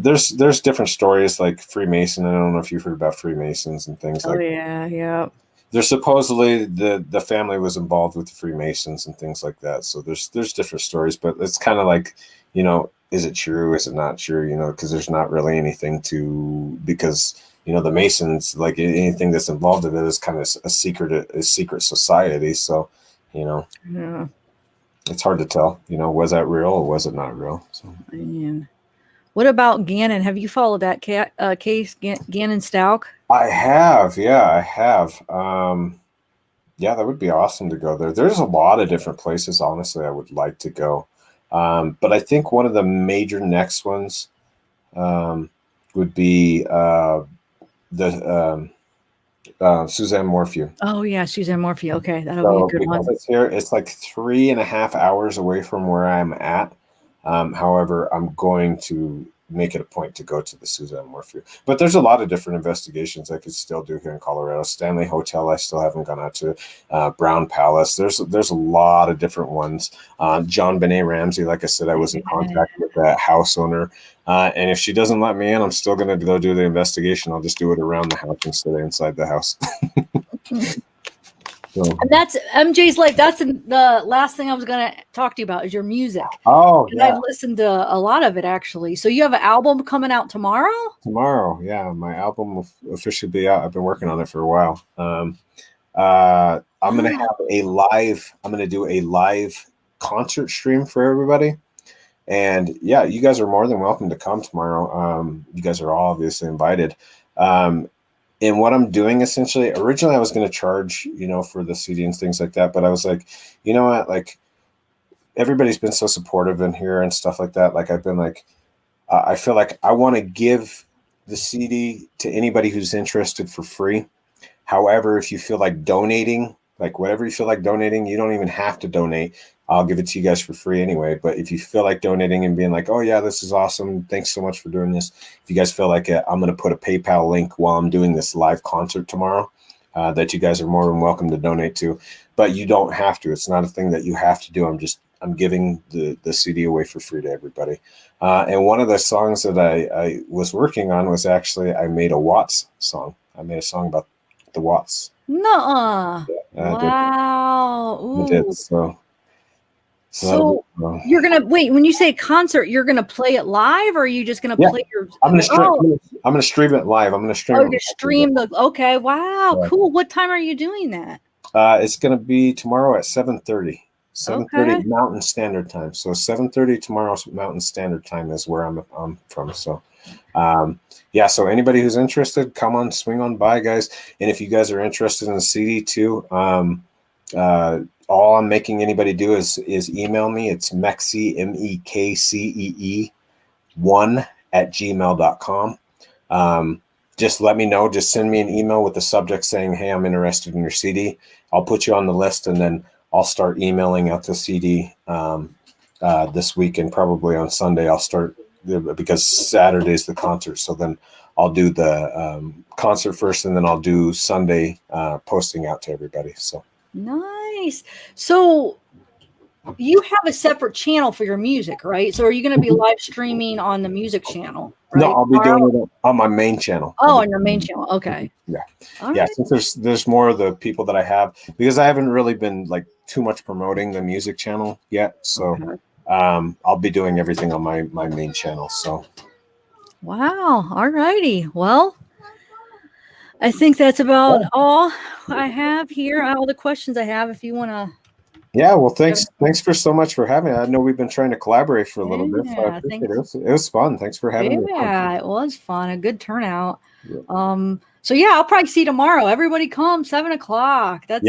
There's different stories like Freemason. I don't know if you've heard about Freemasons and things like that. Yeah. There's supposedly the family was involved with the Freemasons and things like that. So there's different stories, but it's kind of like, you know, is it true? Is it not true? You know, because there's not really anything because you know, the Masons, like anything that's involved in it is kind of a secret society. So, you know, yeah, it's hard to tell, you know, was that real or was it not real? So, man. What about Gannon? Have you followed that case, Gannon Stalk? I have. Yeah, I have. Yeah, that would be awesome to go there. There's a lot of different places, honestly, I would like to go. But I think one of the major next ones would be Suzanne Morphew. Oh yeah, Suzanne Morphew. Okay, that'll be a good one. It's here. It's like 3.5 hours away from where I'm at. However, I'm going to make it a point to go to the Suzanne Morphew. But there's a lot of different investigations I could still do here in Colorado. Stanley Hotel, I still haven't gone out to. Brown Palace. There's a lot of different ones. John Benet Ramsey, like I said, I was in contact with that house owner. And if she doesn't let me in, I'm still going to go do the investigation. I'll just do it around the house instead of inside the house. And that's MJ's like, that's the last thing I was going to talk to you about is your music. Oh, and I've listened to a lot of it actually. So you have an album coming out tomorrow? Tomorrow, yeah. My album will officially be out. I've been working on it for a while. I'm going to have I'm going to do a live concert stream for everybody. And yeah, you guys are more than welcome to come tomorrow. You guys are all obviously invited. And what I'm doing essentially, originally I was going to charge, for the CD and things like that, but I was like, you know what, like everybody's been so supportive in here and stuff like that. Like I've been like, I feel like I want to give the CD to anybody who's interested for free. However, if you feel like donating, like whatever you feel like donating, you don't even have to donate. I'll give it to you guys for free anyway. But if you feel like donating and being like, oh yeah, this is awesome, thanks so much for doing this. If you guys feel like it, I'm going to put a PayPal link while I'm doing this live concert tomorrow that you guys are more than welcome to donate to. But you don't have to. It's not a thing that you have to do. I'm giving the CD away for free to everybody. And one of the songs that I was working on was actually, I made a Watts song. I made a song about the Watts. Nuh-uh. Yeah, Wow. I did. Ooh. So You're gonna wait, when you say concert, you're gonna play it live, or are you just gonna play your I'm gonna stream it live. I'm gonna stream you stream okay. Wow, Yeah. Cool. What time are you doing that? It's gonna be tomorrow at 7:30. 7:30 Okay. Mountain Standard Time. So 7:30 tomorrow Mountain Standard Time is where I'm from. So so anybody who's interested, come on, swing on by, guys. And if you guys are interested in the CD too, all I'm making anybody do is email me. It's Mekcee, Mekkcee 1@gmail.com. Just let me know. Just send me an email with the subject saying, hey, I'm interested in your CD. I'll put you on the list, and then I'll start emailing out the CD this week, and probably on Sunday I'll start, because Saturday's the concert. So then I'll do the concert first, and then I'll do Sunday posting out to everybody. So Nice. So you have a separate channel for your music, right? So are you going to be live streaming on the music channel? Right? No, I'll be doing it on my main channel. Oh, on your main channel. Okay. Yeah. All Yeah. right. Since there's more of the people that I have, because I haven't really been like too much promoting the music channel yet. So Okay. I'll be doing everything on my main channel. So Wow. All righty. Well, I think that's about all I have here. All the questions I have. If you want to. Yeah. Well, thanks for so much for having me. I know we've been trying to collaborate for a little bit, so I appreciate it. It was fun. Thanks for having me. Yeah, it was fun. A good turnout. Yeah. So yeah, I'll probably see you tomorrow. Everybody come 7:00. That's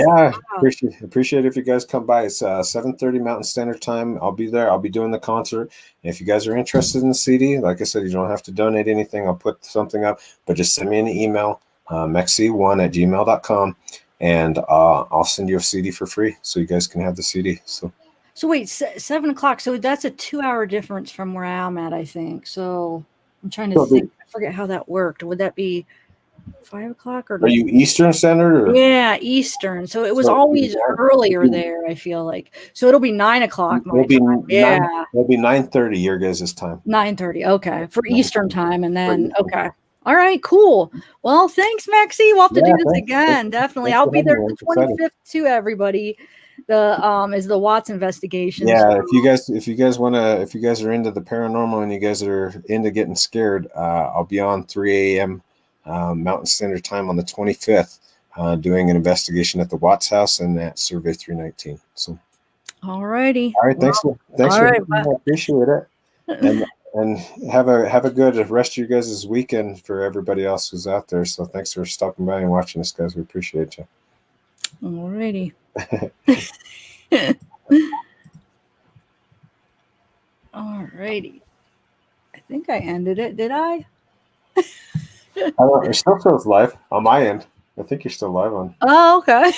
Appreciate it if you guys come by. It's 7:30 Mountain Standard Time. I'll be there. I'll be doing the concert. And if you guys are interested in the CD, like I said, you don't have to donate anything. I'll put something up, but just send me an email, Mekcee1@gmail.com, and I'll send you a CD for free, so you guys can have the CD. So wait, 7:00. So that's a 2-hour difference from where I'm at, I think. So I'm trying to think. I forget how that worked. Would that be 5:00 or? Are you Eastern Standard? Or? Yeah, Eastern. So it was always earlier there, I feel like. So it'll be 9:00. It'll be 9:30 your guys' time. 9:30. Okay, for Eastern time, and then okay. All right, cool. Well, thanks, Mekcee. We'll have to do this again. Definitely. I'll be there the 25th too, everybody. Is the Watts investigation. Yeah, so. if you guys are into the paranormal and you guys are into getting scared, I'll be on 3 a.m. Mountain Standard Time on the 25th, doing an investigation at the Watts house and at Survey 319. So all righty. All right, thanks for I appreciate it. And have a good rest of your guys' weekend for everybody else who's out there. So thanks for stopping by and watching us, guys. We appreciate you. All righty. All righty. I think I ended it. Did I? I don't know. It still shows live on my end. I think you're still live on. Oh, okay.